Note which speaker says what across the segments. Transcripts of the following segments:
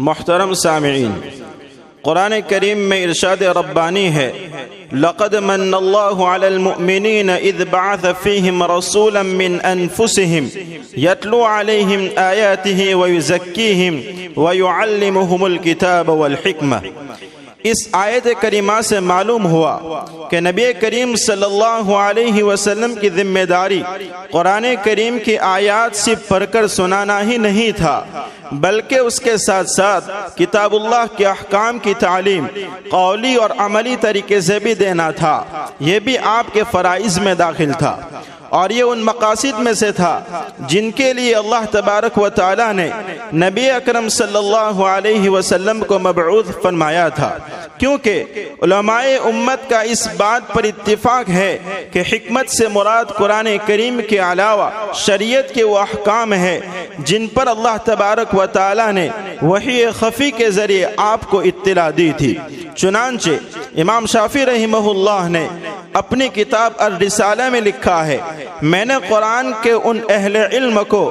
Speaker 1: محترم سامعین، قرآن کریم میں ارشاد ربانی ہے لقد من اللہ علی المؤمنین اذ بعث فیہم رسولا من انفسہم یتلو علیہم آیاتہ ویزکیہم ویعلمہم الکتاب والحکمہ۔ اس آیت کریمہ سے معلوم ہوا کہ نبی کریم صلی اللہ علیہ وسلم کی ذمہ داری قرآن کریم کی آیات صرف پڑھ کر سنانا ہی نہیں تھا، بلکہ اس کے ساتھ ساتھ کتاب اللہ کے احکام کی تعلیم قولی اور عملی طریقے سے بھی دینا تھا۔ یہ بھی آپ کے فرائض میں داخل تھا، اور یہ ان مقاصد میں سے تھا جن کے لیے اللہ تبارک و تعالی نے نبی اکرم صلی اللہ علیہ وسلم کو مبعوث فرمایا تھا، کیونکہ علماء امت کا اس بات پر اتفاق ہے کہ حکمت سے مراد قرآن کریم کے علاوہ شریعت کے وہ احکام ہیں جن پر اللہ تبارک و تعالی نے وحی خفی کے ذریعے آپ کو اطلاع دی تھی۔ چنانچہ امام شافعی رحمہ اللہ نے اپنی کتاب الرسالہ میں لکھا ہے، میں نے قرآن کے ان اہل علم کو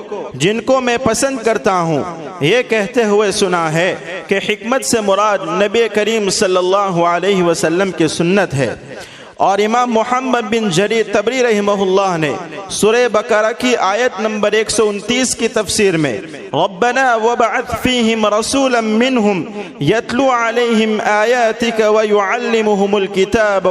Speaker 1: جن کو میں پسند کرتا ہوں یہ کہتے ہوئے سنا ہے کہ حکمت سے مراد نبی کریم صلی اللہ علیہ وسلم کی سنت ہے۔ اور امام محمد بن جریر طبری رحمہ اللہ نے سورہ بقرہ کی آیت نمبر 129 کی تفسیر میں ربنا وبعث فیہم رسولا منہم یتلو علیہم آیاتک ویعلمہم الکتاب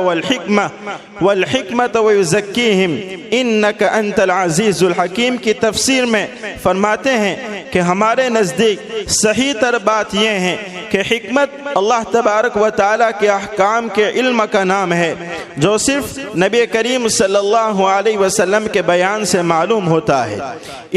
Speaker 1: والحکمت ویزکیہم انک انت العزیز الحکیم کی تفسیر میں فرماتے ہیں کہ ہمارے نزدیک صحیح تر بات یہ ہے کہ حکمت اللہ تبارک و تعالیٰ کے احکام کے علم کا نام ہے جو صرف نبی کریم صلی اللہ علیہ وسلم کے بیان سے معلوم ہوتا ہے۔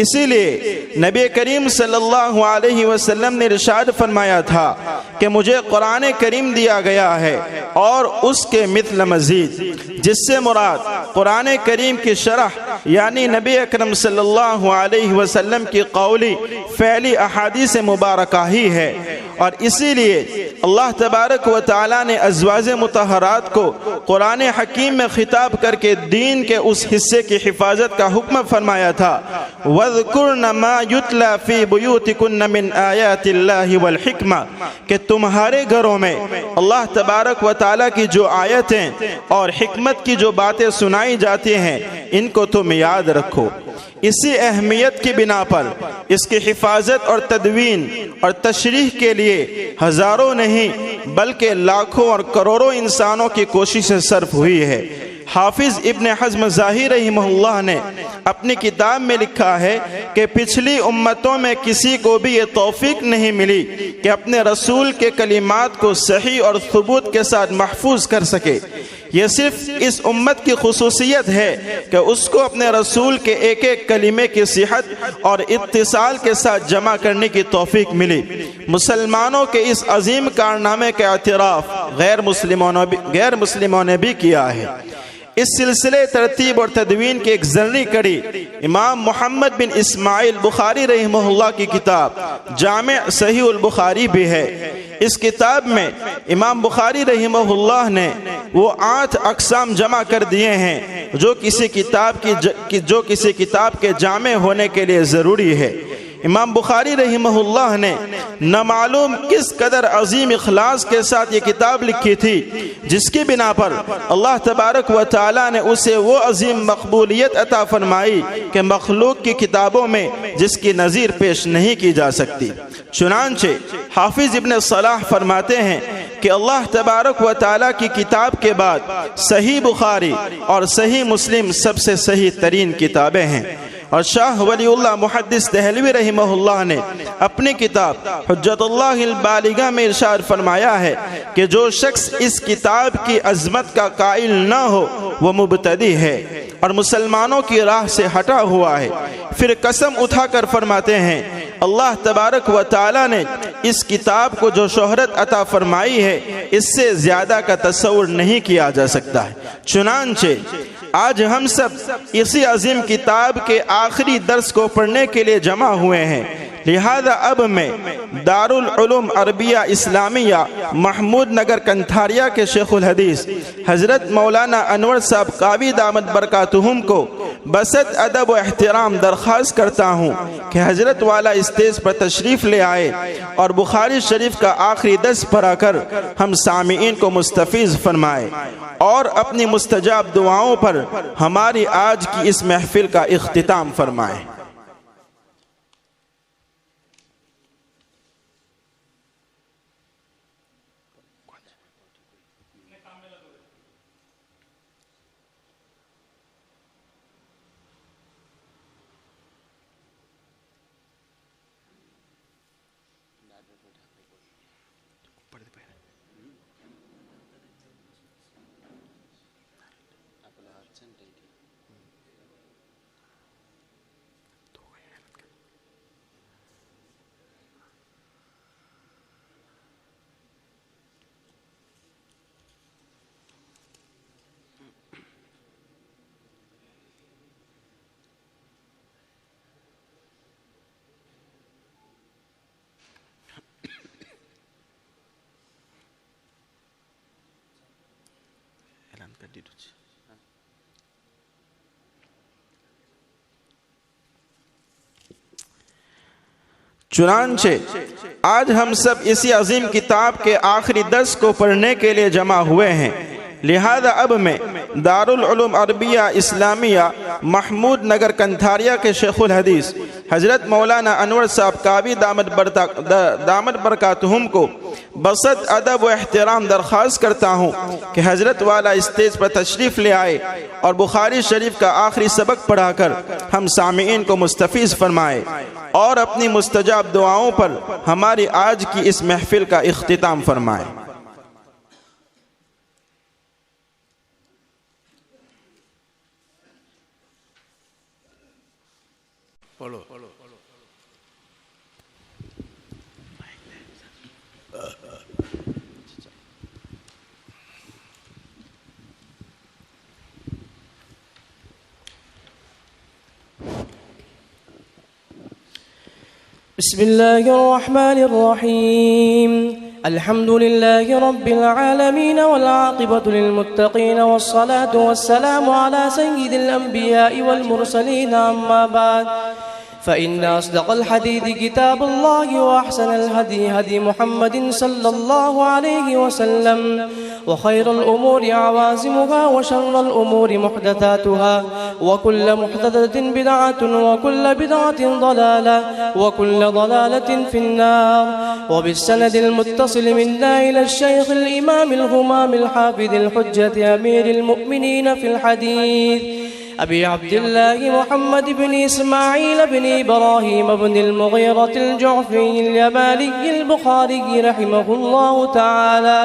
Speaker 1: اسی لیے نبی کریم صلی اللہ علیہ وسلم نے ارشاد فرمایا تھا کہ مجھے قرآن کریم دیا گیا ہے اور اس کے مثل مزید، جس سے مراد قرآن کریم کی شرح یعنی نبی اکرم صلی اللہ علیہ وسلم کی قولی فعلی احادیث مبارکہ ہی ہے۔ اور اسی لیے اللہ تبارک و تعالی نے ازواج مطہرات کو قرآن حکیم میں خطاب کر کے دین کے اس حصے کی حفاظت کا حکم فرمایا تھا وَاذْكُرْنَ مَا يُتْلَى فِي بُيُوتِكُنَّ مِنْ آيَاتِ اللَّهِ وَالْحِكْمَةِ کہ تمہارے گھروں میں اللہ تبارک و تعالی کی جو آیتیں اور حکمت کی جو باتیں سنائی جاتی ہیں ان کو تم یاد رکھو۔ اسی اہمیت کی بنا پر اس کی حفاظت اور تدوین اور تشریح کے لیے ہزاروں نہیں بلکہ لاکھوں اور کروڑوں انسانوں کی کوششیں صرف ہوئی ہے۔ حافظ ابن حزم ظاہری رحمہ اللہ نے اپنی کتاب میں لکھا ہے کہ پچھلی امتوں میں کسی کو بھی یہ توفیق نہیں ملی کہ اپنے رسول کے کلمات کو صحیح اور ثبوت کے ساتھ محفوظ کر سکے۔ یہ صرف اس امت کی خصوصیت ہے کہ اس کو اپنے رسول کے ایک ایک کلمے کی صحت اور اتصال کے ساتھ جمع کرنے کی توفیق ملی۔ مسلمانوں کے اس عظیم کارنامے کا اعتراف غیر مسلموں نے بھی کیا ہے۔ اس سلسلے ترتیب اور تدوین کی ایک ذرنی کڑی امام محمد بن اسماعیل بخاری رحمہ اللہ کی کتاب جامع صحیح البخاری بھی ہے۔ اس کتاب میں امام بخاری رحمہ اللہ نے وہ 8 اقسام جمع کر دیے ہیں جو کسی کتاب کے جامع ہونے کے لیے ضروری ہے۔ امام بخاری رحمہ اللہ نے نامعلوم کس قدر عظیم اخلاص کے ساتھ یہ کتاب لکھی تھی جس کی بنا پر اللہ تبارک و تعالی نے اسے وہ عظیم مقبولیت عطا فرمائی کہ مخلوق کی کتابوں میں جس کی نظیر پیش نہیں کی جا سکتی۔ چنانچہ حافظ ابن صلاح فرماتے ہیں کہ اللہ تبارک و تعالی کی کتاب کے بعد صحیح بخاری اور صحیح مسلم سب سے صحیح ترین کتابیں ہیں۔ اور شاہ ولی اللہ محدث دہلوی رحمہ اللہ نے اپنی کتاب حجت اللہ البالغہ میں ارشاد فرمایا ہے کہ جو شخص اس کتاب کی عظمت کا قائل نہ ہو وہ مبتدی ہے اور مسلمانوں کی راہ سے ہٹا ہوا ہے۔ پھر قسم اٹھا کر فرماتے ہیں اللہ تبارک و تعالی نے اس کتاب کو جو شہرت عطا فرمائی ہے اس سے زیادہ کا تصور نہیں کیا جا سکتا ہے۔ چنانچہ آج ہم سب اسی عظیم کتاب کے آخری درس کو پڑھنے کے لیے جمع ہوئے ہیں لہذا اب میں دارالعلوم عربیہ اسلامیہ محمود نگر کنتھاریا کے شیخ الحدیث حضرت مولانا انور صاحب قاوی دامت برکاتہم کو بسط ادب و احترام درخواست کرتا ہوں کہ حضرت والا اسٹیج پر تشریف لے آئے اور بخاری شریف کا آخری درس پڑھا کر ہم سامعین کو مستفیض فرمائے اور اپنی مستجاب دعاؤں پر ہماری آج کی اس محفل کا اختتام فرمائے۔ چنانچہ آج ہم سب اسی عظیم کتاب کے آخری درس کو پڑھنے کے لیے جمع ہوئے ہیں، لہذا اب میں دارالعلوم عربیہ اسلامیہ محمود نگر کنتھاریا کے شیخ الحدیث حضرت مولانا انور صاحب قاوی دامت برکاتہم کو بسط ادب و احترام درخواست کرتا ہوں کہ حضرت والا اسٹیج پر تشریف لے آئے اور بخاری شریف کا آخری سبق پڑھا کر ہم سامعین کو مستفیض فرمائے اور اپنی مستجاب دعاؤں پر ہماری آج کی اس محفل کا اختتام فرمائے۔
Speaker 2: بسم الله الرحمن الرحيم الحمد لله رب العالمين والعاقبة للمتقين والصلاة والسلام على سيد الأنبياء والمرسلين أما بعد فإن أصدق الحديث كتاب الله وأحسن الهدي هدي محمد صلى الله عليه وسلم وخير الأمور عوازمها وشر الأمور محدثاتها وكل محدثة بدعة وكل بدعة ضلالة وكل ضلالة في النار. وبالسند المتصل منا إلى الشيخ الإمام الهمام الحافظ الحجة أمير المؤمنين في الحديث أبي عبد الله محمد بن إسماعيل بن إبراهيم بن المغيرة الجعفي اليماني البخاري رحمه الله تعالى.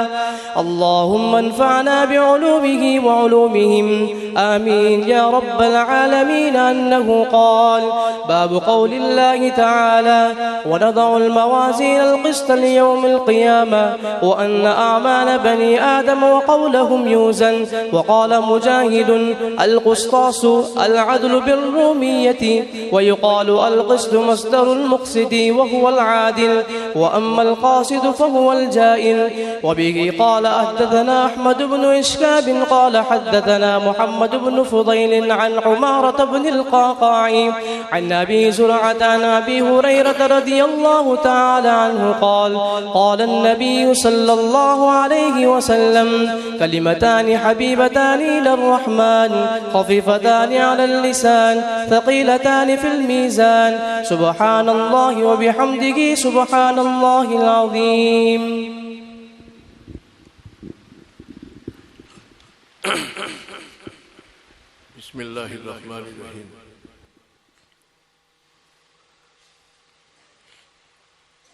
Speaker 2: اللهم انفعنا بعلومه وعلومهم آمين يا رب العالمين. أنه قال باب قول الله تعالى ونضع الموازين القسط ليوم القيامة وأن أعمال بني آدم وقولهم يوزن. وقال مجاهد القسطاس العدل بالرومية ويقال القسط مصدر المقسط وهو العادل وأما القاصد فهو الجائر. وبه قال حدثنا أحمد بن إشكاب قال حدثنا محمد بن فضيل عن عمارة بن القعقاع عن أبي زرعة عن أبي هريرة رضي الله تعالى عنه قال قال النبي صلى الله عليه وسلم كلمتان حبيبتان إلى الرحمن خفيفتان على اللسان ثقيلتان في الميزان سبحان الله وبحمده سبحان الله العظيم.
Speaker 3: بسم الله الرحمن الرحيم.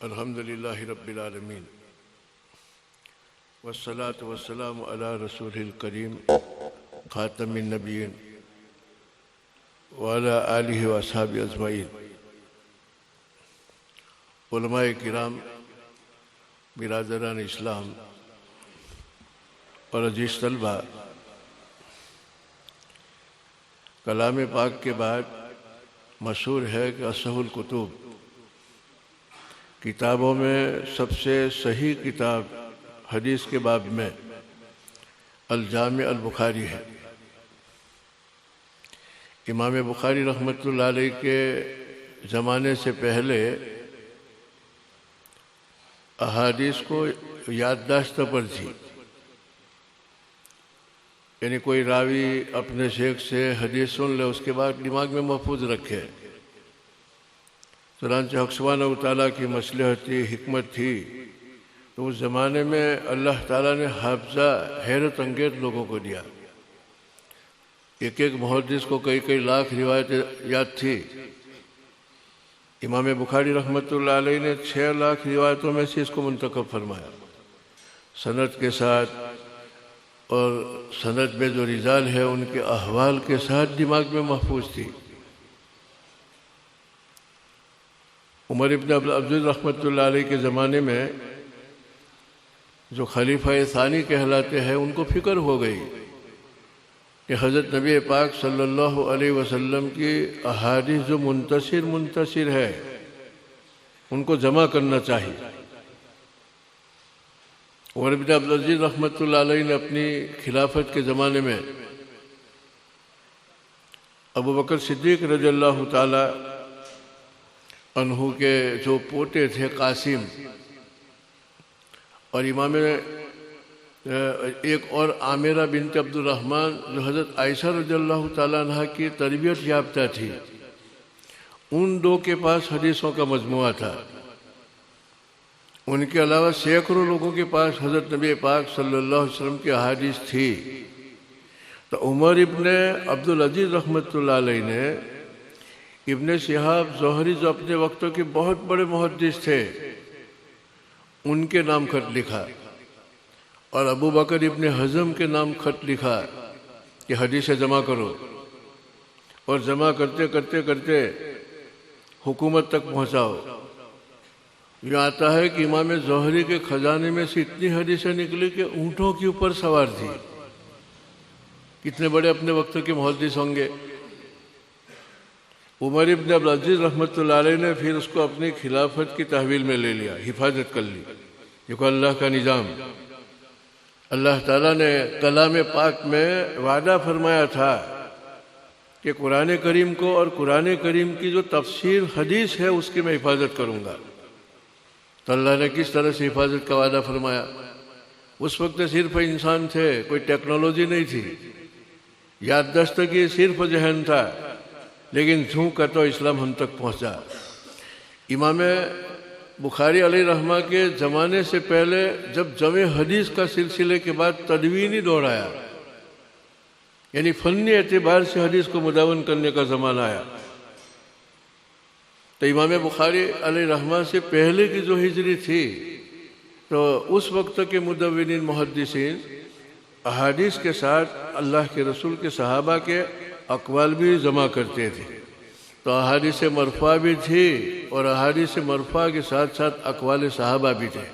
Speaker 3: الحمد لله رب العالمين والصلاة والسلام على رسوله الكريم خاتم النبيين وعلى آلہ واصحابہ اجمعین. علماء کرام، برادران اسلام اور عزیز طلبہ، کلام پاک کے بعد مشہور ہے کہ اصح الکتب کتابوں میں سب سے صحیح کتاب حدیث کے باب میں الجامع البخاری ہے۔ امام بخاری رحمۃ اللہ علیہ کے زمانے سے پہلے احادیث کو یادداشت پر تھی، یعنی کوئی راوی اپنے شیخ سے حدیث سن لے، اس کے بعد دماغ میں محفوظ رکھے۔ چنانچہ حق سبحانہ و تعالیٰ کی مصلحت تھی، حکمت تھی، تو اس زمانے میں اللہ تعالیٰ نے حافظہ حیرت انگیز لوگوں کو دیا۔ ایک ایک محدث کو کئی کئی لاکھ روایتیں یاد تھی۔ امام بخاری رحمۃ اللہ علیہ نے 6 لاکھ روایتوں میں سے اس کو منتخب فرمایا، سند کے ساتھ، اور سند میں جو رجال ہے ان کے احوال کے ساتھ دماغ میں محفوظ تھی۔ عمر ابن عبدالعزیز رحمۃ اللہ علیہ کے زمانے میں جو خلیفہ ثانی کہلاتے ہیں، ان کو فکر ہو گئی کہ حضرت نبی پاک صلی اللہ علیہ وسلم کی احادیث جو منتشر ہے ان کو جمع کرنا چاہیے۔ عمر بن عبدالعزیز رحمۃ اللہ علیہ نے اپنی خلافت کے زمانے میں ابو بکر صدیق رضی اللہ تعالی عنہ کے جو پوتے تھے قاسم، اور امام ایک اور عامرہ بنت عبد الرحمن جو حضرت عائشہ رضی اللہ تعالیٰ عنہ کی تربیت یافتہ تھی، ان 2 کے پاس حدیثوں کا مجموعہ تھا۔ ان کے علاوہ سینکڑوں لوگوں کے پاس حضرت نبی پاک صلی اللہ علیہ وسلم کی احادیث تھی۔ تو عمر ابن عبدالعزیز رحمۃ اللہ علیہ نے ابن شہاب زہری جو اپنے وقتوں کے بہت بڑے محدث تھے، ان کے نام خط لکھا، اور ابو بکر ابن حزم کے نام خط لکھا کہ حدیثیں جمع کرو، اور جمع کرتے کرتے کرتے حکومت تک پہنچاؤ۔ یہ آتا ہے کہ امام زہری کے خزانے میں سے اتنی حدیثیں نکلی کہ اونٹوں کے اوپر سوار تھی۔ کتنے بڑے اپنے وقت کے محدث ہوں گے۔ عمر ابن عبدالعزیز رحمۃ اللہ علیہ نے پھر اس کو اپنی خلافت کی تحویل میں لے لیا، حفاظت کر لی۔ دیکھو اللہ کا نظام۔ اللہ تعالیٰ نے کلام پاک میں وعدہ فرمایا تھا کہ قرآن کریم کو اور قرآن کریم کی جو تفسیر حدیث ہے اس کی میں حفاظت کروں گا۔ تو اللہ نے کس طرح سے حفاظت کا وعدہ فرمایا؟ اس وقت صرف انسان تھے، کوئی ٹیکنالوجی نہیں تھی، یادداشت کی صرف ذہن تھا، لیکن جھونک کر تو اسلام ہم تک پہنچا۔ امام بخاری علیہ رحمہ کے زمانے سے پہلے جب جمع حدیث کا سلسلے کے بعد تدوینی دور آیا، یعنی فنی اعتبار سے حدیث کو مدون کرنے کا زمانہ آیا، تو امام بخاری علیہ رحمہ سے پہلے کی جو ہجری تھی، تو اس وقت کے مدونین محدثین احادیث کے ساتھ اللہ کے رسول کے صحابہ کے اقوال بھی جمع کرتے تھے۔ تو احادیث مرفوعہ بھی تھی، اور احادیث مرفوعہ کے ساتھ ساتھ اقوال صحابہ بھی تھے۔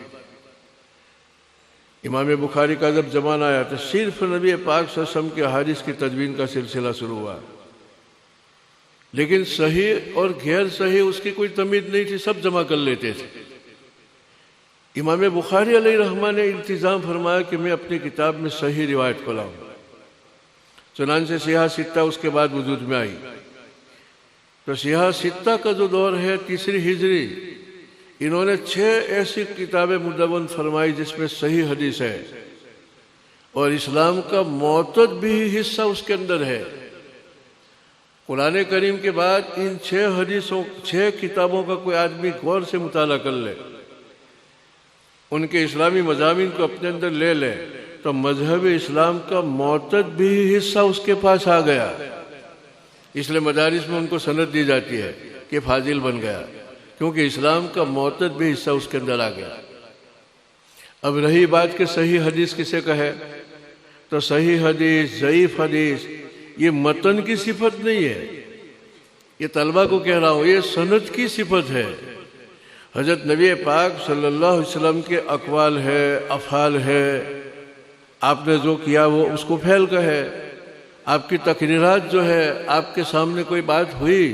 Speaker 3: امام بخاری کا جب زمانہ آیا تو صرف نبی پاک صلی اللہ علیہ وسلم کے احادیث کی تدوین کا سلسلہ شروع ہوا، لیکن صحیح اور غیر صحیح اس کی کوئی تمیز نہیں تھی، سب جمع کر لیتے تھے۔ امام بخاری علیہ رحمہ نے التزام فرمایا کہ میں اپنی کتاب میں صحیح روایت کو لاؤں۔ چنانچہ سیاہ ستہ اس کے بعد وجود میں آئی۔ تو سیاہ ستہ کا جو دور ہے 3 ہجری، انہوں نے 6 ایسی کتابیں مدون فرمائی جس میں صحیح حدیث ہے، اور اسلام کا معتد بھی حصہ اس کے اندر ہے۔ قرآن کریم کے بعد ان 6 کتابوں کا کوئی آدمی غور سے مطالعہ کر لے، ان کے اسلامی مضامین کو اپنے اندر لے لے، تو مذہب اسلام کا معتد بھی حصہ اس کے پاس آ گیا۔ اس لیے مدارس میں ان کو سند دی جاتی ہے کہ فاضل بن گیا، کیونکہ اسلام کا معتد بھی حصہ اس کے اندر آ گیا۔ اب رہی بات کہ صحیح حدیث کسے کہے، تو صحیح حدیث، ضعیف حدیث، یہ متن کی صفت نہیں ہے، یہ طلبہ کو کہہ رہا ہوں، یہ سند کی صفت ہے۔ حضرت نبی پاک صلی اللہ علیہ وسلم کے اقوال ہے، افعال ہے، آپ نے جو کیا وہ اس کو پھیل کا ہے۔ آپ کی تقریرات جو ہے، آپ کے سامنے کوئی بات ہوئی،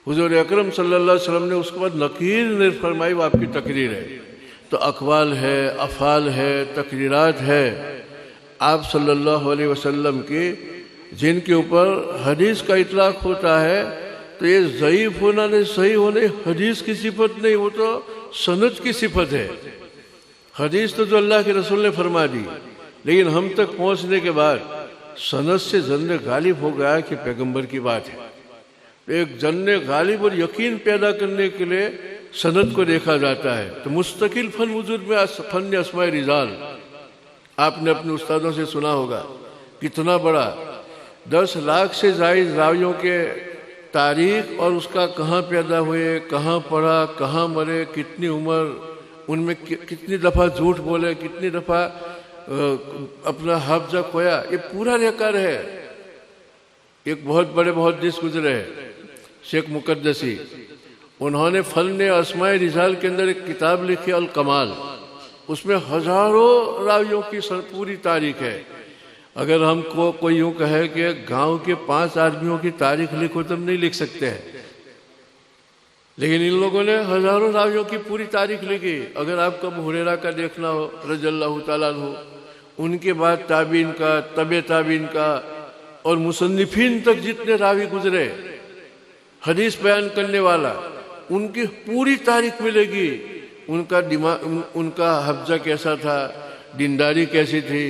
Speaker 3: حضور اکرم صلی اللہ علیہ وسلم نے اس کے بعد نکیر نے فرمائی وہ آپ کی تقریر ہے. تو اقوال ہے، افعال ہے، تقریرات ہے آپ صلی اللہ علیہ وسلم کی، جن کے اوپر حدیث کا اطلاق ہوتا ہے. تو یہ ضعیف ہونا نہیں، صحیح ہونے حدیث کی صفت نہیں، وہ تو سند کی صفت ہے. حدیث تو جو اللہ کے رسول نے فرما دی، لیکن ہم تک پہنچنے کے بعد سند سے ظن غالب ہو گیا کہ پیغمبر کی بات ہے. ایک ظن غالب اور یقین پیدا کرنے کے لیے سند کو دیکھا جاتا ہے. تو مستقل فن وجود میں فن اسماء رجال آپ نے اپنے استادوں سے سنا ہوگا کتنا بڑا، 10 لاکھ سے زائد راویوں کے تاریخ اور اس کا کہاں پیدا ہوئے، کہاں پڑھا، کہاں مرے، کتنی عمر، ان میں کتنی دفعہ جھوٹ بولے، کتنی دفعہ اپنا حافظہ کھویا، یہ پورا ریکارڈ ہے. ایک بہت بڑے محدث گزرے ہیں شیخ مقدسی، انہوں نے فن اسماء رجال کے اندر ایک کتاب لکھی الکمال، اس میں ہزاروں راویوں کی پوری تاریخ ہے. اگر ہم کو کوئی یوں کہے کہ گاؤں کے 5 آدمیوں کی تاریخ لکھو تو ہم نہیں لکھ سکتے ہیں، لیکن ان لوگوں نے ہزاروں راویوں کی پوری تاریخ لکھی. اگر آپ کو ابو ہریرہ کا دیکھنا ہو رضی اللہ تعالیٰ عنہ، ان کے بعد تابعین کا، تبع تابعین کا، اور مصنفین تک جتنے راوی گزرے حدیث بیان کرنے والا، ان کی پوری تاریخ ملے گی. ان کا دماغ، ان کا حفظہ کیسا تھا، دینداری کیسی تھی،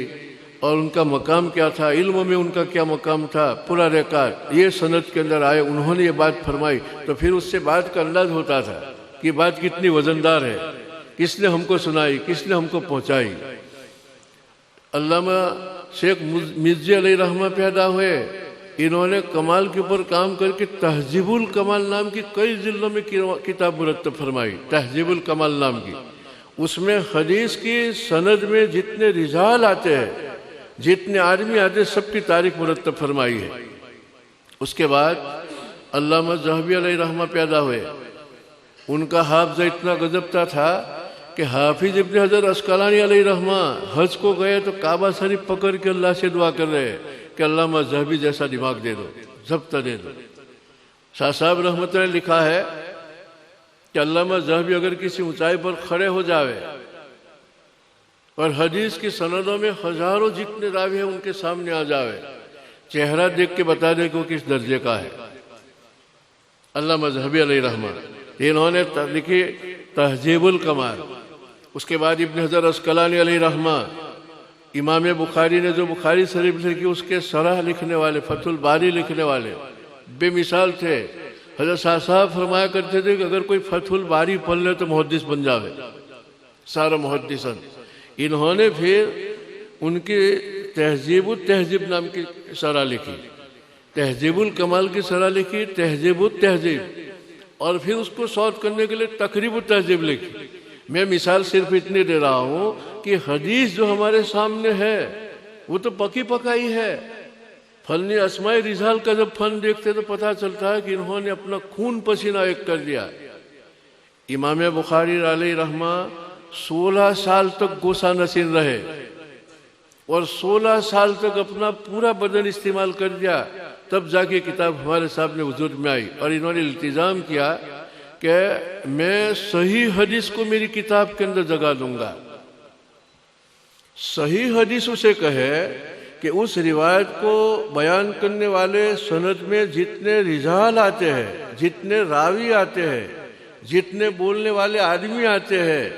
Speaker 3: اور ان کا مقام کیا تھا، علم میں ان کا کیا مقام تھا، پورا ریکارڈ یہ سند کے اندر آئے. انہوں نے یہ بات فرمائی تو پھر اس سے بات کا انداز ہوتا تھا کہ بات کتنی وزندار ہے، کس نے ہم کو سنائی، کس نے ہم کو پہنچائی. علامہ شیخ مرزی علیہ رحمہ پیدا ہوئے، انہوں نے کمال کے اوپر کام کر کے تہذیب الکمال نام کی کئی ضلعوں میں کتاب مرتب فرمائی. تہذیب الکمال نام کی، اس میں حدیث کی سند میں جتنے رجال آتے ہیں، جتنے آدمی آتے ہیں، سب کی تاریخ مرتب فرمائی ہے. اس کے بعد علامہ ذہبی علیہ رحمہ پیدا ہوئے. ان کا حافظہ اتنا گزبتا تھا کہ حافظ ابن حجر عسقلانی علیہ رحمہ حج کو گئے تو کعبہ شریف پکڑ کے اللہ سے دعا کر رہے کہ علامہ ذہبی جیسا دماغ دے دو، ضبط دے دو. شاہ صاحب رحمۃ اللہ نے لکھا ہے کہ علامہ ذہبی اگر کسی اونچائی پر کھڑے ہو جاوے اور حدیث کی سندوں میں ہزاروں جتنے راوی ہیں ان کے سامنے آ جاوے، چہرہ دیکھ کے بتا دے کہ وہ کس درجے کا ہے. علامہ ذہبی علیہ رحمہ انہوں نے لکھی تہذیب الکمال. اس کے بعد ابن حجر عسقلانی علیہ رحمہ، امام بخاری نے جو بخاری شریف لکھی اس کے شرح لکھنے والے، فتح الباری لکھنے والے بے مثال تھے. حضرت صاحب فرمایا کرتے تھے کہ اگر کوئی فتح الباری پڑھ لے تو محدث بن جاوے، سارا محدثن. انہوں نے پھر ان کی تہذیب التہذیب نام کی شرح لکھی، تہذیب الکمال کی شرح لکھی، تہذیب التہذیب، اور پھر اس کو سوت کرنے کے لیے تقریب التہذیب لکھی. میں مثال صرف اتنی دے رہا ہوں کہ حدیث جو ہمارے سامنے ہے وہ تو پکی پکائی ہے. فن اسماء رجال کا جب فن دیکھتے تو پتہ چلتا ہے کہ انہوں نے اپنا خون پسینہ ایک کر دیا. امام بخاری علیہ رحمہ 16 سال تک گوسا نشین رہے اور 16 سال تک اپنا پورا بدن استعمال کر دیا، تب جا کے کتاب ہمارے سامنے وجود میں آئی. اور انہوں نے التزام کیا کہ میں صحیح حدیث کو میری کتاب کے اندر جگہ دوں گا. صحیح حدیث اسے کہے کہ اس روایت کو بیان کرنے والے سند میں جتنے رجال آتے ہیں، جتنے راوی آتے ہیں، جتنے بولنے والے آدمی آتے ہیں،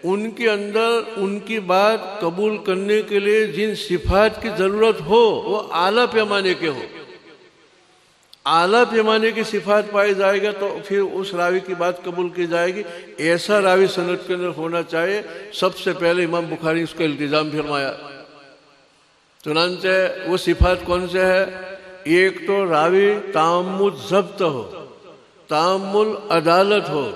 Speaker 3: ان کے اندر ان کی بات قبول کرنے کے لیے جن صفات کی ضرورت ہو وہ اعلیٰ پیمانے کے ہو. اعلیٰ پیمانے کی صفات پائی جائے گا تو پھر اس راوی کی بات قبول کی جائے گی. ایسا راوی سند کے اندر ہونا چاہیے. سب سے پہلے امام بخاری اس کا التزام فرمایا. چنانچہ وہ صفات کون سے ہے؟ ایک تو راوی تعمد ضبط ہو، تعمل عدالت ہو.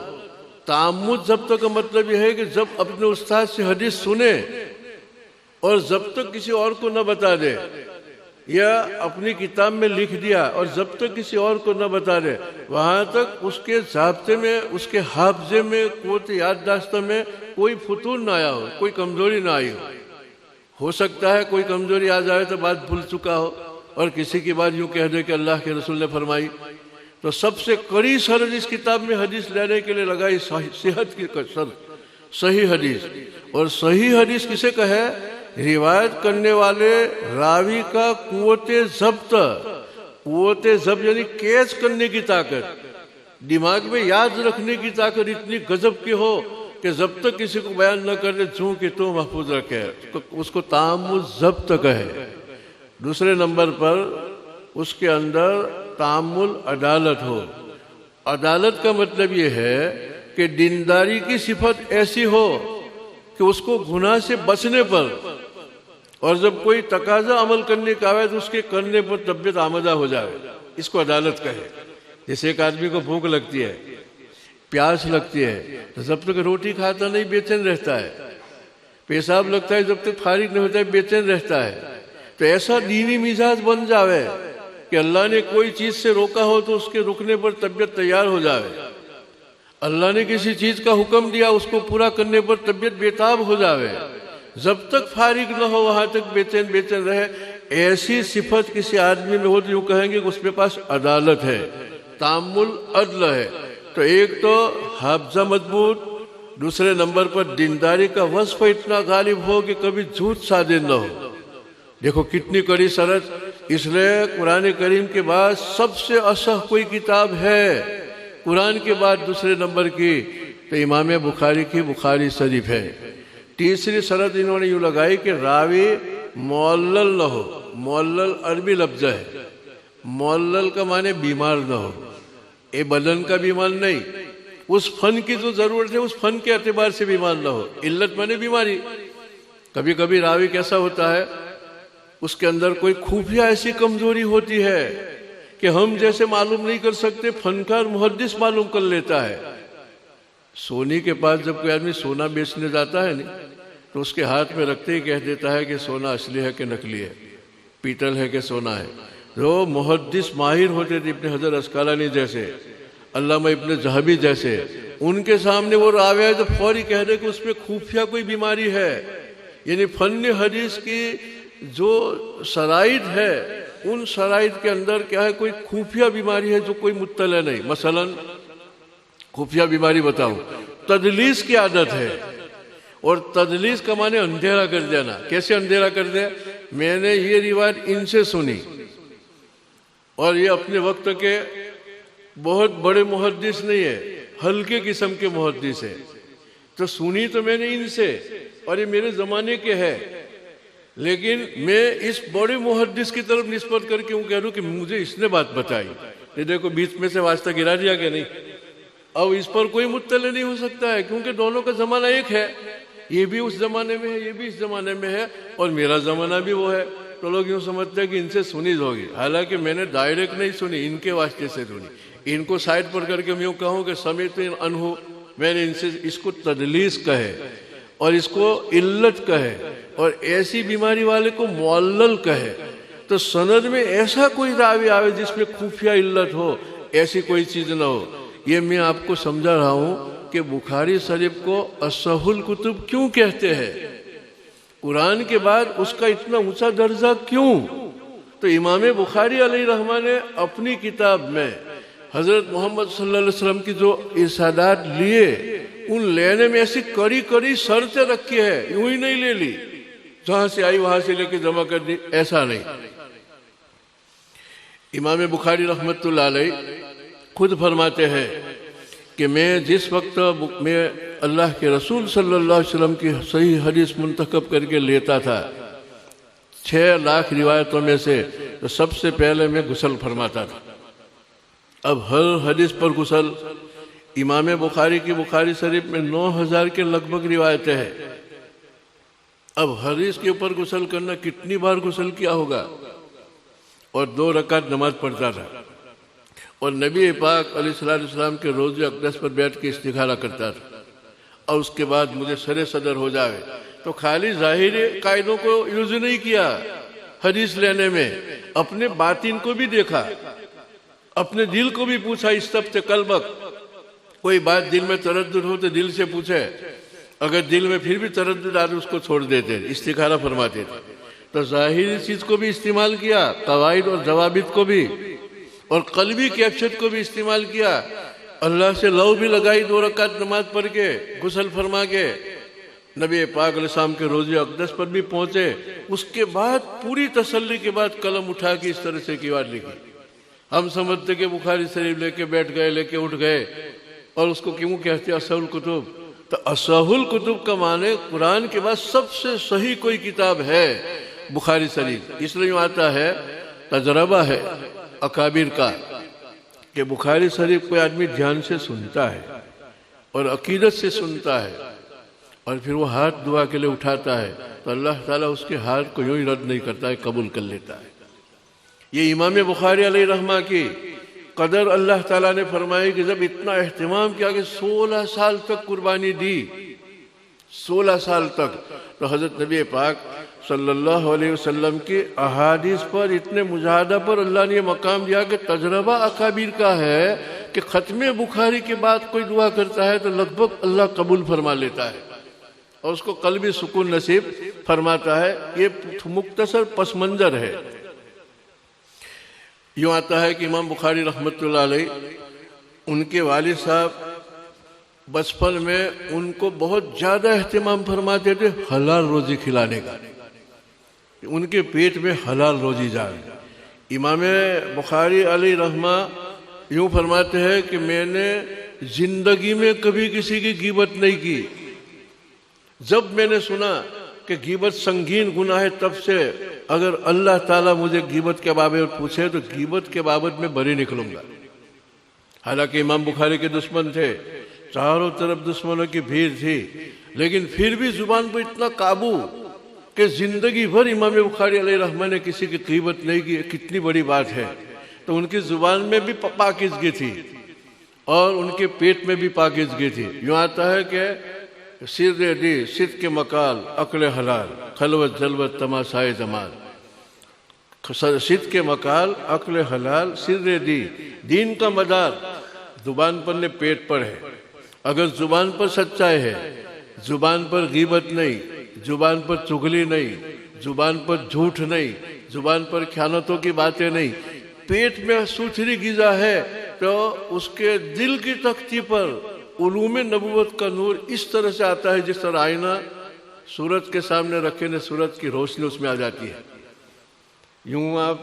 Speaker 3: تعمد ضبط کا مطلب یہ ہے کہ جب اپنے استاد سے حدیث سنے اور جب تک کسی اور کو نہ بتا دے، یا اپنی کتاب میں لکھ دیا اور جب تک کسی اور کو نہ بتا دے، وہاں تک اس کے ضابطے میں، اس کے حافظے میں، قوت یادداشت میں کوئی فتور نہ آیا ہو، کوئی کمزوری نہ آئی ہو. ہو سکتا ہے کوئی کمزوری آ جائے تو بات بھول چکا ہو اور کسی کی بات یوں کہہ دے کہ اللہ کے رسول نے فرمائی. تو سب سے کڑی شرط اس کتاب میں حدیث لینے کے لیے لگائی صحت کی شرط، صحیح حدیث۔ اور صحیح حدیث کسے کہے؟ روایت کرنے والے راوی کا قوت ضبط یعنی کیچ کرنے کی طاقت، دماغ میں یاد رکھنے کی طاقت اتنی گجب کی ہو کہ جب تک کسی کو بیان نہ کر دے چوں کہ تو محفوظ رکھے، اس کو تامل ضبط کہے۔ دوسرے نمبر پر اس کے اندر تامل عدالت ہو۔ عدالت کا مطلب یہ ہے کہ دینداری کی صفت ایسی ہو کہ اس کو گناہ سے بچنے پر اور جب کوئی تقاضا عمل کرنے کا آئے تو اس کے کرنے پر طبیعت آمادہ ہو جائے، اس کو عدالت کہے۔ جیسے ایک آدمی کو بھوک لگتی ہے، پیاس لگتی ہے، تو جب تک روٹی کھاتا نہیں بے چین رہتا ہے، پیشاب لگتا ہے جب تک فارغ نہیں ہوتا ہے بے چین رہتا ہے۔ تو ایسا دینی مزاج بن جاوے کہ اللہ نے کوئی چیز سے روکا ہو تو اس کے رکنے پر طبیعت تیار ہو جاوے، اللہ نے کسی چیز کا حکم دیا اس کو پورا کرنے پر طبیعت بیتاب ہو جاوے، جب تک فارغ نہ ہو وہاں تک بے چین رہے۔ ایسی صفت کسی آدمی میں ہو تو یوں کہیں گے کہ اس کے پاس عدالت ہے، تامل عدل ہے۔ تو ایک تو حافظہ مضبوط، دوسرے نمبر پر دینداری کا وصف اتنا غالب ہو کہ کبھی جھوٹ صادر نہ ہو۔ دیکھو کتنی کڑی شرط۔ اس لیے قرآن کریم کے بعد سب سے اصح کوئی کتاب ہے قرآن کے بعد دوسرے نمبر کی تو امام بخاری کی بخاری شریف ہے۔ تیسری شرط انہوں نے یوں لگائی کہ راوی معلل نہ ہو۔ معلل عربی لفظ ہے، معلل کا معنی بیمار نہ ہو، یہ بدن کا بیمار نہیں، اس فن کی جو ضرورت ہے اس فن کے اعتبار سے بیمار نہ ہو۔ علت معنی بیماری۔ کبھی کبھی راوی کیسا ہوتا ہے اس کے اندر کوئی خفیہ ایسی کمزوری ہوتی ہے کہ ہم جیسے معلوم نہیں کر سکتے، فنکار محدث معلوم کر لیتا ہے۔ سونی کے پاس جب کوئی آدمی سونا بیچنے جاتا ہے تو اس کے ہاتھ میں رکھتے ہی کہہ دیتا ہے کہ سونا اصلی ہے کہ نکلی ہے، پیتل ہے کہ سونا ہے۔ جو محدث ماہر ہوتے تھے ابن حجر اسقلانی جیسے، علامہ ابن ذہبی جیسے، ان کے سامنے وہ راوی ہے تو فوری کہہ دے کہ اس میں خفیہ کوئی بیماری ہے۔ یعنی فن حدیث کی جو شرائط ہے ان شرائط کے اندر کیا ہے، کوئی خفیہ بیماری ہے جو کوئی مطلع نہیں۔ مثلا خفیہ بیماری بتاؤں، تدلیس کی عادت ہے، اور تدلیس کا معنی اندھیرا کر دینا۔ کیسے اندھیرا کر دیا؟ میں نے یہ روایت ان سے سنی اور یہ اپنے وقت کے بہت بڑے محدث نہیں ہے، ہلکے قسم کے محدث ہے، تو سنی تو میں نے ان سے اور یہ میرے زمانے کے ہے، لیکن میں اس بڑے محدث کی طرف نسبت کر کے کہہ رہا ہوں کہ مجھے اس نے بات بتائی۔ یہ دیکھو بیچ میں سے واسطہ گرا دیا کہ نہیں، اب اس پر کوئی مطلع نہیں ہو سکتا ہے کیونکہ دونوں کا زمانہ ایک ہے، یہ بھی اس زمانے میں ہے یہ بھی اس زمانے میں ہے اور میرا زمانہ بھی وہ ہے۔ تو لوگ یوں سمجھتے ہیں کہ ان سے سنی ہوگی، حالانکہ میں نے ڈائریکٹ نہیں سنی، ان کے واسطے سے سنی۔ ان کو سائڈ پر کر کے میں یوں کہوں کہ سمیت انہو، میں نے ان سے اس کو تدلیس کہے اور اس کو علت کہے اور ایسی بیماری والے کو معلل کہے۔ تو سند میں ایسا کوئی راوی آوے جس میں خفیہ علت ہو، ایسی کوئی چیز نہ ہو۔ یہ میں آپ کو سمجھا رہا ہوں کہ بخاری شریف کو اصح الکتب کیوں کہتے ہیں، قرآن کے بعد اس کا اتنا اونچا درجہ کیوں؟ تو امام بخاری علیہ رحمہ نے اپنی کتاب میں حضرت محمد صلی اللہ علیہ وسلم کی جو ارشادات لیے ان لینے میں ایسی کڑی کڑی شرطیں رکھی ہے، یوں ہی نہیں لے لی جہاں سے آئی وہاں سے لے کے جمع کر دی، ایسا نہیں۔ امام بخاری رحمت اللہ علیہ خود فرماتے ہیں کہ میں جس وقت میں اللہ کے رسول صلی اللہ علیہ وسلم کی صحیح حدیث منتخب کر کے لیتا تھا 6 لاکھ روایتوں میں سے، تو سب سے پہلے میں غسل فرماتا تھا۔ اب ہر حدیث پر غسل، امام بخاری کی بخاری شریف میں 9000 کے لگ بھگ روایتیں ہیں۔ اب حدیث کے اوپر غسل کرنا، کتنی بار غسل کیا ہوگا؟ اور 2 رکعت نماز پڑھتا تھا، اور نبی پاک علیہ السلام کے روضہ اقدس پر بیٹھ کے استخارہ کرتا تھا، اور اس کے بعد مجھے سر صدر ہو جاوے۔ تو خالی ظاہری قاعدوں کو یوز نہیں کیا حدیث لینے میں، اپنے باطن کو بھی دیکھا، اپنے دل کو بھی پوچھا، استفت قلبک، کوئی بات دل میں تردد ہو تو دل سے پوچھے، اگر دل میں پھر بھی تردد آ تو اس کو چھوڑ دیتے، استخارہ فرماتے تھے۔ تو ظاہری چیز کو بھی استعمال کیا، قواعد اور ضوابط کو بھی، اور قلبی کیفیت کو بھی استعمال کیا، اللہ سے لو بھی لگائی 2 رکعت نماز پڑھ کے، غسل فرما کے، نبی پاک علیہ السلام کے روضہ اقدس پر بھی پہنچے، اس کے بعد پوری تسلی کے بعد قلم اٹھا کے اس طرح سے کیوار لکھی۔ ہم سمجھتے کہ بخاری شریف لے کے بیٹھ گئے، لے کے اٹھ گئے، اور اس کو کیوں کہتے ہیں اصح الکتب؟ تو اصح الکتب کا معنی قرآن کے بعد سب سے صحیح کوئی کتاب ہے بخاری شریف۔ اس لیے آتا ہے، تجربہ ہے اکابر کا کہ بخاری شریف کوئی آدمی دھیان سے سنتا ہے اور عقیدت سے سنتا ہے اور پھر وہ ہاتھ دعا کے لیے اٹھاتا ہے تو اللہ تعالیٰ اس کے ہاتھ کو یوں ہی رد نہیں کرتا ہے، قبول کر لیتا ہے۔ یہ امام بخاری علیہ رحمہ کی قدر اللہ تعالیٰ نے فرمائی کہ جب اتنا اہتمام کیا کہ 16 سال تک قربانی دی، 16 سال تک، تو حضرت نبی پاک صلی اللہ علیہ وسلم کی احادیث پر، اتنے مجاہدہ پر اللہ نے یہ مقام دیا کہ تجربہ اکابر کا ہے کہ ختم بخاری کے بعد کوئی دعا کرتا ہے تو لگ بھگ اللہ قبول فرما لیتا ہے اور اس کو قلبی سکون نصیب فرماتا ہے۔ یہ مختصر پس منظر ہے۔ یوں آتا ہے کہ امام بخاری رحمۃ اللہ علیہ، ان کے والد صاحب بچپن میں ان کو بہت زیادہ اہتمام فرماتے تھے حلال روزی کھلانے کا، ان کے پیٹ میں حلال روزی جائے۔ امام بخاری علیہ رحمہ یوں فرماتے ہیں کہ میں نے زندگی میں کبھی کسی کی غیبت نہیں کی، جب میں نے سنا کہ غیبت سنگین گناہ ہے تب سے اگر اللہ تعالیٰ مجھے غیبت کے بابت پوچھے تو غیبت کے بابت میں بری نکلوں گا۔ حالانکہ امام بخاری کے دشمن تھے، چاروں طرف دشمنوں کی بھیڑ تھی، لیکن پھر بھی زبان پر اتنا قابو کہ زندگی بھر امام بخاری علیہ رحمہ نے کسی کی غیبت نہیں کی۔ کتنی بڑی بات ہے۔ تو ان کی زبان میں بھی پاکیزگی تھی اور ان کے پیٹ میں بھی پاکیزگی تھی۔ یوں آتا ہے کہ سر دی صدق کے مقال عقل حلال، خلوت جلوت تماشائے جمال۔ صدق کے مقال عقل حلال، سر دی، دین کا مدار زبان پر نے پیٹ پر ہے۔ اگر زبان پر سچائی ہے، زبان پر غیبت نہیں، زبان پر چغلی نہیں، زبان پر جھوٹ نہیں، زبان پر خیانتوں کی باتیں نہیں، پیٹ میں ستھری غذا ہے تو اس کے دل کی تختی پر علوم نبوت کا نور اس طرح سے آتا ہے جس طرح آئینہ سورج کے سامنے رکھے نے سورج کی روشنی اس میں آ جاتی ہے۔ یوں آپ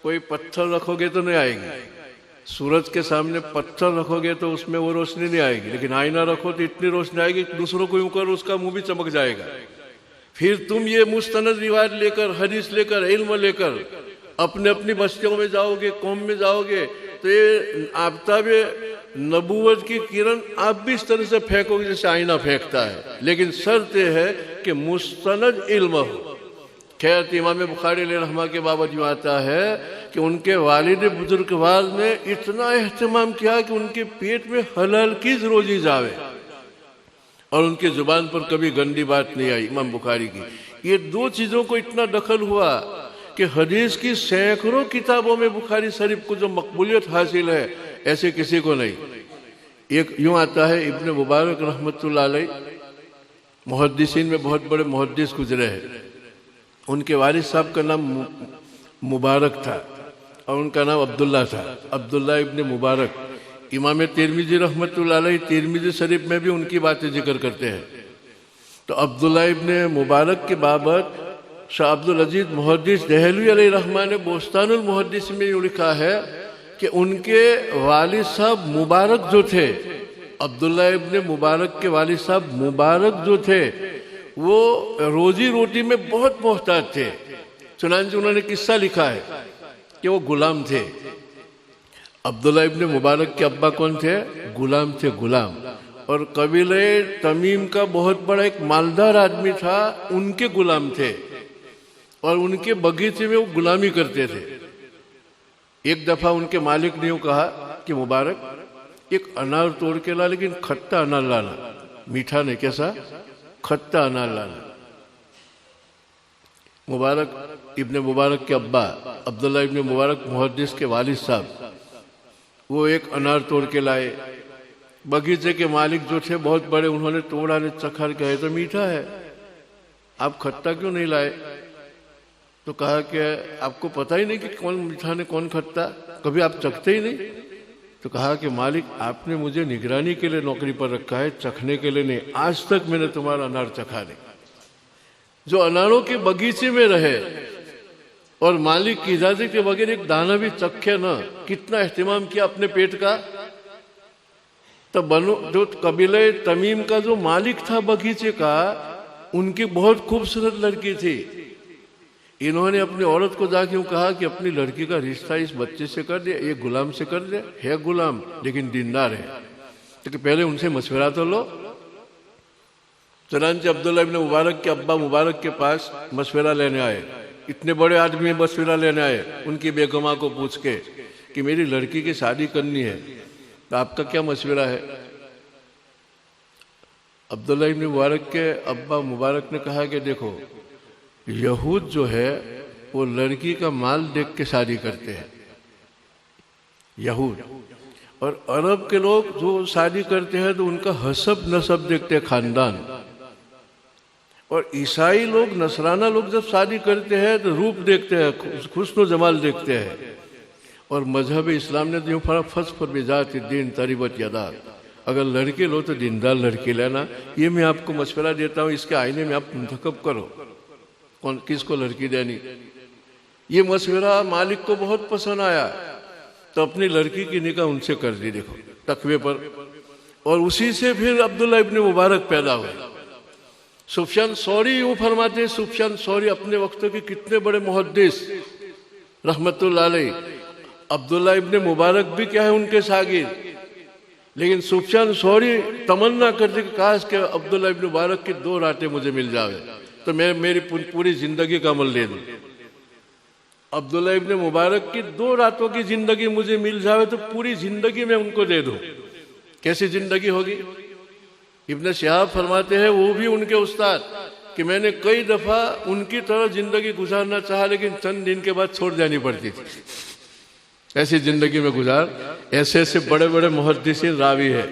Speaker 3: کوئی پتھر رکھو گے تو نہیں آئے گی، سورج کے سامنے پتھر رکھو گے تو اس میں وہ روشنی نہیں آئے گی، لیکن آئینہ رکھو تو اتنی روشنی آئے گی دوسروں کو یوں کر اس کا منہ بھی چمک جائے گا۔ پھر تم یہ مستند روایت لے کر، حدیث لے کر، علم لے کر اپنے اپنی بستیوں میں جاؤ گے، قوم میں جاؤ گے تو یہ آفتاب نبوت کی کرن آپ بھی اس طرح سے پھینکو گے جیسے آئینہ پھینکتا ہے، لیکن شرط یہ ہے کہ مستند علم ہو۔ خیر امام بخاری علیہ رحمہ کے بابت یوں آتا ہے کہ ان کے والد بزرگوار نے اتنا اہتمام کیا کہ ان کے پیٹ میں حلال کی روزی جاوے اور ان کی زبان پر کبھی گندی بات نہیں آئی امام بخاری کی۔ یہ 2 چیزوں کو اتنا دخل ہوا کہ حدیث کی سینکڑوں کتابوں میں بخاری شریف کو جو مقبولیت حاصل ہے ایسے کسی کو نہیں۔ ایک یوں آتا ہے ابن مبارک رحمۃ اللہ علیہ محدثین میں بہت بڑے محدث گزرے ہیں، ان کے والد صاحب کا نام مبارک تھا اور ان کا نام عبداللہ تھا، عبداللہ ابن مبارک۔ امام ترمذی رحمۃ اللہ علیہ ترمذی شریف میں بھی ان کی باتیں ذکر کرتے ہیں۔ تو عبداللہ ابن مبارک کے بابت شاہ عبد العزیز محدث دہلوی علیہ رحمہ نے بوستان المحدث میں یہ لکھا ہے کہ ان کے والد صاحب مبارک جو تھے، عبداللہ ابن مبارک کے والد صاحب مبارک جو تھے وہ روزی روٹی میں بہت محتاج تھے، چنانچہ انہوں نے قصہ لکھا ہے کہ وہ غلام تھے۔ عبداللہ ابن مبارک کے ابا کون تھے؟ غلام تھے، غلام، اور قبیلہ تمیم کا بہت بڑا ایک مالدار آدمی تھا، ان کے غلام تھے اور ان کے باغیچے میں وہ غلامی کرتے تھے۔ ایک دفعہ ان کے مالک نے یوں کہا کہ مبارک ایک انار توڑ کے لا، لیکن کھٹا انار لانا، میٹھا نہیں، کیسا؟ کھٹا انار لانا۔ مبارک ابن مبارک کے ابا عبداللہ ابن مبارک محدث کے والد صاحب وہ ایک انار توڑ کے لائے۔ باغیچے کے مالک جو تھے بہت بڑے، انہوں نے توڑا، نے چکھا، کہے تو میٹھا ہے، آپ کھٹا کیوں نہیں لائے؟ تو کہا کہ آپ کو پتہ ہی نہیں کہ کون میٹھا نے کون کھٹا؟ کبھی آپ چکھتے ہی نہیں؟ تو کہا کہ مالک آپ نے مجھے نگرانی کے لیے نوکری پر رکھا ہے، چکھنے کے لیے نہیں، آج تک میں نے تمہارا انار چکھا نہیں۔ جو اناروں کے باغیچے میں رہے اور مالک کی اجازت کے بغیر ایک دانہ بھی چکھے نہ، کتنا اہتمام کیا اپنے پیٹ کا۔ تب جو قبیلہ تمیم کا جو مالک تھا باغیچے کا، ان کی بہت خوبصورت لڑکی تھی، انہوں نے اپنی عورت کو جا کے کہا کہ اپنی لڑکی کا رشتہ اس بچے سے کر دے، ایک غلام سے کر دے، ہے غلام لیکن دیندار ہے، تو کہ پہلے ان سے مشورہ تو لو۔ چنانچہ عبداللہ ابن مبارک کے ابا مبارک کے پاس مشورہ لینے آئے، اتنے بڑے آدمی مشورہ لینے آئے ان کی بیگمہ کو پوچھ کے کہ میری لڑکی کی شادی کرنی ہے، تو آپ کا کیا مشورہ ہے؟ عبداللہ ابن مبارک کے ابا مبارک نے کہا کہ دیکھو، یہود جو ہے وہ لڑکی کا مال دیکھ کے شادی کرتے ہیں، یہود، اور عرب کے لوگ جو شادی کرتے ہیں تو ان کا حسب نسب دیکھتے ہیں، خاندان، اور عیسائی لوگ نصرانہ لوگ جب شادی کرتے ہیں تو روپ دیکھتے ہیں، حسن و جمال دیکھتے ہیں۔ اور مذہب اسلام نے تو یوں فرق فَسْفَرْ بِذَاتِ الدِّينِ تَرِبَتْ يَدَاكَ، اگر لڑکے لو تو دیندار لڑکی لینا، یہ میں آپ کو مشورہ دیتا ہوں، اس کے آئینے میں آپ منتخب کرو کس کو لڑکی دینی۔ یہ مشورہ مالک کو بہت پسند آیا، تو اپنی لڑکی کی نکاح ان سے کر دی، دیکھو تقوی پر، اور اسی سے پھر عبداللہ ابن مبارک پیدا ہوئے۔ سفیان ثوری یوں فرماتے، سفیان ثوری اپنے وقت کے کتنے بڑے محدث رحمت اللہ علیہ، عبداللہ ابن مبارک بھی کیا ہے ان کے شاگرد، لیکن سفیان ثوری تمنا کرتے کہ کاش کہ عبداللہ ابن مبارک کی 2 راتیں مجھے مل جاوے تو میں میری پوری زندگی کا عمل لے دوں۔ عبداللہ ابن مبارک کی 2 راتوں کی زندگی مجھے مل جاوے تو پوری زندگی میں ان کو دے دوں۔ کیسی زندگی ہوگی؟ ابن شہاب فرماتے ہیں، وہ بھی ان کے استاد، کہ میں نے کئی دفعہ ان کی طرح زندگی گزارنا چاہا لیکن چند دن کے بعد چھوڑ جانی پڑتی تھی، ایسی زندگی میں گزار۔ ایسے ایسے بڑے بڑے محدثین راوی ہے،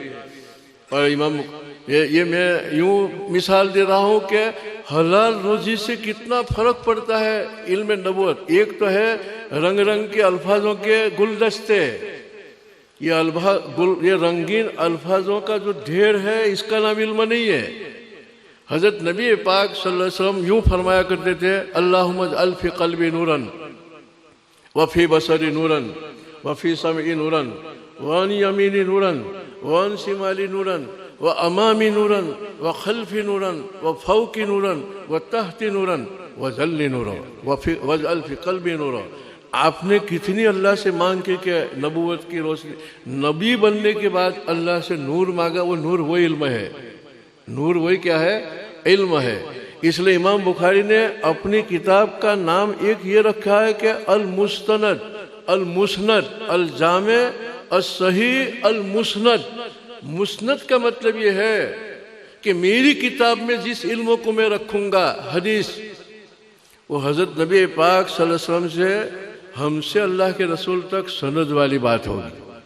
Speaker 3: اور امام یہ میں یوں مثال دے رہا ہوں کہ حلال روزی سے کتنا فرق پڑتا ہے علم نبوت۔ ایک تو ہے رنگ رنگ کے الفاظوں کے گلدستے، یہ رنگین الفاظوں کا جو ڈھیر ہے، اس کا نام علم نہیں ہے۔ حضرت نبی پاک صلی اللہ علیہ وسلم یوں فرمایا کرتے تھے، اللہم اجعل فی قلبی نوراً وفی بصری نوراً وفی سمعی نوراً وعن یمینی نوراً وعن شمالی نوراً وامامی نوراً وخلفی نوراً وفوقی نوراً وتحتی نوراً وظلی نوراً واجعل فی قلبی نوراً۔ آپ نے کتنی اللہ سے مانگ کے کہ نبوت کی روشنی، نبی بننے کے بعد اللہ سے نور مانگا، وہ نور وہی علم ہے، نور وہی کیا ہے؟ علم ہے۔ اس لیے امام بخاری نے اپنی کتاب کا نام ایک یہ رکھا ہے کہ المستند، المسند، الجامع، الصحیح، المسند۔ مسند کا مطلب یہ ہے کہ میری کتاب میں جس علم کو میں رکھوں گا، حدیث، وہ حضرت نبی پاک صلی اللہ علیہ وسلم سے ہم سے اللہ کے رسول تک سند والی بات ہوگی۔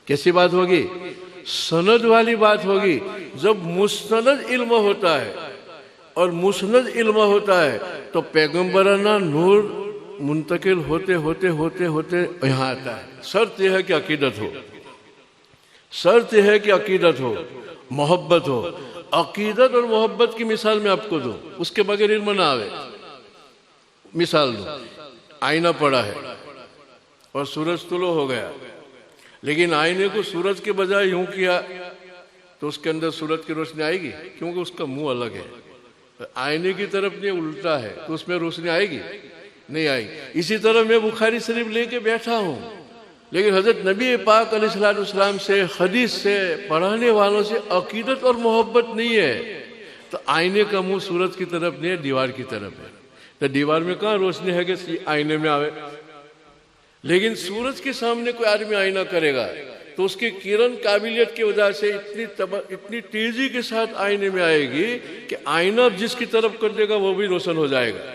Speaker 3: کیسی بات ہوگی؟ سند والی بات ہوگی۔ جب مستند علم ہوتا ہے اور مسند علم ہوتا ہے تو پیغمبرانہ نور منتقل ہوتے ہوتے ہوتے ہوتے یہاں آتا ہے۔ شرط یہ ہے کہ عقیدت ہو، شرط یہ ہے کہ عقیدت ہو، محبت ہو۔ عقیدت اور محبت کی مثال میں آپ کو دوں، اس کے بغیر علم نہ آوے۔ مثال دوں، آئینہ پڑا ہے اور سورج طلوع ہو گیا، لیکن آئینے کو سورج کے بجائے یوں کیا تو اس کے اندر سورج کی روشنی آئے گی؟ کیونکہ اس کا منہ الگ ہے۔ آئینے کی طرف نہیں، الٹا ہے، تو اس میں روشنی آئے گی؟ نہیں آئے گی۔ اسی طرح میں بخاری شریف لے کے بیٹھا ہوں، لیکن حضرت نبی پاک علیہ السلام سے، حدیث سے، پڑھانے والوں سے عقیدت اور محبت نہیں ہے تو آئینے کا منہ سورج کی طرف نہیں ہے، دیوار کی طرف ہے۔ تو دیوار میں کہاں روشنی ہے کہ آئینے میں آوے؟ لیکن سورج کے سامنے کوئی آدمی آئینہ کرے گا تو اس کی کرن قابلیت کی وجہ سے اتنی تیزی کے ساتھ آئینے میں آئے گی کہ آئینہ جس کی طرف کر دے گا وہ بھی روشن ہو جائے گا۔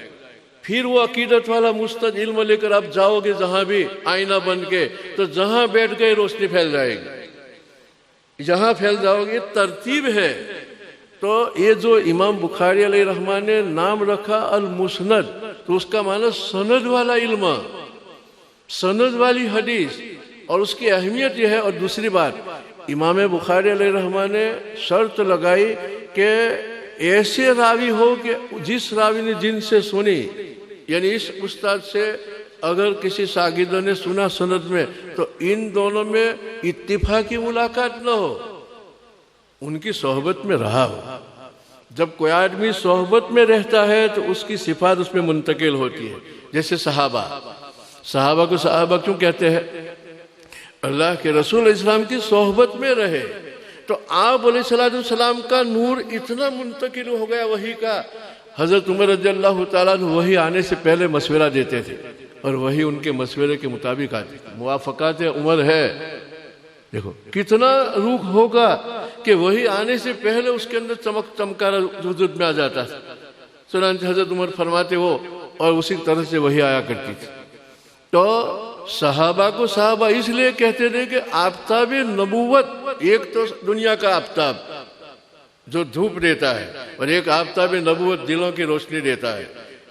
Speaker 3: پھر وہ عقیدت والا مستند علم لے کر آپ جاؤ گے جہاں بھی آئینہ بن کے، تو جہاں بیٹھ گئے روشنی پھیل جائے گی، جہاں پھیل جاؤ گے۔ ترتیب ہے۔ تو یہ جو امام بخاری علیہ الرحمن نے نام رکھا المسند، تو اس کا معنی سند والا علم، سند والی حدیث۔ اور اس کی اہمیت یہ ہے. اور دوسری بات، امام بخاری علیہ رحمہ نے شرط لگائی کہ ایسے راوی ہو کہ جس راوی نے جن سے سنی، یعنی اس استاد سے اگر کسی شاگرد نے سنا سند میں، تو ان دونوں میں اتفاقی ملاقات نہ ہو، ان کی صحبت میں رہا ہو. جب کوئی آدمی صحبت میں رہتا ہے تو اس کی صفات اس میں منتقل ہوتی ہے. جیسے صحابہ کو صحابہ کیوں کہتے ہیں؟ اللہ کے رسول علیہ السلام کی صحبت میں رہے تو آپ علیہ السلام کا نور اتنا منتقل ہو گیا وحی کا. حضرت عمر رضی اللہ تعالیٰ عنہ وحی آنے سے پہلے مشورہ دیتے تھے اور وحی ان کے مشورے کے مطابق آتی. موافقات عمر ہے، دیکھو کتنا روح ہوگا کہ وحی آنے سے پہلے اس کے اندر چمکارا وجود میں آ جاتا تھا. چنانچہ حضرت عمر فرماتے ہو اور اسی طرح سے وحی آیا کرتی تھی. تو صحابہ کو صحابہ اس لیے کہتے تھے کہ آفتاب نبوت، ایک تو دنیا کا آفتاب جو دھوپ دیتا ہے، اور ایک آفتاب نبوت دلوں کی روشنی دیتا ہے،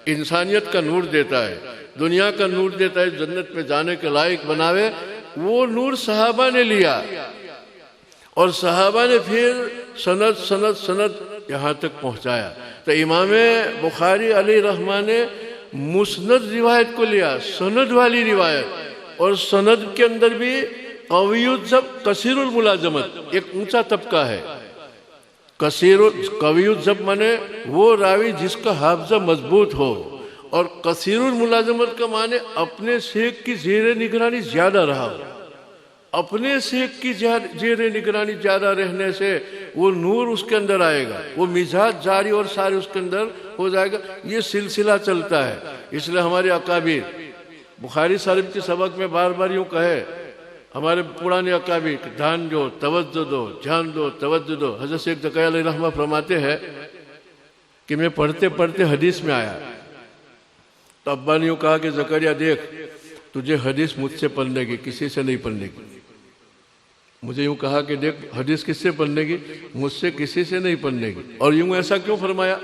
Speaker 3: انسانیت کا نور دیتا ہے، دنیا کا نور دیتا ہے، جنت میں جانے کے لائق بناوے. وہ نور صحابہ نے لیا اور صحابہ نے پھر سند یہاں تک پہنچایا. تو امام بخاری علیہ رحمہ نے مسند روایت کو لیا، سند والی روایت، اور سند کے اندر بھی قوی الضبط کثیر الملازمت ایک اونچا طبقہ ہے. قوی الضبط مانے وہ راوی جس کا حافظہ مضبوط ہو، اور کثیر الملازمت کا معنی اپنے شیخ کی زیر نگرانی زیادہ رہا ہو. اپنے شیخ کی زیر نگرانی زیادہ رہنے سے وہ نور اس کے اندر آئے گا، وہ مزاج جاری اور سارے اس کے اندر ہو جائے گا. یہ سلسلہ چلتا ہے. اس لیے ہمارے اکابر بخاری شریف کے سبق میں بار بار یوں کہے ہمارے پرانے اکابر، دھیان دو، توجہ دو، دھیان دو، توجہ دو. حضرت شیخ زکریا علیہ رحمہ فرماتے ہیں کہ میں پڑھتے پڑھتے حدیث میں آیا تو ابا نے یوں کہا کہ زکریا دیکھ، تجھے حدیث مجھ سے پڑھنے کی، کسی سے نہیں پڑھنے کی. مجھے یوں کہا کہ دیکھ حدیث کس سے پڑھنے کی؟ مجھ سے کسی سے نہیں پڑھنے کی. اور یوں ایسا کیوں فرمایا؟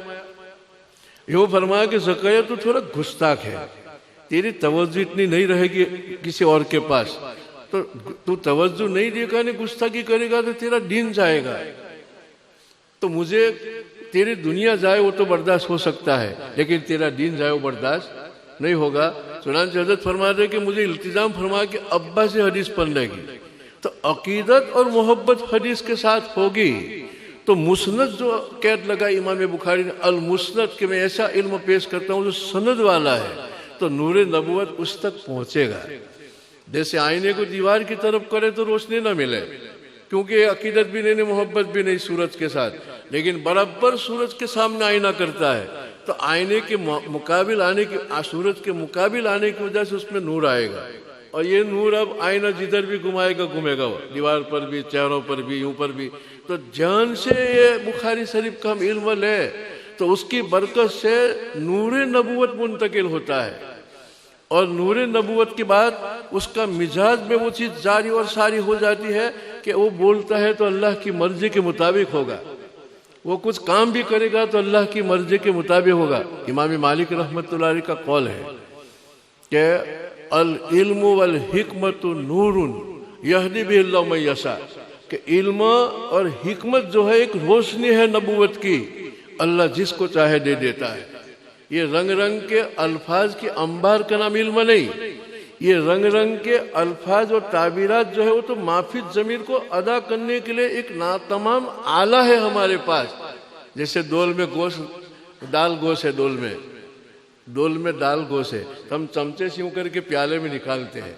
Speaker 3: یوں فرمایا کہ زکریا تو تھوڑا گستاخ ہے، تیری توجہ اتنی نہیں رہے گی کسی اور کے پاس، تو توجہ نہیں دے گا، نہیں گستاخی کرے گا تو تیرا دین جائے گا. تو مجھے تیری دنیا جائے وہ تو برداشت ہو سکتا ہے، لیکن تیرا دین جائے وہ برداشت نہیں ہوگا. چنانچہ حضرت فرماتے ہیں کہ مجھے التزام فرما کہ ابا سے حدیث پڑھنے کی. تو عقیدت اور محبت حدیث کے ساتھ ہوگی تو مسند جو قید لگا امام بخاری نے المسند کہ میں ایسا علم پیش کرتا ہوں جو سند والا ہے، تو نور نبوت اس تک پہنچے گا. جیسے آئینے کو دیوار کی طرف کرے تو روشنی نہ ملے، کیونکہ عقیدت بھی نہیں، محبت بھی نہیں سورج کے ساتھ، لیکن برابر سورج کے سامنے آئینہ کرتا ہے تو آئینے کے مقابل آنے کی، سورج کے مقابل آنے کی وجہ سے اس میں نور آئے گا. اور یہ نور اب آئینہ جدھر بھی گھمائے گا گھومے گا، وہ دیوار پر بھی، چہروں پر بھی، یوں پر بھی. تو جان سے یہ بخاری شریف کا ہم علم لے تو اس کی برکت سے نور نبوت منتقل ہوتا ہے، اور نور نبوت کے بعد اس کا مزاج میں وہ چیز جاری اور ساری ہو جاتی ہے کہ وہ بولتا ہے تو اللہ کی مرضی کے مطابق ہوگا، وہ کچھ کام بھی کرے گا تو اللہ کی مرضی کے مطابق ہوگا. امام مالک رحمۃ اللہ علیہ کا قول ہے کہ العلم والحکمت نور یہدی بہ اللہ من یشاء، کہ علم اور حکمت جو ہے ایک روشنی ہے نبوت کی، اللہ جس کو چاہے دے دیتا ہے. یہ رنگ رنگ کے الفاظ کی انبار کا نام علم نہیں، یہ رنگ رنگ کے الفاظ اور تعبیرات جو ہے وہ تو معافی ضمیر کو ادا کرنے کے لیے ایک ناتمام آلہ ہے ہمارے پاس. جیسے دول میں گوشت، دال گوشت ہے، دول میں دال گوشت ہے، تو ہم چمچے سے یوں کر کے پیالے میں نکالتے ہیں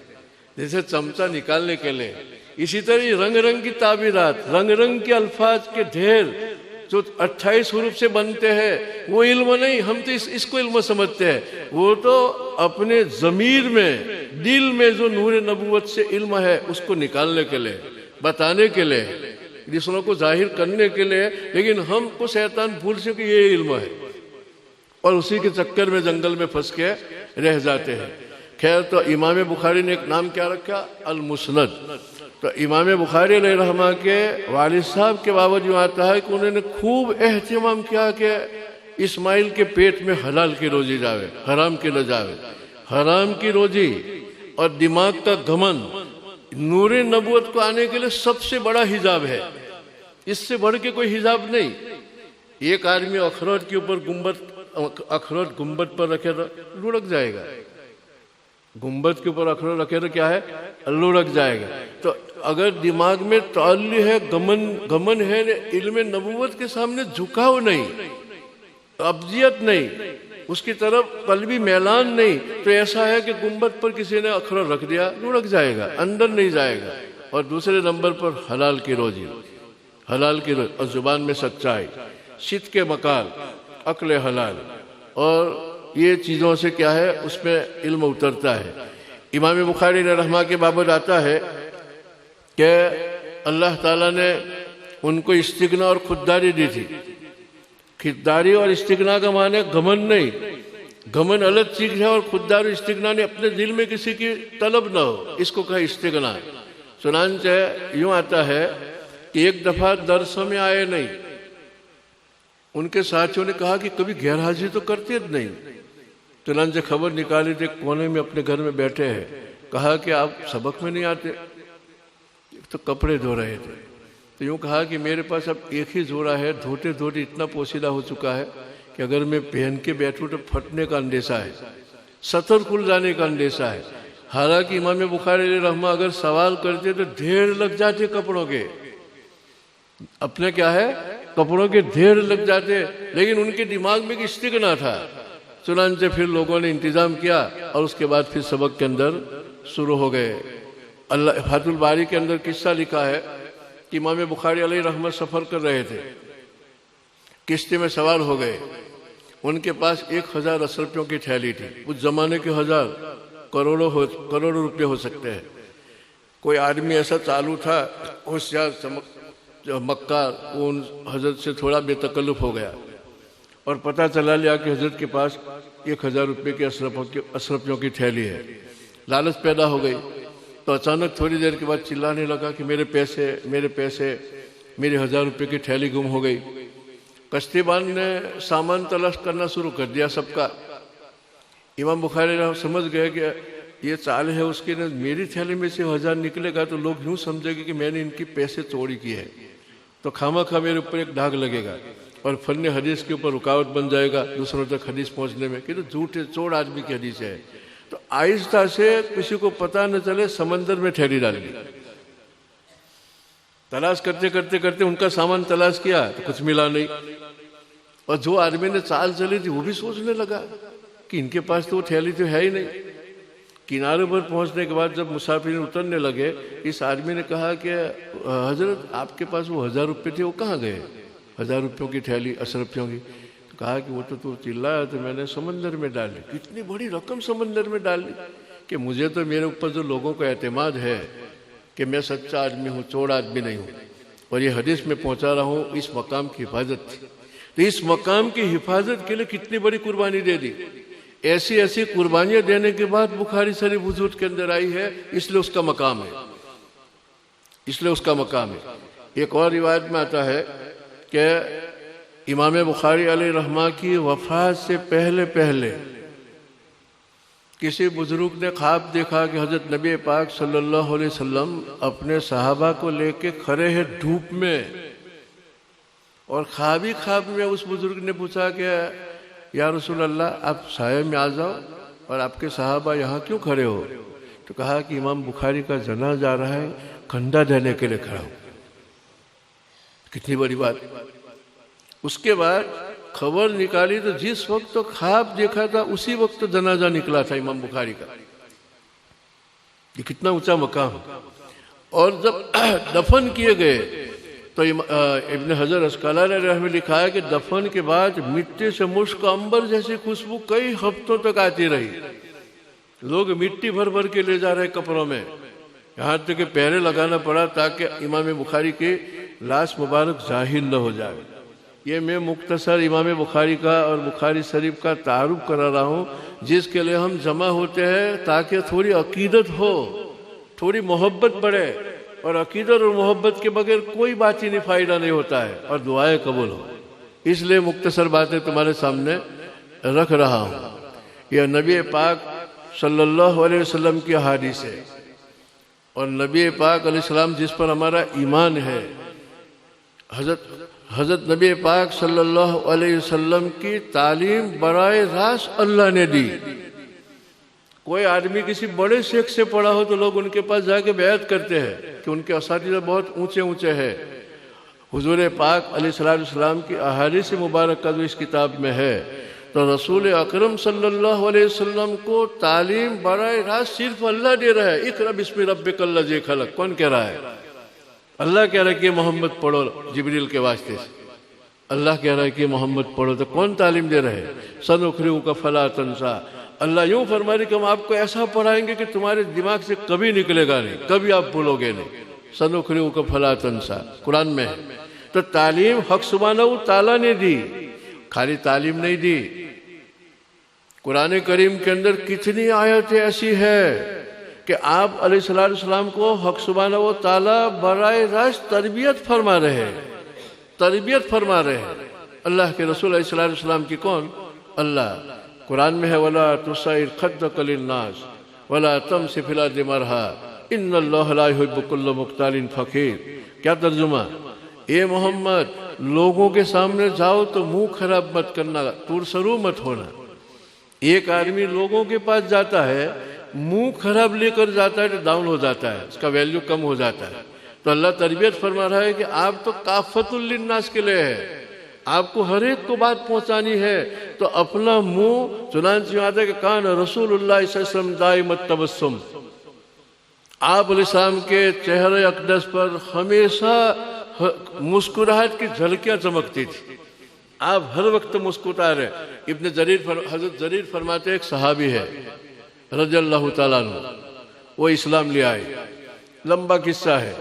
Speaker 3: جیسے چمچہ نکالنے کے لیے. اسی طرح یہ رنگ رنگ کی تعبیرات، رنگ رنگ کے الفاظ کے ڈھیر جو 28 حروف سے بنتے ہیں، وہ علم نہیں، ہم تو اس کو علم سمجھتے ہیں. وہ تو اپنے ضمیر میں، دل میں جو نور نبوت سے علم ہے اس کو نکالنے کے لیے، بتانے کے لیے، دوسروں کو ظاہر کرنے کے لیے. لیکن ہم کو شیطان بھول سے کہ یہ علم ہے، اور اسی کے چکر میں جنگل میں پھنس کے رہ جاتے ہیں. خیر، تو امام بخاری نے ایک نام کیا رکھا؟ المسند. تو امام بخاری علیہ رحمہ کے والد صاحب کے باوجود یوں آتا ہے کہ انہوں نے خوب اہتمام کیا کہ اسماعیل کے پیٹ میں حلال کی روزی جاوے، حرام کی نہ جاوے. حرام کی روزی اور دماغ کا گھمن نور نبوت کو آنے کے لیے سب سے بڑا حجاب ہے، اس سے بڑھ کے کوئی حجاب نہیں۔ ایک آدمی اخروٹ کے اوپر اخروٹ گنبد پر رکھے تو لڑک جائے گا، گنبد کے اوپر اخروٹ رکھے تو کیا ہے، لڑک جائے گا۔ تو اگر دماغ میں تعلی ہے، گمن ہے، علم نبوت کے سامنے جھکاؤ نہیں، ابجیت نہیں، اس کی طرف قلبی میلان نہیں، تو ایسا ہے کہ گنبد پر کسی نے اخروٹ رکھ دیا، لڑک جائے گا، اندر نہیں جائے گا۔ اور دوسرے نمبر پر حلال کی روزی، حلال کی روزی اور زبان میں سچائی، صدق کے مقال، عقل حلال، اور یہ چیزوں سے کیا ہے، اس میں علم اترتا ہے۔ امام بخاری رحمہ کے بابت آتا ہے کہ اللہ تعالیٰ نے ان کو استغنا اور خودداری دی تھی۔ خودداری اور استغنا کا معنی گھمن نہیں، گھمن الگ چیز ہے، اور خودداری استغنا نے اپنے دل میں کسی کی طلب نہ ہو، اس کو کہا استغنا۔ چنانچہ یوں آتا ہے کہ ایک دفعہ درس میں آئے نہیں، ان کے ساتھیوں نے کہا کہ کبھی غیر حاضری تو کرتے نہیں، چنانچہ خبر نکالی تھے، کونے میں اپنے گھر میں بیٹھے ہیں، کہا کہ آپ سبق میں نہیں آتے، تو کپڑے دھو رہے تھے، تو یوں کہا کہ میرے پاس اب ایک ہی جوڑا ہے، دھوتے دھوتے اتنا پوسیدہ ہو چکا ہے کہ اگر میں پہن کے بیٹھوں تو پھٹنے کا اندیشہ ہے، سطر کھل جانے کا اندیشہ ہے۔ حالانکہ امام بخاری علیہ رحمہ اگر سوال کرتے تو ڈھیر لگ جاتے کپڑوں کے، اپنے کیا ہے، کپڑوں کے ڈھیر لگ جاتے، لیکن ان کے دماغ میں استغنا تھا۔ چنانچہ پھر لوگوں نے انتظام کیا، اور اس کے بعد پھر سبق کے اندر شروع ہو گئے۔ اللہ فتح الباری کے اندر قصہ لکھا ہے کہ امام بخاری علیہ رحمہ سفر کر رہے تھے، کشتی میں سوار ہو گئے، ان کے پاس 1000 روپیوں کی تھیلی تھی، اس زمانے کے 1000 کروڑوں روپے ہو سکتے ہیں۔ کوئی آدمی ایسا چالو تھا، ہوشیار مکار، وہ حضرت سے تھوڑا بے تکلف ہو گیا اور پتہ چلا لیا کہ حضرت کے پاس 1000 روپے کی اشرفیوں کی تھیلی ہے۔ لالچ پیدا ہو گئی، تو اچانک تھوڑی دیر کے بعد چلانے لگا کہ میرے پیسے، میری 1000 روپے کی تھیلی گم ہو گئی۔ کشتیبان نے سامان تلاش کرنا شروع کر دیا سب کا۔ امام بخاری رحمہ سمجھ گئے کہ یہ چال ہے اس کی، میری تھیلی میں سے 1000 نکلے گا تو لوگ یوں سمجھے گے کہ میں نے ان کی پیسے چوری کی ہے، تو خامہ خواہ میرے اوپر ایک داغ لگے گا اور فن حدیث کے اوپر رکاوٹ بن جائے گا دوسروں تک حدیث پہنچنے میں، کہ تو جھوٹے چور آدمی کی حدیث ہے۔ تو آہستہ سے کسی کو پتہ نہ چلے سمندر میں تھیلی ڈال دی۔ تلاش کرتے کرتے کرتے ان کا سامان تلاش کیا تو کچھ ملا نہیں، اور جو آدمی نے چال چلی تھی وہ بھی سوچنے لگا کہ ان کے پاس تو وہ تھیلی تو ہے ہی نہیں۔ کنارے پر پہنچنے کے بعد جب مسافرین اترنے لگے، اس آدمی نے کہا کہ حضرت آپ کے پاس وہ 1000 روپے تھے، وہ کہاں گئے؟ 1000 روپیوں کی تھیلی، اشرفیوں کی۔ کہا کہ وہ تو چلایا تو میں نے سمندر میں ڈالی۔ کتنی بڑی رقم سمندر میں ڈالی کہ مجھے تو میرے اوپر جو لوگوں کا اعتماد ہے کہ میں سچا آدمی ہوں، چور آدمی نہیں ہوں، اور یہ حدیث میں پہنچا رہا ہوں، اس مقام کی حفاظت تھی۔ تو اس مقام کی حفاظت کے لیے کتنی بڑی قربانی دے دی۔ ایسی ایسی قربانیاں دینے کے بعد بخاری شریف وجود کے اندر آئی ہے، اس لیے اس کا مقام ہے، اس لیے اس کا مقام ہے۔ ایک اور روایت میں آتا ہے کہ امام بخاری علیہ رحمہ کی وفات سے پہلے کسی بزرگ نے خواب دیکھا کہ حضرت نبی پاک صلی اللہ علیہ وسلم اپنے صحابہ کو لے کے کھڑے ہیں دھوپ میں، اور خواب میں اس بزرگ نے پوچھا کہ یا رسول اللہ آپ سائے میں آ جاؤ، اور آپ کے صحابہ یہاں کیوں کھڑے ہو؟ تو کہا کہ امام بخاری کا جنازہ جا رہا ہے، کندھا دینے کے لیے کھڑا ہو۔ کتنی بڑی بات۔ اس کے بعد خبر نکالی تو جس وقت تو خواب دیکھا تھا اسی وقت جنازہ نکلا تھا امام بخاری کا۔ یہ کتنا اونچا مقام۔ اور جب دفن کیے گئے تو ابن حجر عسقلانی نے رحمہ لکھا ہے کہ دفن کے بعد مٹی سے مشک عنبر جیسی خوشبو کئی ہفتوں تک آتی رہی۔ لوگ مٹی بھر کے لے جا رہے کپڑوں میں، یہاں تک کہ پہرے لگانا پڑا تاکہ امام بخاری کی لاش مبارک ظاہر نہ ہو جائے۔ یہ میں مختصر امام بخاری کا اور بخاری شریف کا تعارف کرا رہا ہوں، جس کے لیے ہم جمع ہوتے ہیں تاکہ تھوڑی عقیدت ہو، تھوڑی محبت بڑھے، اور عقیدت اور محبت کے بغیر کوئی باطنی فائدہ نہیں ہوتا ہے، اور دعائیں قبول ہو۔ اس لیے مختصر باتیں تمہارے سامنے رکھ رہا ہوں۔ یہ نبی پاک صلی اللہ علیہ وسلم کی حدیث ہے، اور نبی پاک علیہ السلام جس پر ہمارا ایمان ہے، حضرت نبی پاک صلی اللہ علیہ وسلم کی تعلیم براہ راست اللہ نے دی۔ کوئی آدمی کسی بڑے شیخ سے پڑھا ہو تو لوگ ان کے پاس جا کے بیعت کرتے ہیں کہ ان کے اساتذہ بہت اونچے اونچے ہیں۔ حضور پاک علیہ السلام کی احادیث مبارکہ جو اس کتاب میں ہے، تو رسول اکرم صلی اللہ علیہ وسلم کو تعلیم براہ راست صرف اللہ دے رہا ہے۔ اقرأ بسم ربک الذی خلق، کون کہہ رہا ہے؟ اللہ کہہ رہا ہے کہ محمد پڑھو جبریل کے واسطے سے، اللہ کہہ رہا ہے کہ محمد پڑھو، تو کون تعلیم دے رہے؟ سنقرئک فلا تنسیٰ، اللہ یوں فرما رہے کہ ہم آپ کو ایسا پڑھائیں گے کہ تمہارے دماغ سے کبھی نکلے گا نہیں، کبھی آپ بھولو گے نہیں۔ سنقرئک فلا تنسیٰ قرآن میں ہے۔ تو تعلیم حق سبحانہ و تعالیٰ نے دی، خالی تعلیم نہیں دی۔ قرآن کریم کے اندر کتنی آیتیں ایسی ہے کہ آپ علیہ السلام کو حق سبحانہ و تعالیٰ براہ راست تربیت فرما رہے ہیں، تربیت فرما رہے ہیں۔ اللہ کے رسول علیہ السلام کی کون؟ اللہ۔ قرآن میں ہے وَلَا تُصَعِّرْ خَدَّكَ لِلنَّاسِ وَلَا تَمْشِ فِي الْأَرْضِ مَرْحًا إِنَّ اللَّهَ لَا يُحِبُّ كُلَّ مُخْتَالٍ فَخُورٍ۔ کیا ترجمہ؟ اے محمد، لوگوں کے سامنے جاؤ تو منہ خراب مت کرنا، تور سرو مت ہونا۔ ایک آدمی لوگوں کے پاس جاتا ہے، منہ خراب لے کر جاتا ہے تو ڈاؤن ہو جاتا ہے، اس کا ویلیو کم ہو جاتا ہے۔ تو اللہ تربیت فرما رہا ہے کہ آپ تو کافۃ للناس کے لیے ہے، آپ کو ہر ایک کو بات پہنچانی ہے، تو اپنا منہ، چنانچہ آتا ہے کہ کان رسول اللہ صلی اللہ علیہ وسلم دائم التبسم، آپ علیہ السلام کے چہرے اقدس پر ہمیشہ مسکراہٹ کی جھلکیاں چمکتی تھی، آپ ہر وقت مسکرا رہے۔ حضرت جریر فرماتے ایک صحابی ہے رضی اللہ تعالیٰ عنہ، وہ اسلام لے آئے، لمبا قصہ ہے۔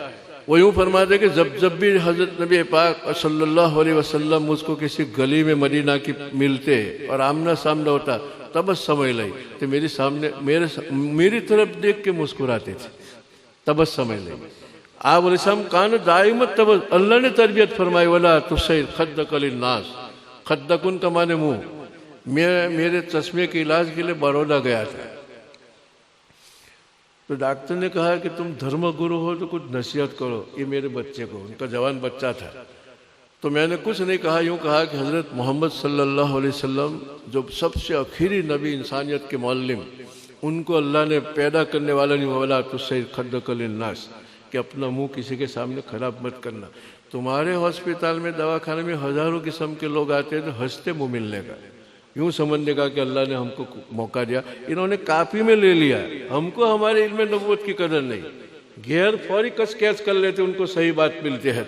Speaker 3: وہ یوں فرماتے کہ جب بھی حضرت نبی پاک صلی اللہ علیہ وسلم مجھ کو کسی گلی میں مدینہ کی ملتے اور آمنا سامنا ہوتا، تبسم الیہ، تو میری طرف دیکھ کے مسکراتے تھے، تبسم الیہ۔ آپ علیہ السلام کان دائمت تبسم، اللہ نے تربیت فرمائی وَلَا تُصَعِّرْ خَدَّكَ لِلنَّاسِ، خدکن کا معنی منہ۔ میرے چشمے کے علاج کے لیے بڑودا گیا تھا، تو ڈاکٹر نے کہا کہ تم دھرم گرو ہو تو کچھ نصیحت کرو یہ میرے بچے کو، ان کا جوان بچہ تھا۔ تو میں نے کچھ نہیں کہا، یوں کہا کہ حضرت محمد صلی اللہ علیہ وسلم جو سب سے آخری نبی انسانیت کے معلم، ان کو اللہ نے پیدا کرنے والا نہیں، وَلَا تُصَعِّرْ خَدَّكَ لِلنَّاسِ، کہ اپنا منہ کسی کے سامنے خراب مت کرنا۔ تمہارے ہاسپٹل میں دواخانے میں ہزاروں قسم کے لوگ آتے ہیں تو ہنستے منہ ملنے کا، یوں سمجھنے کا کہ اللہ نے ہم کو موقع دیا، انہوں نے کاپی میں لے لیا، ہم کو ہمارے علم نبوت کی قدر نہیں، غیر فوری کیچ کر لیتے، ان کو صحیح بات ملتی ہے۔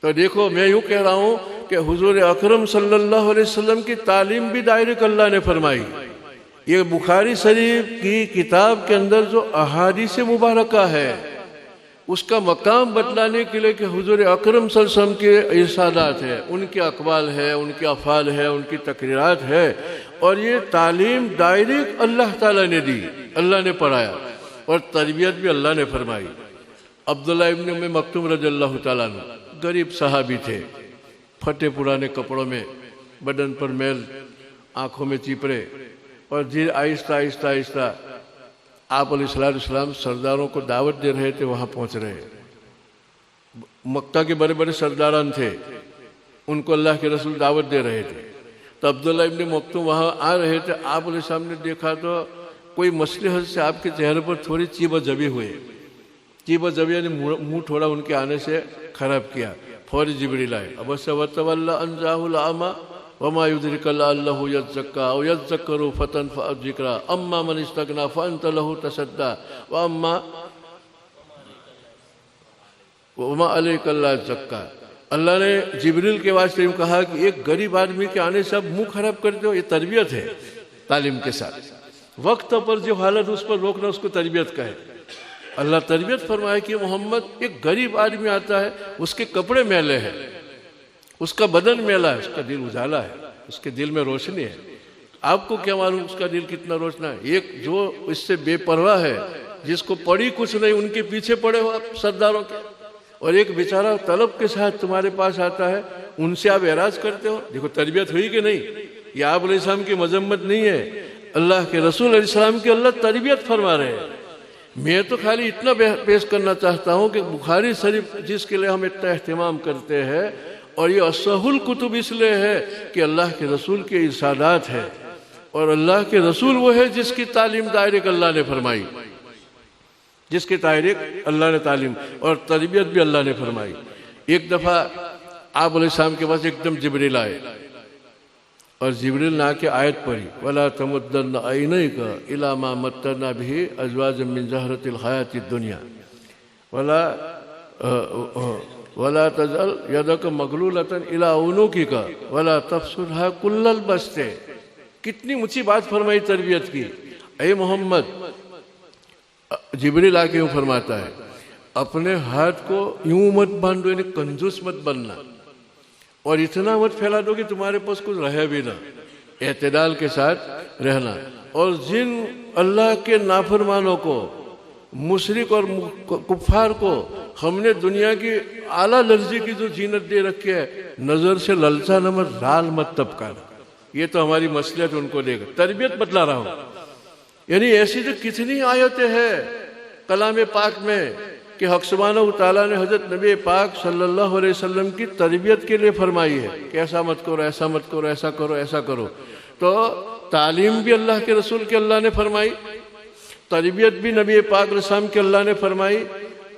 Speaker 3: تو دیکھو میں یوں کہہ رہا ہوں کہ حضور اکرم صلی اللہ علیہ وسلم کی تعلیم بھی ڈائریکٹ اللہ نے فرمائی۔ یہ بخاری شریف کی کتاب کے اندر جو احادیث مبارکہ ہے، اس کا مقام بتلانے کے لیے کہ حضور اکرم صلی اللہ علیہ وسلم کے ارشادات ہیں، ان کے اقوال ہے، ان کے افعال ہے، ان کی تقریرات ہے، اور یہ تعلیم ڈائریکٹ اللہ تعالیٰ نے دی، اللہ نے پڑھایا، اور تربیت بھی اللہ نے فرمائی۔ عبداللہ ابن ام مکتوم رضی اللہ تعالیٰ عنہ غریب صحابی تھے، پھٹے پرانے کپڑوں میں، بدن پر میل، آنکھوں میں چیپڑے، اور آہستہ آہستہ آہستہ آپ علیہ السلام سرداروں کو دعوت دے رہے تھے، وہاں پہنچ رہے۔ مکہ کے بڑے بڑے سرداران تھے، ان کو اللہ کے رسول دعوت دے رہے تھے، تو عبداللہ ابن مکتوم وہاں آ رہے تھے۔ آپ علیہ السلام نے دیکھا تو کوئی مصلحت سے آپ کے چہرے پر تھوڑی چیبہ جبی ہوئے، چیبہ جبی یعنی منہ تھوڑا ان کے آنے سے خراب کیا، فوری جبریل آئے، عبس وتولی ان جاءہ الاعمی وما يدرك لعله يزكى او يذكر فتنفع الذكرى اما من استغنى فانت له تصدى وما عليك الا يزكى۔ اللہ نے جبریل کے واسطے یوں کہا کہ ایک غریب آدمی کے آنے سے اب منہ خراب کرتے ہو، یہ تربیت ہے تعلیم کے ساتھ۔ وقت پر جو حالت اس پر روکنا، اس کو تربیت کہے۔ اللہ تربیت فرمائے کہ محمد ایک غریب آدمی آتا ہے، اس کے کپڑے میلے ہیں، اس کا بدن میلا ہے، اس کا دل اجالا ہے، اس کے دل میں روشنی ہے۔ آپ کو کیا معلوم اس کا دل کتنا روشنا ہے؟ ایک جو اس سے بے پرواہ ہے، جس کو پڑی کچھ نہیں، ان کے پیچھے پڑے ہو آپ سرداروں کے، اور ایک بیچارہ طلب کے ساتھ تمہارے پاس آتا ہے، ان سے آپ اعراض کرتے ہو۔ دیکھو تربیت ہوئی کہ نہیں؟ یہ آپ علیہ السلام کی مذمت نہیں ہے، اللہ کے رسول علیہ السلام کی اللہ تربیت فرما رہے ہیں۔ میں تو خالی اتنا پیش کرنا چاہتا ہوں کہ بخاری شریف جس کے لیے ہم اتنا اہتمام کرتے ہیں، اور یہ اصح الکتب اس لیے ہے کہ اللہ کے رسول کے ارشادات ہے، اور اللہ کے رسول وہ ہے جس کی تعلیم دائرک اللہ نے فرمائی، جس کی دائرک اللہ نے تعلیم اور تربیت بھی اللہ نے فرمائی۔ ایک دفعہ آپ علیہ السلام کے پاس ایک دم جبریل آئے، اور جبریل نے آ کے آیت پڑھی، وَلَا تَمُدَّنَّ عَيْنَيْكَ إِلَىٰ مَا مَتَّعْنَا بِهِ أَزْوَاجًا مِّن زَهْرَةِ الْحَيَاةِ الدُّنْيَا وَلَا تَجْعَلْ يَدَكَ مَغْلُولَةً إِلَىٰ عُنُقِكَ وَلَا تَبْسُطْهَا كُلَّ الْبَسْطِ۔ کتنی اونچی بات فرمائی تربیت کی۔ اے محمد، جبریل آ کے یوں فرماتا ہے، اپنے ہاتھ کو یوں مت باندھو، یعنی کنجوس مت بننا، اور اتنا مت پھیلا دو کہ تمہارے پاس کچھ رہے بھی نہ، اعتدال کے ساتھ رہنا۔ اور جن اللہ کے نافرمانوں کو، مشرک اور کفار کو ہم نے دنیا کی اعلیٰ درجے کی جو زینت دے رکھی ہے، نظر سے للچا نہ مت، رال مت طبقانا، یہ تو ہماری مصلحت ان کو دے گا۔ تربیت بتلا رہا ہوں، یعنی ایسی تو کتنی آیتیں ہیں کلام پاک میں کہ حق سبحانہ وتعالیٰ نے حضرت نبی پاک صلی اللہ علیہ وسلم کی تربیت کے لیے فرمائی ہے کہ ایسا مت کرو، ایسا مت کرو، ایسا کرو، ایسا کرو۔ تو تعلیم بھی اللہ کے رسول کے اللہ نے فرمائی، تربیت بھی نبی پاک علیہ السلام کے اللہ نے فرمائی،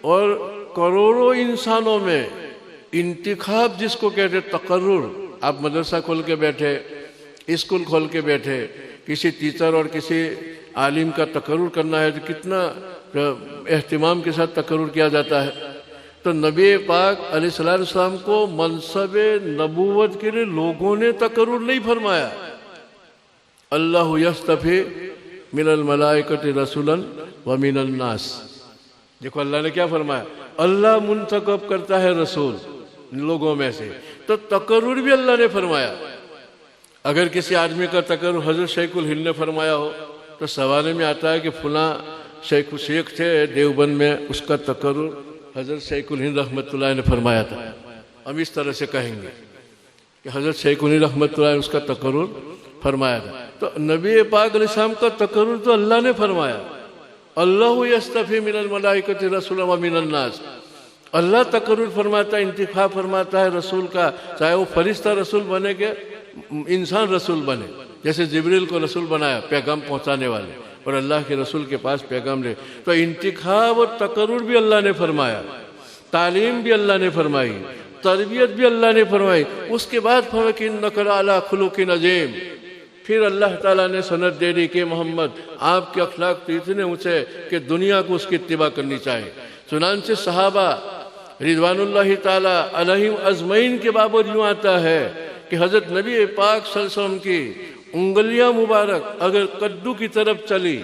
Speaker 3: اور کروڑوں انسانوں میں انتخاب جس کو کہتے تقرر، آپ مدرسہ کھول کے بیٹھے، اسکول کھول کے بیٹھے، کسی ٹیچر اور کسی عالم کا تقرر کرنا ہے تو کتنا اہتمام کے ساتھ تقرر کیا جاتا ہے۔ تو نبی پاک علیہ السلام کو منصب نبوت کے لیے لوگوں نے تقرر نہیں فرمایا۔ اللہ یصطفی من الملائکۃ رسولا ومن الناس، دیکھو اللہ نے کیا فرمایا، اللہ منتخب کرتا ہے رسول لوگوں میں سے، تو تقرر بھی اللہ نے فرمایا۔ اگر کسی آدمی کا تقرر حضرت شیخ الہند نے فرمایا ہو تو سوال میں آتا ہے کہ فلاں شیخ تھے دیوبند میں، اس کا تقرر حضرت شیخ الہند رحمۃ اللہ نے فرمایا تھا، ہم اس طرح سے کہیں گے کہ حضرت شیخ الہند رحمۃ اللہ نے اس کا تقرر فرمایا تھا۔ تو نبی پاک علیہ السلام کا تقرر تو اللہ نے فرمایا، اللہ یصطفی من الملائکۃ رسولا ومن الناس، اللہ تقرر فرماتا ہے، انتخاب فرماتا ہے رسول کا، چاہے وہ فرشتہ رسول بنے کہ انسان رسول بنے۔ جیسے جبریل کو رسول بنایا، پیغام پہنچانے والے، اور اللہ کے رسول کے پاس پیغام لے، تو انتخاب اور تقرر بھی اللہ نے فرمایا، تعلیم بھی اللہ نے فرمائی، تربیت بھی اللہ نے فرمائی۔ اس کے بعد فرمایا کہ انک لعلی خلق عظیم، پھر اللہ تعالیٰ نے سند دے دی کہ محمد آپ کے اخلاق تو اتنے اونچے کہ دنیا کو اس کی اتباع کرنی چاہیے۔ چنانچہ صحابہ رضوان اللہ تعالیٰ علیہم اجمعین کے بابت یوں آتا ہے کہ حضرت نبی پاک صلی اللہ علیہ وسلم کی انگلیاں مبارک اگر کدو کی طرف چلی،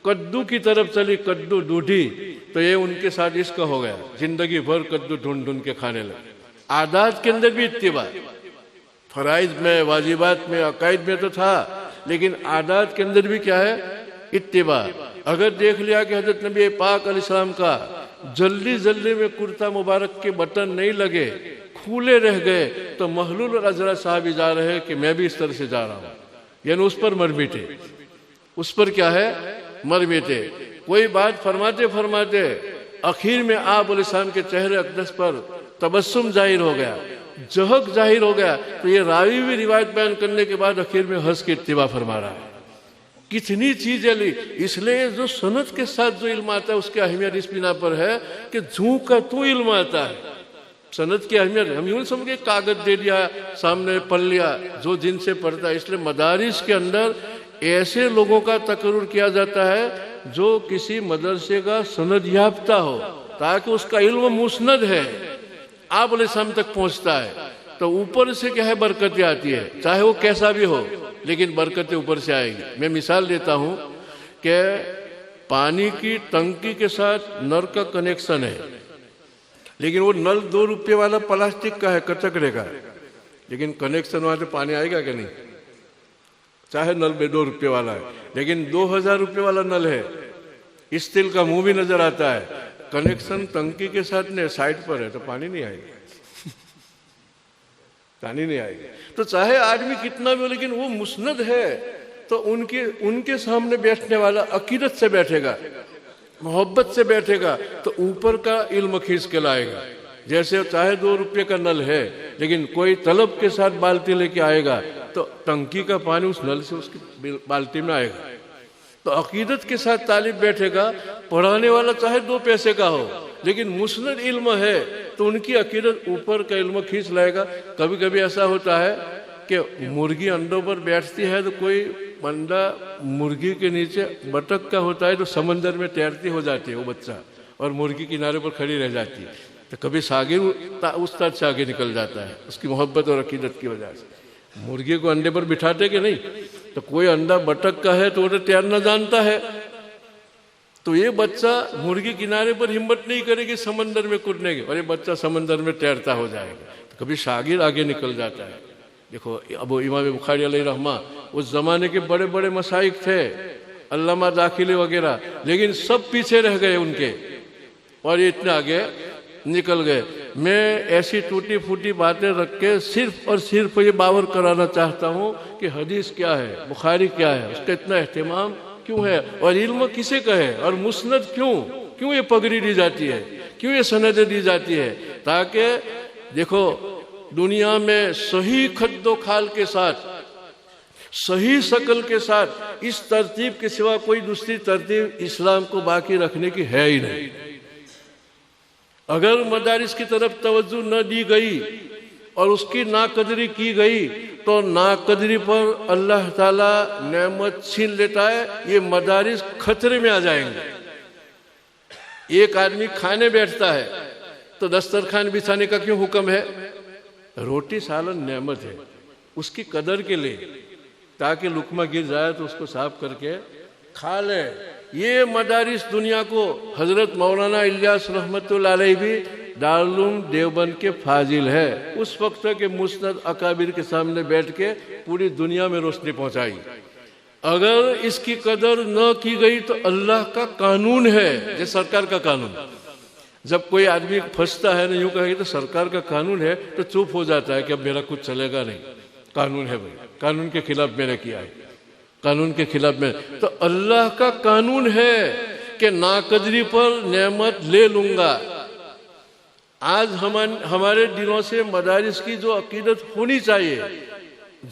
Speaker 3: کدو ڈھونڈی، تو یہ ان کے ساتھ عشق ہو گیا، زندگی بھر کدو ڈھونڈ کے کھانے لگے۔ عادات کے اندر بھی اتباع، فرائض میں، واجبات میں، عقائد میں تو تھا، لیکن عادات کے اندر بھی کیا ہے؟ اتباع۔ اگر دیکھ لیا کہ حضرت نبی پاک علیہ السلام کا جلدی میں کرتا مبارک کے بٹن نہیں لگے، کھولے رہ گئے، تو محلول اور عذرا صحابی جا رہے کہ میں بھی اس طرح سے جا رہا ہوں، یعنی اس پر مر بیٹے، اس پر کیا ہے؟ مر بیٹے۔ کوئی بات فرماتے اخیر میں آپ علیہ السلام کے چہرے اقدس پر تبسم ظاہر ہو گیا، جہک ظاہر ہو گیا، تو یہ راوی بھی روایت بیان کرنے کے بعد اخیر میں ہنس کے اتباع فرما رہا ہے۔ کتنی چیزیں لی، اس لیے جو سنت کے ساتھ جو علم آتا ہے اس کی اہمیت اس بنا پر ہے کہ جوں کا تو علم آتا ہے۔ سند کی اہمیت ہم یوں سمجھے کاغذ دے دیا سامنے پڑھ لیا جو جن سے پڑھتا ہے، اس لیے مدارس کے اندر ایسے لوگوں کا تقرر کیا جاتا ہے جو کسی مدرسے کا سند یافتہ ہو، تاکہ اس کا علم مسند ہے، آپ علیہ السلام تک پہنچتا ہے، تو اوپر سے کیا ہے؟ برکتیں آتی ہے، چاہے وہ کیسا بھی ہو، لیکن برکتیں اوپر سے آئے گی۔ میں مثال دیتا ہوں کہ پانی کی ٹنکی کے ساتھ نل کا کنیکشن ہے، لیکن وہ نل 2 روپے والا پلاسٹک کا ہے، کچکڑے کا، لیکن کنیکشن وہاں سے پانی آئے گا کہ نہیں؟ چاہے نل میں 2 روپے والا ہے، لیکن 2000 روپے والا نل ہے، اسٹیل کا منہ بھی نظر آتا ہے، کنیکشن ٹنکی کے ساتھ سائڈ پر ہے، تو پانی نہیں آئے گا، پانی نہیں آئے گا۔ تو چاہے آدمی کتنا بھی ہو، لیکن وہ مسند ہے، تو ان کے سامنے بیٹھنے والا عقیدت سے بیٹھے گا، محبت سے بیٹھے گا تو اوپر کا علم کھینچ کے لائے گا. جیسے چاہے 2 روپے کا نل ہے لیکن کوئی طلب کے ساتھ بالٹی لے کے آئے گا تو ٹنکی کا پانی اس نل سے اس کی بالٹی میں آئے گا. تو عقیدت کے ساتھ طالب بیٹھے گا، پڑھانے والا چاہے 2 پیسے کا ہو لیکن مسند علم ہے تو ان کی عقیدت اوپر کا علم کھینچ لائے گا. کبھی کبھی ایسا ہوتا ہے کہ مرغی انڈوں پر بیٹھتی ہے تو کوئی انڈا مرغی کے نیچے بطخ کا ہوتا ہے تو سمندر میں تیرتی ہو جاتی ہے وہ بچہ اور مرغی کنارے پر کھڑی رہ جاتی ہے. تو کبھی شاگرد استاد سے آگے نکل جاتا ہے اس کی محبت اور عقیدت کی وجہ سے. مرغی کو انڈے پر بٹھاتے کہ نہیں؟ تو کوئی انڈا بطخ کا ہے تو وہ تیرنا جانتا ہے تو یہ بچہ مرغی کنارے پر ہمت نہیں کرے گی سمندر میں کودنے کی اور یہ بچہ سمندر میں تیرتا ہو جائے گا. تو کبھی شاگرد آگے نکل جاتا ہے. دیکھو ابو امام بخاری علیہ رحمہ اس زمانے کے بڑے بڑے مشائخ تھے، علامہ داخلی وغیرہ، لیکن سب پیچھے رہ گئے ان کے اور یہ اتنے آگے نکل گئے. میں ایسی ٹوٹی پھوٹی باتیں رکھ کے صرف اور صرف یہ باور کرانا چاہتا ہوں کہ حدیث کیا ہے، بخاری کیا ہے، اس کا اتنا اہتمام کیوں ہے اور علم کسے کہے اور مسند کیوں یہ پگڑی دی جاتی ہے، کیوں یہ سندیں دی جاتی ہے. تاکہ دیکھو دنیا میں صحیح خد و خال کے ساتھ، صحیح شکل کے ساتھ اس ترتیب کے سوا کوئی دوسری ترتیب اسلام کو باقی رکھنے کی ہے ہی نہیں. اگر مدارس کی طرف توجہ نہ دی گئی اور اس کی ناقدری کی گئی تو ناقدری پر اللہ تعالیٰ نعمت چھین لیتا ہے. یہ مدارس خطرے میں آ جائیں گے. ایک آدمی کھانے بیٹھتا ہے تو دسترخوان بچھانے کا کیوں حکم ہے؟ روٹی سالن نعمت ہے، اس کی قدر کے لیے، تاکہ لقمہ گر جائے تو اس کو صاف کر کے کھا لے. یہ مدارس دنیا کو، حضرت مولانا الیاس رحمت اللہ علیہ بھی دارالعلوم دیوبند کے فاضل ہے. اس وقت کے مسند اکابر کے سامنے بیٹھ کے پوری دنیا میں روشنی پہنچائی. اگر اس کی قدر نہ کی گئی تو اللہ کا قانون ہے، یہ سرکار کا قانون. جب کوئی آدمی پھنستا ہے نا یوں کہے تو سرکار کا قانون ہے تو چپ ہو جاتا ہے کہ اب میرا کچھ چلے گا نہیں، قانون ہے بھائی، قانون کے خلاف میں نے کیا ہے، قانون کے خلاف میں. تو اللہ کا قانون ہے کہ ناقدری پر نعمت لے لوں گا. آج ہمارے دلوں سے مدارس کی جو عقیدت ہونی چاہیے،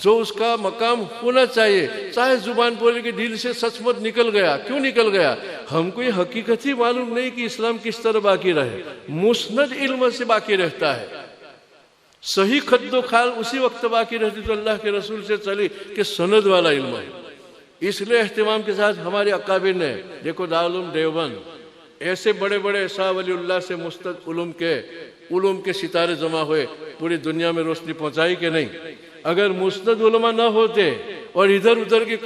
Speaker 3: جو اس کا مقام ہونا چاہیے، چاہے زبان بولے کہ دل سے سچ مچ نکل گیا، کیوں نکل گیا؟ ہم کو یہ حقیقت ہی معلوم نہیں کہ اسلام کس طرح باقی رہے. مسند علم سے باقی رہتا ہے. صحیح خد و خال اسی وقت باقی رہتی تو اللہ کے رسول سے چلی کہ سند والا علم ہے. اس لیے اہتمام کے ساتھ ہمارے اکابر نے، دیکھو دارالعلوم دیوبند، ایسے بڑے بڑے شاہ ولی اللہ سے مستد علوم کے ستارے جمع ہوئے، پوری دنیا میں روشنی پہنچائی کہ نہیں؟ اگر مستد علماء نہ ہوتے اور ادھر ادھر کی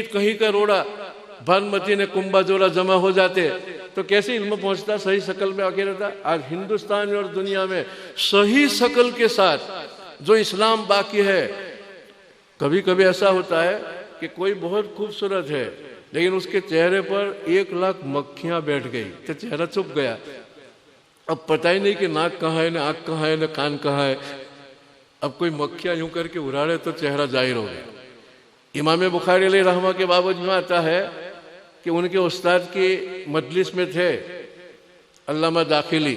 Speaker 3: کہیں کا روڑا بھانمتی نے کنبا جوڑا جمع ہو جاتے تو کیسے علم پہنچتا، صحیح شکل میں آگے رہتا؟ آج ہندوستان میں اور دنیا میں صحیح شکل کے ساتھ جو اسلام باقی ہے. کبھی کبھی ایسا ہوتا ہے کہ کوئی بہت خوبصورت ہے لیکن اس کے چہرے پر 1,00,000 مکھیاں بیٹھ گئی تو چہرہ چھپ گیا. اب پتہ ہی نہیں کہ ناک کہاں ہے، نہ آنکھ کہاں ہے، نہ کان کہاں ہے. اب کوئی مکھیاں یوں کر کے اڑاڑے تو چہرہ ظاہر ہو گیا. امام بخاری علیہ رحمہ کے بابت میں آتا ہے کہ ان کے استاد کی مجلس میں تھے علامہ داخلی،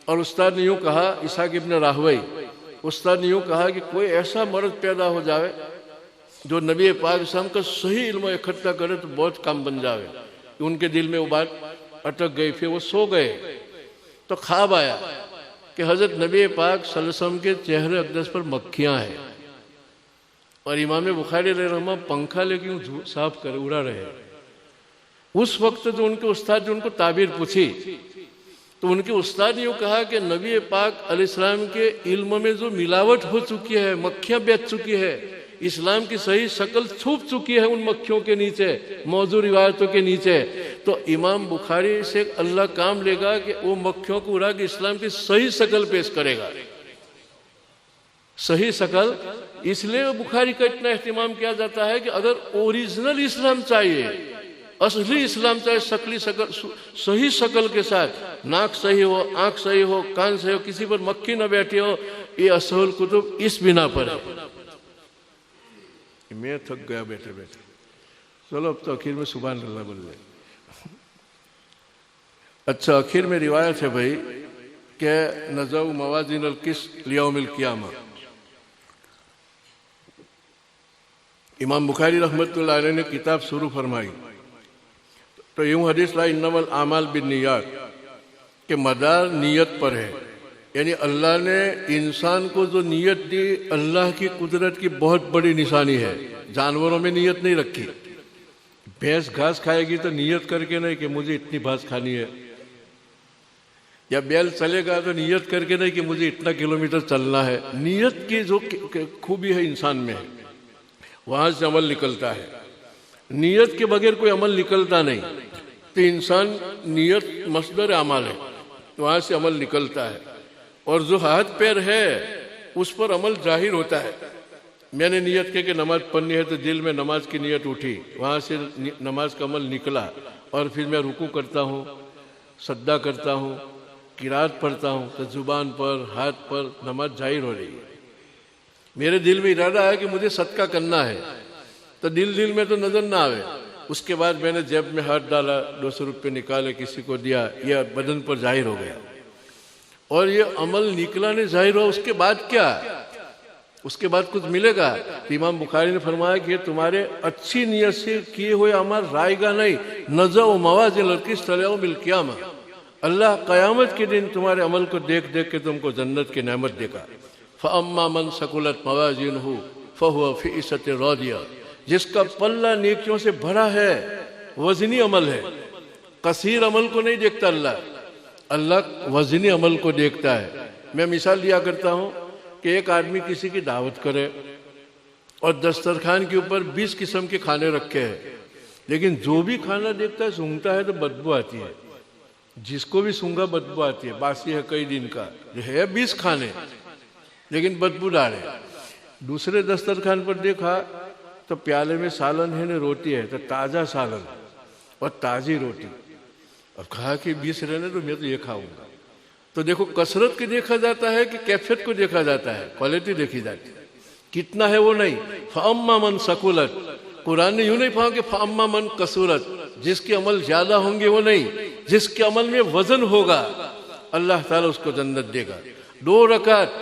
Speaker 3: اور استاد نے یوں کہا، اسحاق ابن راہوی، استاد نے یوں کہا کہ کوئی ایسا مرد پیدا ہو جاوے جو نبی پاک اسلام کا صحیح علم اکٹھا کرے تو بہت کام بن جاوے. ان کے دل میں وہ بات اٹک گئی. پھر وہ سو گئے تو خواب آیا کہ حضرت نبی پاک صلی اللہ علیہ وسلم کے چہرے اقدس پر مکھیاں ہیں اور امام بخاری علیہ رحمہ پنکھا لے کے صاف کر اڑا رہے. اس وقت جو ان کے استاد جو ان کو تعبیر پوچھی تو ان کے استاد نے یوں کہا کہ نبی پاک علیہ السلام کے علم میں جو ملاوٹ ہو چکی ہے، مکھیاں بیٹھ چکی ہے، اسلام کی صحیح شکل چھپ چکی ہے ان مکھیوں کے نیچے، موضوع روایتوں کے نیچے، تو امام بخاری سے اللہ کام لے گا کہ وہ مکھیوں کو اڑا کے اسلام کی صحیح شکل پیش کرے گا. صحیح شکل. اس لیے بخاری کا اتنا اہتمام کیا جاتا ہے کہ اگر اوریجنل اسلام چاہیے، اصلی اسلام چاہے، شکلی شکل صحیح شکل کے ساتھ، ناک صحیح ہو، آنکھ صحیح ہو، کان صحیح ہو، کسی پر مکھی نہ بیٹھی ہو، یہ اصول کتب اس بنا پر ہے. میں تھک گیا بیٹھے بیٹھے. چلو اب تو آخر میں سبحان اللہ بول جائے. اچھا، آخر میں روایت ہے بھائی کہ نضع موازین القسط لیوم القیامہ. امام بخاری رحمۃ اللہ علیہ نے کتاب شروع فرمائی تو یوں حدیث لا انما الاعمال بالنیات کہ مدار نیت پر ہے. یعنی اللہ نے انسان کو جو نیت دی اللہ کی قدرت کی بہت بڑی نشانی ہے. جانوروں میں نیت نہیں رکھی. بھینس گھاس کھائے گی تو نیت کر کے نہیں کہ مجھے اتنی گھاس کھانی ہے، یا بیل چلے گا تو نیت کر کے نہیں کہ مجھے اتنا کلومیٹر چلنا ہے. نیت کی جو خوبی ہے انسان میں ہے، وہاں سے عمل نکلتا ہے. نیت کے بغیر کوئی عمل نکلتا نہیں. تو انسان نیت مصدر اعمال ہے، وہاں سے عمل نکلتا ہے. اور جو ہاتھ پیر ہے اس پر عمل ظاہر ہوتا ہے. میں نے نیت کی کہ نماز پڑھنی ہے تو دل میں نماز کی نیت اٹھی، وہاں سے نماز کا عمل نکلا. اور پھر میں رکوع کرتا ہوں، سجدہ کرتا ہوں، قرات پڑھتا ہوں تو زبان پر ہاتھ پر نماز ظاہر ہو رہی ہے. میرے دل میں ارادہ ہے کہ مجھے صدقہ کرنا ہے تو دل میں تو نظر نہ آوے. اس کے بعد میں نے جیب میں ہاتھ ڈالا، 200 روپے نکالے کسی کو دیا، یہ بدن پر ظاہر ہو گیا. اور یہ عمل نکلا نہیں، ظاہر ہوا. اس کے بعد کیا؟ اس کے بعد کچھ ملے گا؟ تو امام بخاری نے فرمایا کہ تمہارے اچھی نیت سے کیے ہوئے عمل رائے گا نہیں. نضع موازین القسط لیوم القیامہ، اللہ قیامت کے دن تمہارے عمل کو دیکھ کے تم کو جنت کی نعمت دے گا. فَأَمَّا مَنْ ثَقُلَتْ مَوَازِينُهُ فَهُوَ فِي عِيشَةٍ رَاضِيَةٍ، جس کا پلہ نیکیوں سے بھرا ہے، وزنی عمل ہے. قصیر عمل کو نہیں دیکھتا اللہ وزنی عمل کو دیکھتا ہے. میں مثال دیا کرتا ہوں کہ ایک آدمی کسی کی دعوت کرے اور دسترخوان کے اوپر 20 قسم کے کھانے رکھے ہیں، لیکن جو بھی کھانا دیکھتا ہے سونگتا ہے تو بدبو آتی ہے. جس کو بھی سونگا بدبو آتی ہے. باسی ہے کئی دن کا، ہے 20 کھانے لیکن بدبو ڈال ہے. دوسرے دسترخوان پر دیکھا تو پیالے میں سالن ہے، روٹی ہے تو تازہ سالن اور تازی روٹی. اب کہا کہ 20 رہنے تو میں تو یہ کھاؤں گا. تو دیکھو کثرت کو دیکھا جاتا ہے کہ کیفیت کو دیکھا جاتا ہے، کوالٹی دیکھی جاتی ہے. کتنا ہے وہ نہیں. فَأَمَّا مَنْ ثَقُلَتْ، قرآن نے یوں نہیں کہا کہ فَأَمَّا مَنْ كَثُرَتْ، جس کے عمل زیادہ ہوں گے وہ نہیں، جس کے عمل میں وزن ہوگا اللہ تعالیٰ اس کو جنت دے گا. 2 رکعت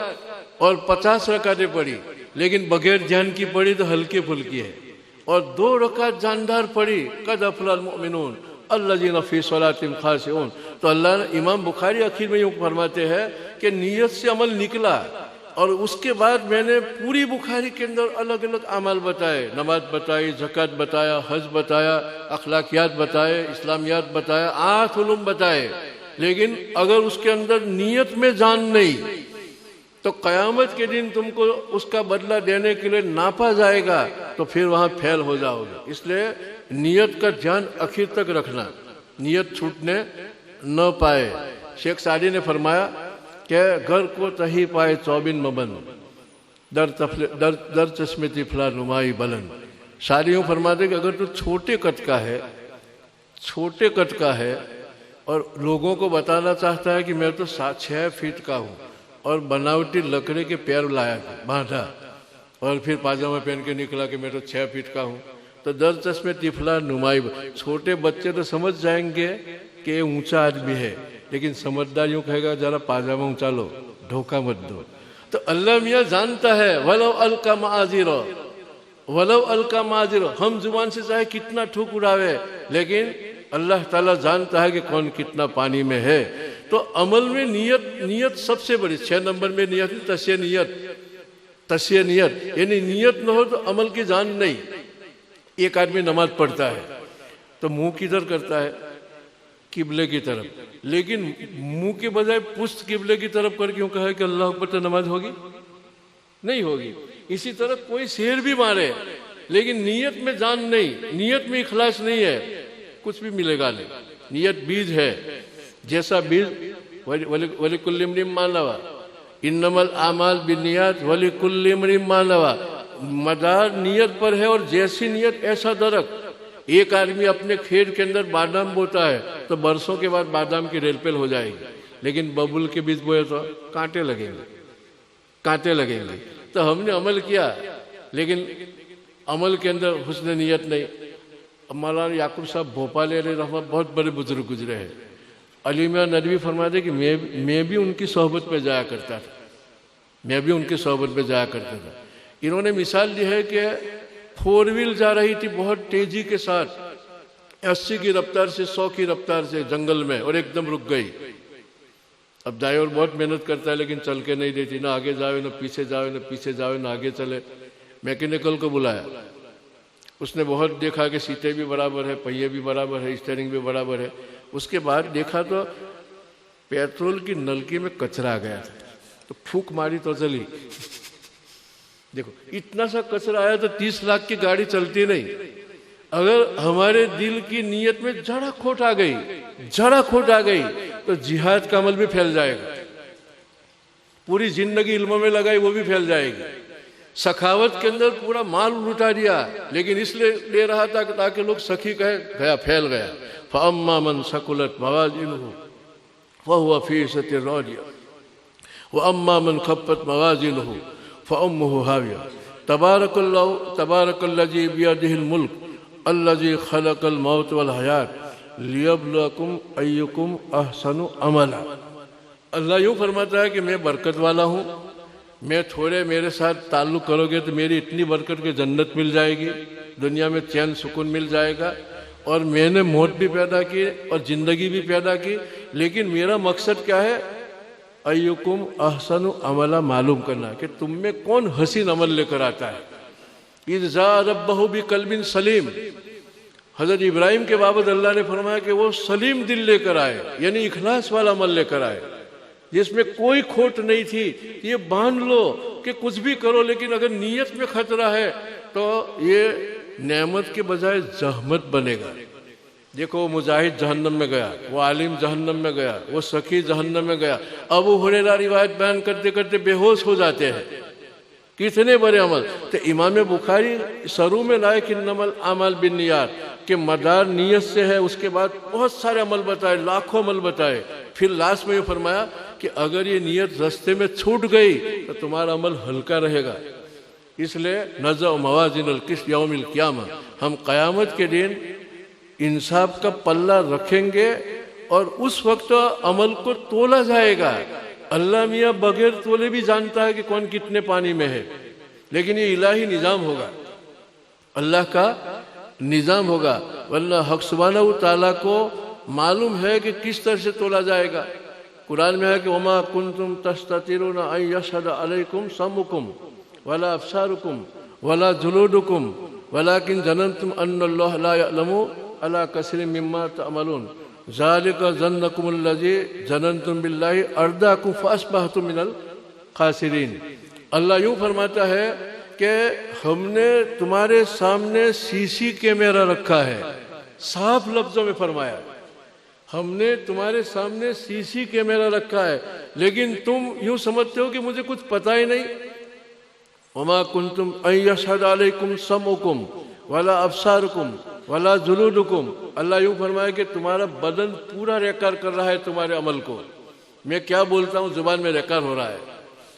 Speaker 3: اور 50 رکعتیں پڑھی لیکن بغیر جان کی پڑھی تو ہلکی پھلکی ہے. اور 2 رکعت جاندار پڑھی، قد افلح المؤمنون الذین فی صلاتہم خاشعون. تو اللہ نے امام بخاری آخر میں یوں فرماتے ہیں کہ نیت سے عمل نکلا. اور اس کے بعد میں نے پوری بخاری کے اندر الگ الگ اعمال بتائے، نماز بتائی، زکوٰۃ بتایا، حج بتایا، اخلاقیات بتائے، اسلامیات بتایا، 8 علوم بتائے. لیکن اگر اس کے اندر نیت میں جان نہیں تو قیامت کے دن تم کو اس کا بدلہ دینے کے لیے ناپا جائے گا تو پھر وہاں پھیل ہو جاؤ گے. اس لیے نیت کا دھیان آخر تک رکھنا، نیت چھوٹنے نہ پائے. شیخ سعدی نے فرمایا کہ گھر کو تہی پائے 24 مبند، در چشم طفلا نمائی بلند. شاعریوں فرماتے کہ اگر تو چھوٹے قد کا ہے اور لوگوں کو بتانا چاہتا ہے کہ میں تو 6 فٹ کا ہوں اور بناوٹی لکڑے کے پیر لایا باندھا اور پھر پاجامہ پہن کے نکلا کہ میں تو 6 فٹ کا ہوں، تو در چشم طفلا نمائی، چھوٹے بچے تو سمجھ جائیں گے کہ یہ اونچا آدمی ہے، لیکن سمجھدار یوں کہے گا ذرا پاجامہ اونچا لو، دھوکہ مت دو. تو اللہ میاں جانتا ہے ولو القا معاذر، ہم زبان سے چاہے کتنا ٹھوک اڑاوے لیکن اللہ تعالیٰ جانتا ہے کہ کون کتنا پانی میں ہے. تو عمل میں نیت سب سے بڑی. 6 نمبر میں نیت، تسیہ نیت، یعنی نیت نہ ہو تو عمل کی جان نہیں. ایک آدمی نماز پڑھتا ہے تو منہ کدھر کرتا ہے؟ قبلے کی طرف، لیکن منہ کے بجائے پشت قبلے کی طرف کر کیوں کہا ہے کہ اللہ اکبر تو نماز ہوگی؟ نہیں ہوگی. اسی طرح کوئی شیر بھی مارے لیکن نیت میں جان نہیں، نیت میں اخلاص نہیں ہے، کچھ بھی ملے گا نہیں. نیت بیج ہے، جیسا بیج وَلِكُلِّ امْرِئٍ مَّا نَوَىٰ اِنَّمَا الْأَعْمَالُ بِالنِّيَّاتِ وَلِكُلِّ امْرِئٍ مَّا نَوَىٰ. مدار نیت پر ہے اور جیسی نیت ایسا درخت. ایک آدمی اپنے کھیت کے اندر بادام بوتا ہے تو برسوں کے بعد بادام کی ریل پیل ہو جائے گی، لیکن ببول کے بیج بوئے تو کانٹے لگیں گے. تو ہم نے عمل کیا لیکن عمل کے اندر حسن نیت نہیں. مولانا یعقوب صاحب بھوپال علیہ رحمہ بہت بڑے بزرگ گزرے ہیں. علی میاں ندوی فرماتے کہ میں بھی ان کی صحبت پہ جایا کرتا تھا، میں بھی ان کی صحبت پہ جایا کرتا تھا۔ انہوں نے مثال دی ہے کہ 4 ویل جا رہی تھی بہت تیزی کے ساتھ، 80 کی رفتار سے 100 کی رفتار سے جنگل میں، اور ایک دم رک گئی۔ اب ڈرائیور بہت محنت کرتا ہے لیکن چل کے نہیں دیتی، نہ آگے جاوے نہ پیچھے جاوے، نہ پیچھے جاوے نہ آگے چلے۔ میکینیکل کو بلایا، اس نے بہت دیکھا کہ سیٹیں بھی برابر ہے، پہیے بھی برابر ہے، اسٹیئرنگ بھی برابر ہے۔ اس کے بعد دیکھا تو پیٹرول کی نلکی میں کچرا آ گیا تھا، تو پھونک ماری تو چلی۔ دیکھو اتنا سا کچرا آیا تو 30 لاکھ کی گاڑی چلتی نہیں۔ اگر ہمارے دل کی نیت میں جھڑا کھوٹ آ گئی تو جہاد کا عمل بھی پھیل جائے گا، پوری زندگی علموں میں لگائی وہ بھی پھیل جائے گی۔ سخاوت کے اندر پورا مال لٹا دیا، لیکن اس لیے لے رہا تھا کہ تاکہ لوگ سخی کہے، گیا پھیل گیا۔ فَأَمَّا مَنْ ثَقُلَتْ مَوَازِينُهُ فَهُوَ فِي عِيشَةٍ رَاضِيَةٍ وَأَمَّا مَنْ خَفَّتْ مَوَازِينُهُ فَأُمُّهُ هَاوِيَةٌ تبارك الذي بيده الملك الذي خلق الموت والحياة ليبلوكم أيكم أحسن عملا۔ اللہ یوں فرماتا ہے کہ میں برکت والا ہوں، میں تھوڑے میرے ساتھ تعلق کرو گے تو میری اتنی برکت کہ جنت مل جائے گی، دنیا میں چین سکون مل جائے گا، اور میں نے موت بھی پیدا کی اور زندگی بھی پیدا کی، لیکن میرا مقصد کیا ہے؟ ایکم احسن عملا معلوم کرنا کہ تم میں کون حسین عمل لے کر آتا ہے۔ اذ جاء ربہ بقلب سلیم، حضرت ابراہیم کے بابت اللہ نے فرمایا کہ وہ سلیم دل لے کر آئے، یعنی اخلاص والا عمل لے کر آئے جس میں کوئی کھوٹ نہیں تھی۔ یہ باندھ لو کہ کچھ بھی کرو، لیکن اگر نیت میں خطرہ ہے تو یہ نعمت کے بجائے زحمت بنے گا۔ دیکھو وہ مجاہد جہنم میں گیا، وہ عالم جہنم میں گیا، وہ سخی جہنم میں گیا۔ ابو ہریرہ روایت بیان کرتے کرتے بے ہوش ہو جاتے ہیں۔ کتنے بڑے عمل! تو امام بخاری شروع میں لائے کہ انما الاعمال بالنیات، کہ مدار نیت سے ہے، اس کے بعد بہت سارے عمل بتائے، لاکھوں عمل بتائے، پھر لاسٹ میں یہ فرمایا کہ اگر یہ نیت رستے میں چھوٹ گئی تو تمہارا عمل ہلکا رہے گا۔ اس لیے نضع موازین القسط یوم القیامہ، ہم قیامت کے دن انصاف کا پلہ رکھیں گے اور اس وقت عمل کو تولا جائے گا۔ اللہ میاں بغیر تولے بھی جانتا ہے کہ کون کتنے پانی میں ہے، لیکن یہ الہی نظام ہوگا، اللہ کا نظام ہوگا، واللہ حق سبحانہ تعالیٰ کو معلوم ہے کہ کس طرح سے تولا جائے گا۔ قرآن میں ہے کہ وَمَا كُنْتُمْ تَسْتَطِيعُونَ أَن يَشْهَدَ عَلَيْكُمْ سَمْعُكُمْ وَلَا أَبْصَارُكُمْ وَلَا جُلُودُكُمْ وَلَكِنْ ظَنَنْتُمْ أَنَّ اللَّهَ لَا يَعْلَمُ عَلَى كَثِيرٍ مِّمَّا تَعْمَلُونَ ذَلِكَ ظَنُّكُمُ الَّذِي ظَنَنْتُمْ بِاللَّهِ أَرْدَاكُمْ فَأَصْبَحْتُمْ مِنَ الْخَاسِرِينَ۔ اللہ یوں فرماتا ہے کہ ہم نے تمہارے سامنے CC کیمرہ رکھا ہے، صاف لفظوں میں فرمایا، ہم نے تمہارے سامنے CC کیمرہ رکھا ہے، لیکن تم یوں سمجھتے ہو کہ مجھے کچھ پتہ ہی نہیں۔ وَمَا كُنْتُمْ أَن يَشْهَدَ عَلَيْكُمْ سَمْعُكُمْ وَلَا أَبْصَارُكُمْ وَلَا جُلُودُكُمْ۔ اللہ یوں فرمایا کہ تمہارا بدن پورا ریکارڈ کر رہا ہے تمہارے عمل کو۔ میں کیا بولتا ہوں زبان میں ریکارڈ ہو رہا ہے،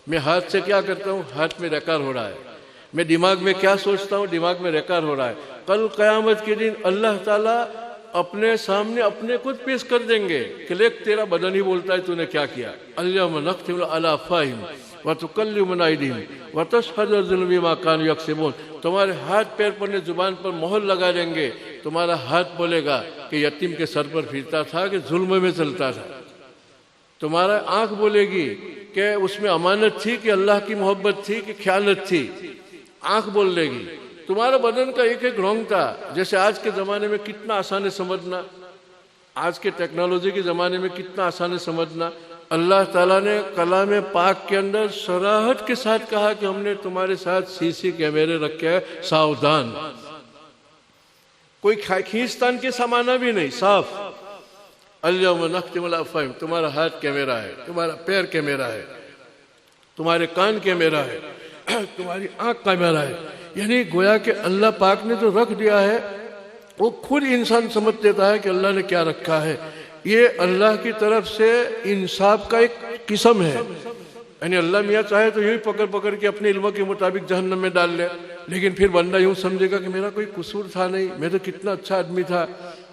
Speaker 3: میں ہاتھ سے کیا کرتا ہوں ہاتھ میں ریکارڈ ہو رہا ہے، میں دماغ میں کیا سوچتا ہوں دماغ میں ریکارڈ ہو رہا ہے۔ کل قیامت کے دن اللہ تعالیٰ اپنے سامنے اپنے خود پیش کر دیں گے کہ لیک تیرا بدن ہی بولتا ہے تو نے کیا کیا۔ اليوم نختم علی افواہہم وتکلمنا ایدیہم وتشہد ارجلہم بما کانوا یکسبون۔ تمہارے ہاتھ پیر پر زبان پر مہر لگا دیں گے، تمہارا ہاتھ بولے گا کہ یتیم کے سر پر پھرتا تھا کہ ظلم میں چلتا تھا، تمہارا آنکھ بولے گی کہ اس میں امانت تھی کہ اللہ کی محبت تھی کہ خیانت تھی، آنکھ بول لے گی۔ تمہارا بدن کا ایک ایک رونگ تھا، جیسے آج کے زمانے میں کتنا آسان ہے سمجھنا، آج کے ٹیکنالوجی کے زمانے میں کتنا آسان ہے سمجھنا۔ اللہ تعالیٰ نے کلام پاک کے اندر صراحت کے ساتھ کہا کہ ہم نے تمہارے ساتھ CC کیمرے رکھے ہیں، ساودھان، کوئی کھینچتان کے سامانا بھی نہیں، صاف۔ اليوم نختم علی افواہہم، تمہارا ہاتھ کیمرہ ہے، تمہارا پیر کیمرہ ہے، تمہارے کان کیمرہ ہے، تمہاری آنکھ کیمرہ ہے۔ یعنی گویا کہ اللہ پاک نے جو رکھ دیا ہے وہ خود انسان سمجھ دیتا ہے کہ اللہ نے کیا رکھا ہے۔ یہ اللہ کی طرف سے انصاف کا ایک قسم ہے، یعنی اللہ میاں چاہے تو یوں ہی پکڑ پکڑ کے اپنے علم کے مطابق جہنم میں ڈال لے، لیکن پھر بندہ یوں سمجھے گا کہ میرا کوئی قصور تھا نہیں، میں تو کتنا اچھا آدمی تھا،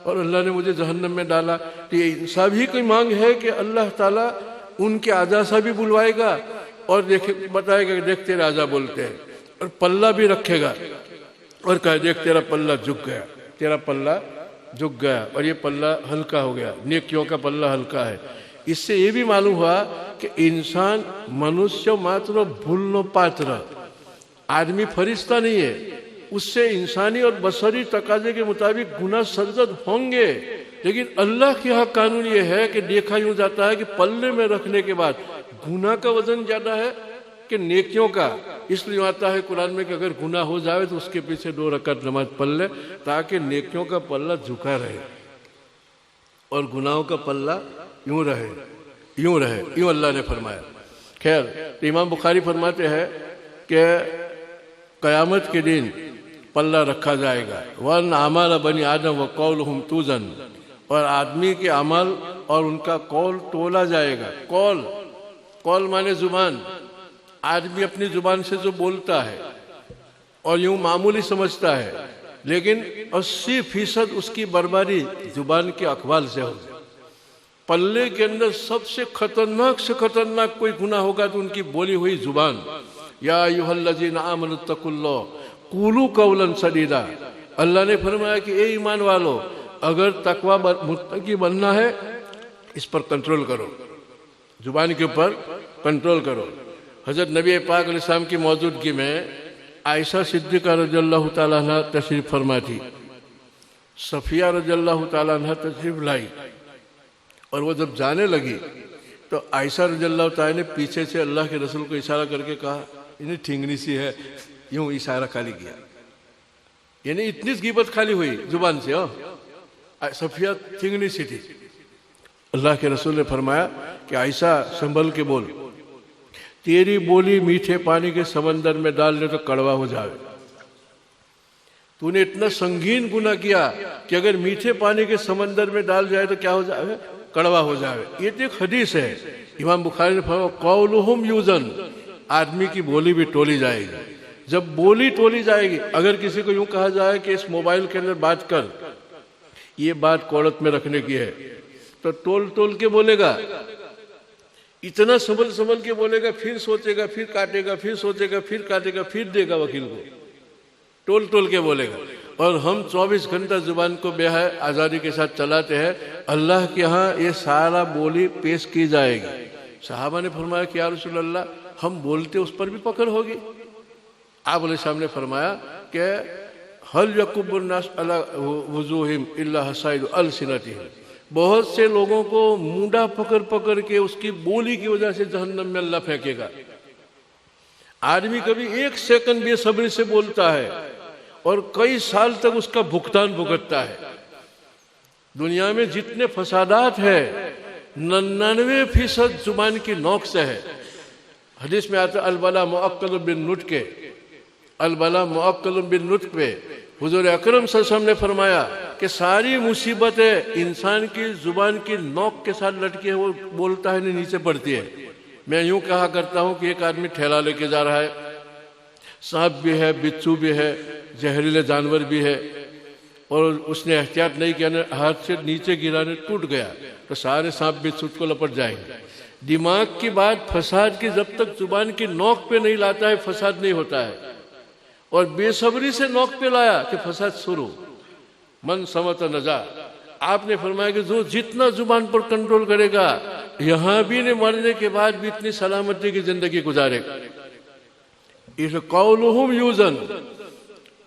Speaker 3: اور اللہ نے مجھے جہنم میں ڈالا، تو یہ انصاف ہی کوئی مانگ ہے کہ اللہ تعالیٰ ان کے اعضاء سے بھی بلوائے گا اور بتائے گا کہ دیکھ تیرے اعضاء بولتے ہیں، اور پلہ بھی رکھے گا اور کہے دیکھ تیرا پلہ جھک گیا، تیرا پلہ جھک گیا، اور یہ پلہ ہلکا ہو گیا، نیکیوں کا پلہ ہلکا ہے۔ اس سے یہ بھی معلوم ہوا کہ انسان منوشیہ ماتر بھولنو پاتر، آدمی فرشتہ نہیں ہے، اس سے انسانی اور بصری تقاضے کے مطابق گناہ سرزد ہوں گے، لیکن اللہ کے ہاں قانون یہ ہے کہ دیکھا یوں جاتا ہے کہ پلے میں رکھنے کے بعد گناہ کا وزن زیادہ ہے کہ نیکیوں کا۔ اس لیے آتا ہے قرآن میں کہ اگر گناہ ہو جائے تو اس کے پیچھے 2 رکعت نماز پڑھ لے تاکہ نیکیوں کا پلہ جھکا رہے اور گناہوں کا پلہ یوں رہے، یوں اللہ نے فرمایا۔ خیر، امام بخاری فرماتے ہیں کہ قیامت کے دن پلہ رکھا جائے گا، وَأَنَّ أَعْمَالَ بَنِي آدَمَ وَقَوْلُهُمْ تُوزَنُ، اور آدمی کے عمل اور ان کا قول تولا جائے گا۔ قول مانے زبان، آدمی اپنی زبان سے جو بولتا ہے اور یوں معمولی سمجھتا ہے، لیکن 80% اس کی بربادی زبان کے اقوال سے ہوگی۔ پلے کے اندر سب سے خطرناک کوئی گناہ ہوگا تو ان کی بولی ہوئی زبان۔ یا ایھا الذین آمنوا اتقوا اللہ قولوا قولا سدیدا، اللہ نے فرمایا کہ اے ایمان والو، اگر تقوی متقی بننا ہے اس پر کنٹرول کرو، زبان کے اوپر کنٹرول کرو۔ حضرت نبی پاک علیہ السلام کی موجودگی میں عائشہ صدیقہ رضی اللہ تعالیٰ عنہ تشریف فرما تھی، صفیہ رضی اللہ تعالیٰ عنہ تشریف لائی، اور وہ جب جانے لگی تو عائشہ رضی اللہ تعالیٰ نے پیچھے سے اللہ کے رسول کو اشارہ کر کے کہا انہیں ٹھنگنی سی ہے، یوں اشارہ خالی کیا، یعنی اتنی غیبت خالی ہوئی زبان سے۔ صفیہ ٹھنگنی سی تھی۔ اللہ کے رسول نے فرمایا کہ عائشہ سنبھل کے بول، تیری بولی میٹھے پانی کے سمندر میں ڈال دے تو کڑوا ہو جائے۔ تو نے اتنا سنگین گناہ کیا کہ اگر میٹھے پانی کے سمندر میں ڈال جائے تو کیا ہو جائے؟ کڑوا ہو جائے۔ یہ تو ایک حدیث ہے، امام بخاری نے فرمایا قولہم یوزن، آدمی کی بولی بھی تولی جائے گی۔ جب بولی تولی جائے گی، اگر کسی کو یوں کہا جائے کہ اس موبائل کے اندر بات کر، یہ بات کوڑت میں رکھنے کی ہے، تو تول کے بولے گا، اتنا سنبھل کے بولے گا، پھر سوچے گا، پھر کاٹے گا، پھر سوچے گا، پھر کاٹے گا، پھر دے گا وکیل کو، تول کے بولے گا۔ اور ہم 24 گھنٹہ زبان کو بے حیا آزادی کے ساتھ چلاتے ہیں، اللہ کے ہاں یہ سارا بولی پیش کی جائے گی۔ صحابہ نے فرمایا کہ یا رسول اللہ، ہم بولتے اس پر بھی پکڑ ہوگی؟ آپ علیہ السلام نے فرمایا کہ هل يكب الناس على وجوههم الا حصائد السنتهم، بہت سے لوگوں کو مونڈا پکڑ کے اس کی بولی کی وجہ سے جہنم میں اللہ پھینکے گا۔ آدمی کبھی 1 سیکنڈ بے صبری سے بولتا ہے اور کئی سال تک اس کا بھگتان بھگتتا ہے۔ دنیا میں جتنے فسادات ہیں 99% زبان کی نوک سے ہے۔ حدیث میں آتا ہے البلا مؤکل بالنطق، البلا مؤکل بالنطق پہ حضور اکرم صلی اللہ علیہ وسلم نے فرمایا کہ ساری مصیبتیں انسان کی زبان کی نوک کے ساتھ لٹکی ہے، وہ بولتا ہے نہیں نیچے پڑتی ہے۔ میں یوں کہا کرتا ہوں کہ ایک آدمی ٹھیلا لے کے جا رہا ہے، سانپ بھی ہے، بچھو بھی ہے، زہریلے جانور بھی ہے، اور اس نے احتیاط نہیں کیا، ہاتھ سے نیچے گرانے ٹوٹ گیا تو سارے سانپ بچھو کو لپٹ جائیں گے۔ دماغ کی بات فساد کی جب تک زبان کی نوک پہ نہیں لاتا ہے فساد نہیں ہوتا ہے، اور بے صبری سے نوک پہ لایا کہ فساد شروع۔ من سمت نجا، آپ نے فرمایا کہ جو جتنا زبان پر کنٹرول کرے گا یہاں بھی نے مرنے کے بعد بھی اتنی سلامتی کی زندگی گزارے گا۔ اس قولہم یوزن،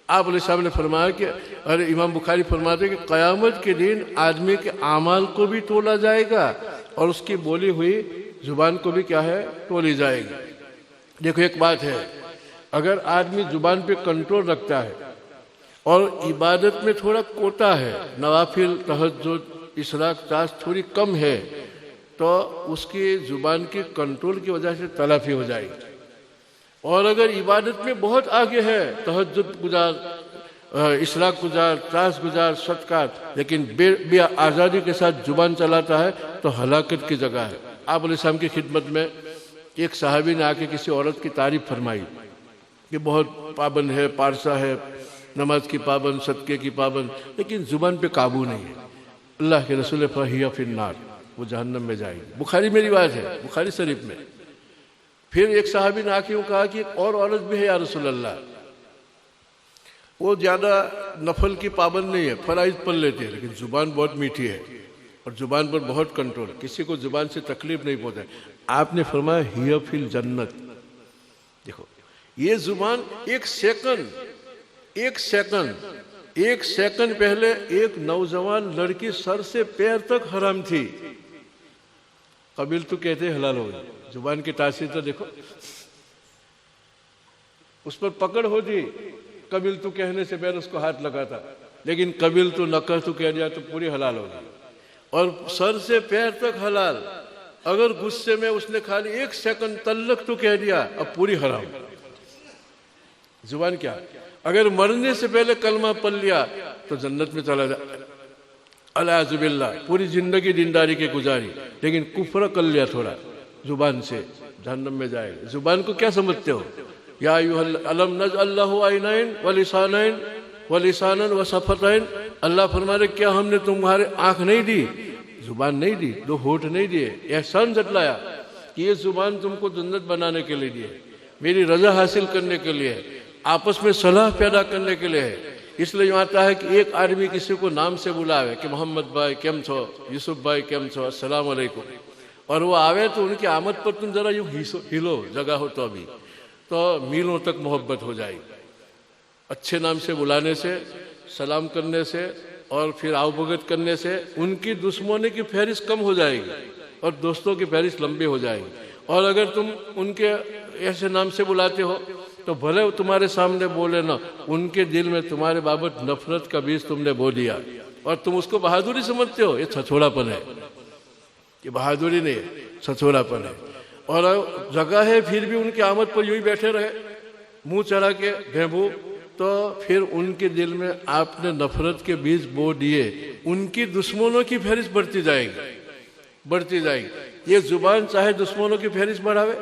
Speaker 3: آپ علیہ السلام نے فرمایا کہ اور امام بخاری فرماتے کہ قیامت کے دن آدمی کے اعمال کو بھی تولا جائے گا اور اس کی بولی ہوئی زبان کو بھی کیا ہے تولی جائے گی۔ دیکھو ایک بات ہے، اگر آدمی زبان پہ کنٹرول رکھتا ہے اور عبادت میں تھوڑا کوتا ہے، نوافل تہجد اشراق تاش تھوڑی کم ہے، تو اس کی زبان کی کنٹرول کی وجہ سے تلافی ہو جائے گی۔ اور اگر عبادت میں بہت آگے ہے، تہجد گزار، اشراق گزار، تاش گزار، صدقات، لیکن بے آزادی کے ساتھ زبان چلاتا ہے تو ہلاکت کی جگہ ہے۔ آپ علیہ السلام کی خدمت میں ایک صحابی نے آ کے کسی عورت کی تعریف فرمائی کہ بہت پابند ہے، پارسا ہے، نماز کی پابند، صدقے کی پابند، لیکن زبان پہ قابو نہیں ہے۔ اللہ کے رسول فہی فی النار، وہ جہنم میں جائے گی. بخاری میں روایت ہے، بخاری شریف میں. پھر ایک صحابی نے آ کے کہا کہ ایک اور عورت بھی ہے یا رسول اللہ، وہ زیادہ نفل کی پابند نہیں ہے، فرائض پڑھ لیتے ہیں، لیکن زبان بہت میٹھی ہے اور زبان پر بہت کنٹرول، کسی کو زبان سے تکلیف نہیں پہنچائے. آپ نے فرمایا ہی فی الجنت. دیکھو یہ زبان ایک سیکنڈ پہلے ایک نوجوان لڑکی سر سے پیر تک حرام تھی، قبیل تو کہتے حلال ہو گئی. زبان کی تاثیر تو دیکھو، اس پر پکڑ ہوتی، قبیل تو کہنے سے پہلے اس کو ہاتھ لگاتا، لیکن قبیل تو نکر تو کہہ دیا تو پوری حلال ہو گئی. اور سر سے پیر تک حلال. اگر غصے میں اس نے خالی ایک سیکنڈ تلق تو کہہ دیا، اب پوری حرام. زبان کیا؟ اگر مرنے سے پہلے کلمہ پڑھ لیا تو جنت میں چلا جائے، اعوذ باللہ، پوری زندگی دینداری کے گزاری، لیکن کفر کر لیا تھوڑا زبان سے، جہنم میں جائے گا. زبان کو کیا سمجھتے ہو؟ یا ایھا الم نجعل لہ عینین ولسانین ولسانا وشفتین. اللہ فرما رہے کیا ہم نے تمہارے آنکھ نہیں دی، زبان نہیں دی، دو ہونٹ نہیں دیے؟ احسان جتلایا کہ یہ زبان تم کو جنت بنانے کے لیے دی ہے، میری رضا حاصل کرنے کے لیے، آپس میں صلاح پیدا کرنے کے لیے ہے. اس لیے یوں آتا ہے کہ ایک آدمی کسی کو نام سے بلاوے کہ محمد بھائی کیم چھو، یوسف بھائی کیم چھو، السلام علیکم، اور وہ آوے تو ان کی آمد پر تم ذرا یوں ہلو، جگہ ہو تو میلوں تک محبت ہو جائے گی. اچھے نام سے بلانے سے، سلام کرنے سے اور پھر آؤ بھگت کرنے سے ان کی دشمنی کی فہرست کم ہو جائے گی اور دوستوں کی فہرست لمبی ہو جائے گی. اور اگر تم ان کے ایسے نام سے بلاتے ہو تو بھلے وہ تمہارے سامنے بولے نہ، ان کے دل میں تمہارے بابت نفرت کا بیج تم نے بو دیا اور تم اس کو بہادری سمجھتے ہو. یہ چھچوڑا پن ہے، یہ بہادری نہیں ہے، چھچوڑا پن ہے. اور جگہ ہے پھر بھی ان کی آمد پر یوں ہی بیٹھے رہے منہ چڑھا کے بھیبو، تو پھر ان کے دل میں آپ نے نفرت کے بیج بو دیے، ان کی دشمنوں کی فہرست بڑھتی جائے گی. یہ زبان چاہے دشمنوں کی فہرست بڑھاوے،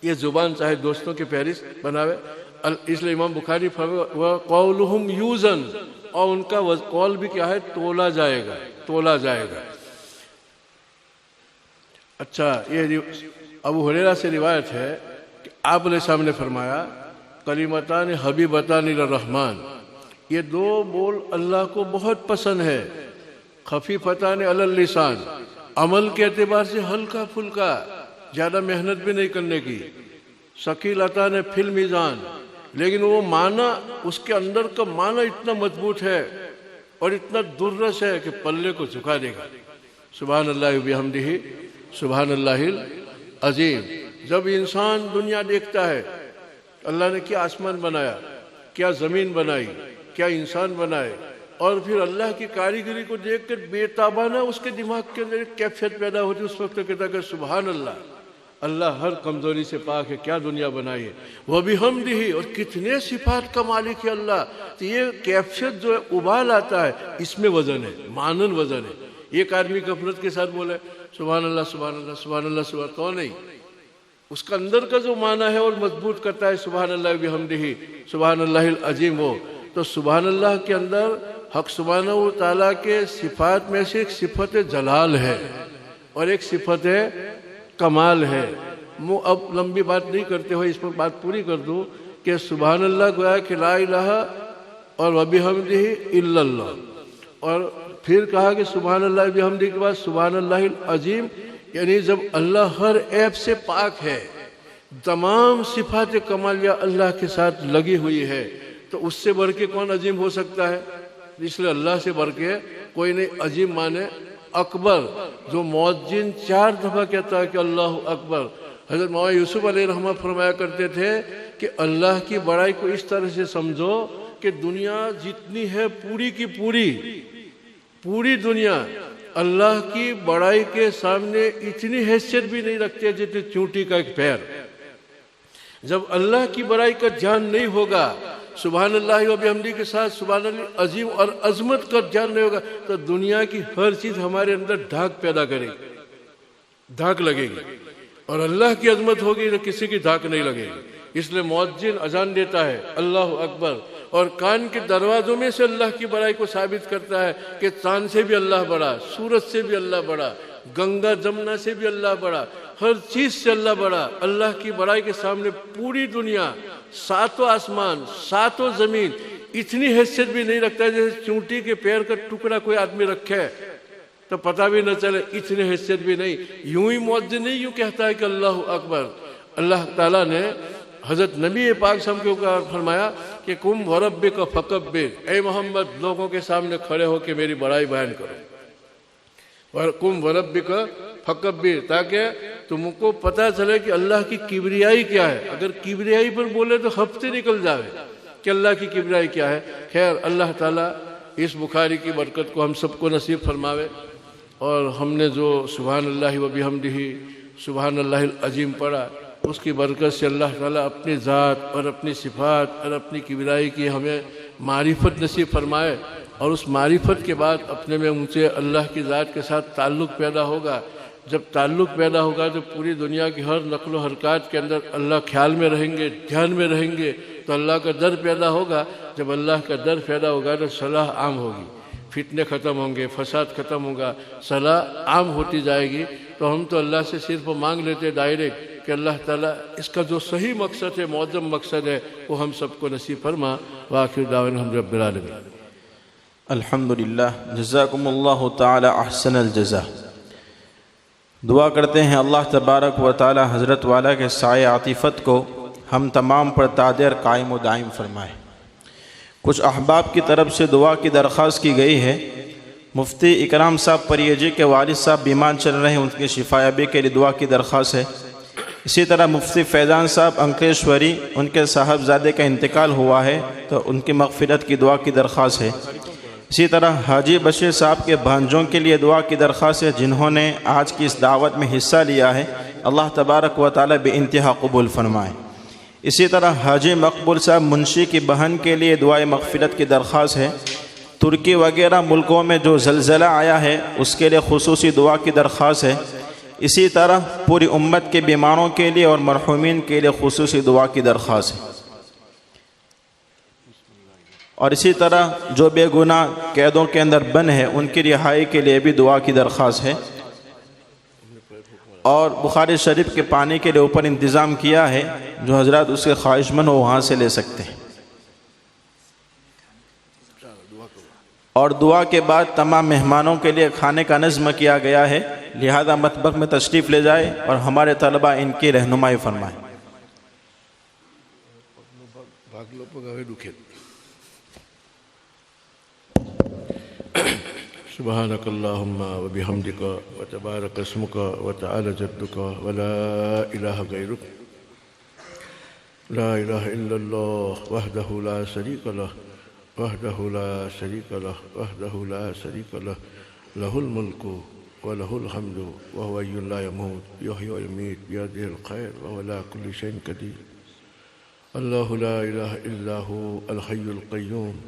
Speaker 3: یہ زبان چاہے دوستوں کی فہرست بناوے. اس لیے امام بخاری فرماتے وَقَوْلُهُمْ يُوزَنْ، اور ان کا قول بھی کیا ہے؟ تولا جائے گا. اچھا، یہ ابو ہریرہ سے روایت ہے کہ آپ نے سامنے فرمایا کلمتان حبیبتان للرحمن، یہ دو بول اللہ کو بہت پسند ہے. خفیفتان علی اللسان، عمل کے اعتبار سے ہلکا پھلکا، زیادہ محنت بھی نہیں کرنے کی. ثقیلتان فی المیزان، لیکن وہ معنی، اس کے اندر کا معنی اتنا مضبوط ہے اور اتنا درس ہے کہ پلے کو جھکا دے گا. سبحان اللہ وبحمدہ سبحان اللہ العظیم. جب انسان دنیا دیکھتا ہے اللہ نے کیا آسمان بنایا، کیا زمین بنائی، کیا انسان بنائے، اور پھر اللہ کی کاریگری کو دیکھ کر بے تابانہ اس کے دماغ کے اندر ایک کیفیت پیدا ہوتی، اس وقت کہتا کہ سبحان اللہ، اللہ ہر کمزوری سے پاک ہے، کیا دنیا بنائی ہے. وہ بھی حمدہ، اور کتنے صفات کا مالک ہے اللہ. تو یہ کیفیت جو ہے ابال آتا ہے، اس میں وزن ہے، مانن وزن ہے. ایک آدمی غفلت کے ساتھ بولے سبحان اللہ سبحان اللہ سبحان اللہ سبحان اللہ، تو نہیں، اس کا اندر کا جو معنی ہے اور مضبوط کرتا ہے سبحان اللہ بحمدہ سبحان اللہ العظیم. ہو تو سبحان اللہ کے اندر حق سبحانہ و تعالیٰ کے صفات میں سے ایک صفت جلال ہے اور ایک صفت کمال ہے. اب لمبی بات نہیں کرتے ہوئے اس پر بات پوری کر دوں کہ سبحان اللہ گویا کہ لا الہ اور وبحمدہ الا اللہ، اور پھر کہا کہ سبحان اللہ بحمدہ کے بعد سبحان اللہ العظیم، یعنی جب اللہ ہر عیب سے پاک ہے، تمام صفات کمالیہ اللہ کے ساتھ لگی ہوئی ہے، تو اس سے بڑھ کے کون عظیم ہو سکتا ہے؟ اس لیے اللہ سے بڑھ کے کوئی نہیں. عظیم مانے اکبر، جو مؤذن 4 دفعہ کہتا ہے کہ اللہ اکبر. حضرت مولانا یوسف علیہ رحمہ فرمایا کرتے تھے کہ اللہ کی بڑائی کو اس طرح سے سمجھو کہ دنیا جتنی ہے پوری کی پوری دنیا اللہ کی بڑائی کے سامنے اتنی حیثیت بھی نہیں رکھتے جتنی چونٹی کا ایک پیر. جب اللہ کی بڑائی کا جان نہیں ہوگا، سبحان اللہ و بحمدہ کے ساتھ سبحان اللہ عظیم اور عظمت کا جان نہیں ہوگا، تو دنیا کی ہر چیز ہمارے اندر دھاک پیدا کرے گی، دھاک لگے گی. اور اللہ کی عظمت ہوگی تو کسی کی دھاک نہیں لگے گی. اس لیے مؤذن اذان دیتا ہے اللہ اکبر، اور کان کے دروازوں میں سے اللہ کی بڑائی کو ثابت کرتا ہے کہ چاند سے بھی اللہ بڑا، سورج سے بھی اللہ بڑا، گنگا جمنا سے بھی اللہ بڑا، ہر چیز سے اللہ بڑا۔ اللہ کی بڑائی کے سامنے پوری دنیا، ساتوں آسمان، ساتوں زمین اتنی حیثیت بھی نہیں رکھتا ہے جیسے چونٹی کے پیر کا ٹکڑا کوئی آدمی رکھے تو پتہ بھی نہ چلے، اتنی حیثیت بھی نہیں۔ یوں ہی مؤذن نہیں یوں کہتا ہے کہ اللہ اکبر۔ اللہ تعالیٰ نے حضرت نبی پاک صلی اللہ علیہ وسلم کے اوپر فرمایا کہ قم وربک فکبر، اے محمد لوگوں کے سامنے کھڑے ہو کے میری بڑائی بیان کرو، قم وربک فکبر، تاکہ تم کو پتہ چلے کہ اللہ کی کبریائی کیا ہے۔ اگر کبریائی پر بولے تو ہفتے نکل جاوے کہ اللہ کی کبریائی کیا ہے۔ خیر، اللہ تعالیٰ اس بخاری کی برکت کو ہم سب کو نصیب فرماوے، اور ہم نے جو سبحان اللہ و بحمدہ سبحان اللہ العظیم پڑھا، اس کی برکت سے اللہ تعالیٰ اپنی ذات اور اپنی صفات اور اپنی کبریائی کی ہمیں معرفت نصیب فرمائے، اور اس معرفت کے بعد اپنے میں اونچے اللہ کی ذات کے ساتھ تعلق پیدا ہوگا۔ جب تعلق پیدا ہوگا تو پوری دنیا کی ہر نقل و حرکات کے اندر اللہ خیال میں رہیں گے، دھیان میں رہیں گے، تو اللہ کا ڈر پیدا ہوگا۔ جب اللہ کا ڈر پیدا ہوگا تو صلاح عام ہوگی، فتنے ختم ہوں گے، فساد ختم ہوگا، صلاح عام ہوتی جائے گی۔ تو ہم تو اللہ سے صرف مانگ لیتے ڈائریکٹ کہ اللہ تعالیٰ اس کا جو صحیح مقصد ہے، معظم مقصد ہے، وہ ہم سب کو نصیب فرما۔ وآخر دعوانا الحمد رب العالمین۔
Speaker 1: الحمدللہ، جزاکم اللہ تعالی احسن الجزا۔ دعا کرتے ہیں اللہ تبارک و تعالی حضرت والا کے سائے عاطفت کو ہم تمام پر تادر قائم و دائم فرمائے۔ کچھ احباب کی طرف سے دعا کی درخواست کی گئی ہے۔ مفتی اکرام صاحب پریجی کے والد صاحب بیمار چل رہے ہیں، ان کی شفایابی کے لیے دعا کی درخواست ہے۔ اسی طرح مفتی فیضان صاحب انکلیشوری، ان کے صاحبزادے کا انتقال ہوا ہے تو ان کی مغفرت کی دعا کی درخواست ہے۔ اسی طرح حاجی بشیر صاحب کے بھانجوں کے لیے دعا کی درخواست ہے جنہوں نے آج کی اس دعوت میں حصہ لیا ہے، اللہ تبارک و تعالی بے انتہا قبول فرمائے۔ اسی طرح حاجی مقبول صاحب منشی کی بہن کے لیے دعائے مغفرت کی درخواست ہے۔ ترکی وغیرہ ملکوں میں جو زلزلہ آیا ہے اس کے لیے خصوصی دعا کی درخواست ہے۔ اسی طرح پوری امت کے بیماروں کے لیے اور مرحومین کے لیے خصوصی دعا کی درخواست ہے۔ اور اسی طرح جو بے گناہ قیدوں کے اندر بند ہے ان کی رہائی کے لیے بھی دعا کی درخواست ہے۔ اور بخاری شریف کے پانی کے لیے اوپر انتظام کیا ہے، جو حضرات اس کے خواہش مند ہو وہاں سے لے سکتے ہیں۔ اور دعا کے بعد تمام مہمانوں کے لیے کھانے کا نظم کیا گیا ہے، لہذا مطبخ میں تشریف لے جائے اور ہمارے طلبہ ان کی رہنمائی فرمائیں۔
Speaker 3: سبحانك اللهم وبحمدك وتبارك اسمك وتعالى جدك ولا إله غيرك، لا إله إلا الله وحده لا شريك له، وحده لا شريك له، وحده لا شريك له، له الملك وله الحمد وهو حي لا يموت، يحيي ويميت بيده الخير وهو على كل شيء قدير۔ الله لا إله إلا هو الحي القيوم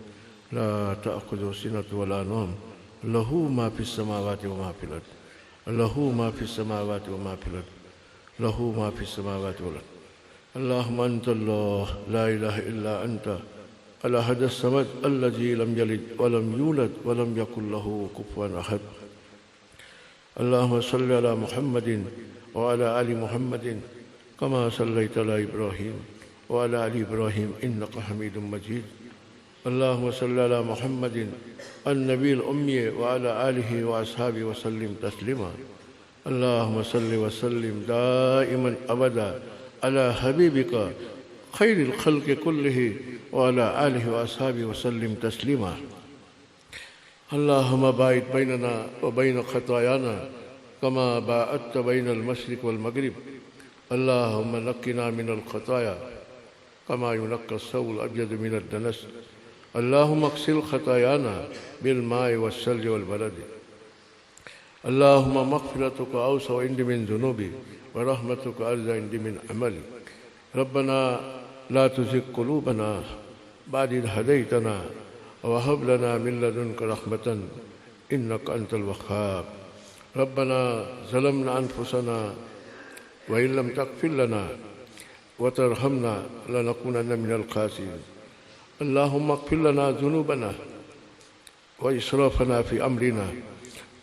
Speaker 3: لا تأخذه سنة ولا نوم، له ما في السماوات وما في الأرض، له ما في السماوات وما في الأرض، له ما في السماوات والأرض۔ اللهم أنت الله لا إله إلا أنت الأحد الصمد الذي لم يلد ولم يولد ولم يكن له كفوا أحد۔ اللهم صل على محمد وعلى آل محمد كما صليت على إبراهيم وعلى آل إبراهيم إنك حميد مجيد۔ اللهم صل على محمد النبي الأمي وعلى آله وأصحابه وسلم تسليما۔ اللهم صل وسلم دائما أبدا على حبيبك خير الخلق كله وعلى آله وأصحابه وسلم تسليما۔ اللهم باعد بيننا وبين خطايانا كما باعدت بين المشرق والمغرب۔ اللهم نقنا من الخطايا كما ينقى الثوب الأبيض من الدنس۔ اللهم اغسل خطايانا بالماء والثلج والبرد۔ اللهم مغفرتك أوسع عندي من ذنوبي ورحمتك أرجى عندي من عملي۔ ربنا لا تزغ قلوبنا بعد إذ هديتنا وهب لنا من لدنك رحمة إنك أنت الوهاب۔ ربنا ظلمنا أنفسنا وإن لم تغفر لنا وترحمنا لنكونن من الخاسرين اللهم اغفر لنا ذنوبنا وإسرافنا في أمرنا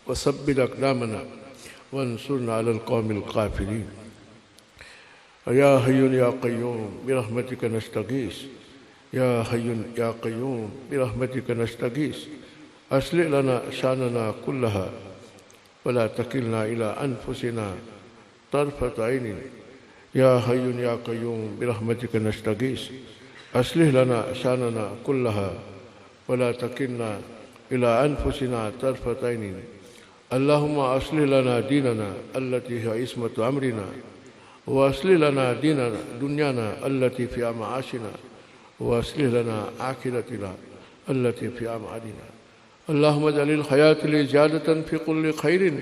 Speaker 3: وثبت أقدامنا وانصرنا على القوم الكافرين يا حي يا قيوم برحمتك نستغيث يا حي يا قيوم برحمتك نستغيث أصلح لنا شأننا كلها ولا تكلنا إلى أنفسنا طرفة عين يا حي يا قيوم برحمتك نستغيث أصلح لنا شأننا كلها ولا تكلنا إلى أنفسنا طرفة عين اللهم أصلح لنا ديننا التي هي عصمة أمرنا وأصلح لنا دنيانا التي فيها معاشنا وأصلح لنا آخرتنا التي فيها معادنا اللهم اجعل الحياة لي زيادة في كل خير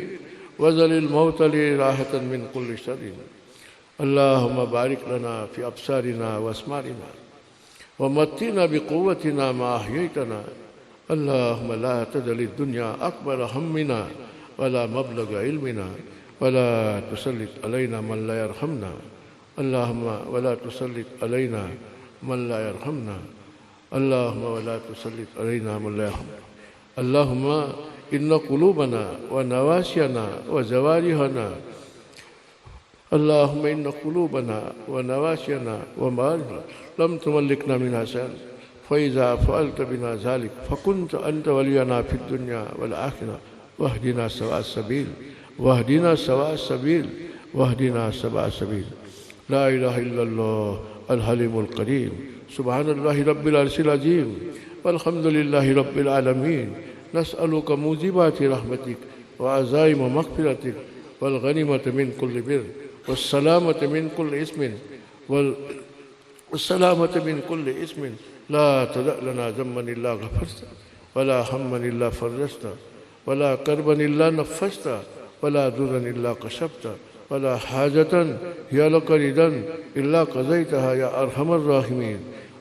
Speaker 3: واجعل الموت لي راحة من كل شر اللهم بارك لنا في أبصارنا وأسمارنا ومتنا بقوتنا ما أحييتنا اللهم لا تجعل الدنيا أكبر همنا ولا مبلغ علمنا ولا تسلط علينا من لا يرحمنا اللهم ولا تسلط علينا من لا يرحمنا اللهم ولا تسلط علينا من لا يرحمنا اللهم إن قلوبنا ونواسينا وجوارحنا اللهم إن قلوبنا ونواسينا وموارحنا لم تملكنا منها شيئا فإذا فعلت بنا ذلك فكنت أنت ولينا في الدنيا والآخرة واهدنا سواء السبيل واهدنا سواء السبيل واهدنا سواء السبيل لا إله إلا الله الحليم الكريم سبحان الله رب العرش العظيم والحمد لله رب العالمين نسألك موجبات رحمتك وعزائم مغفرتك والغنيمة من كل بر والسلامة من كل إثم والسلامة من كل إثم لا تدع لنا ذنبا إلا غفرته ولا هما إلا فرجته ولا كربا إلا نفسته ولا ضرا إلا كشفته ولا حاجة هي لك رضا إلا قضيتها يا أرحم الراحمين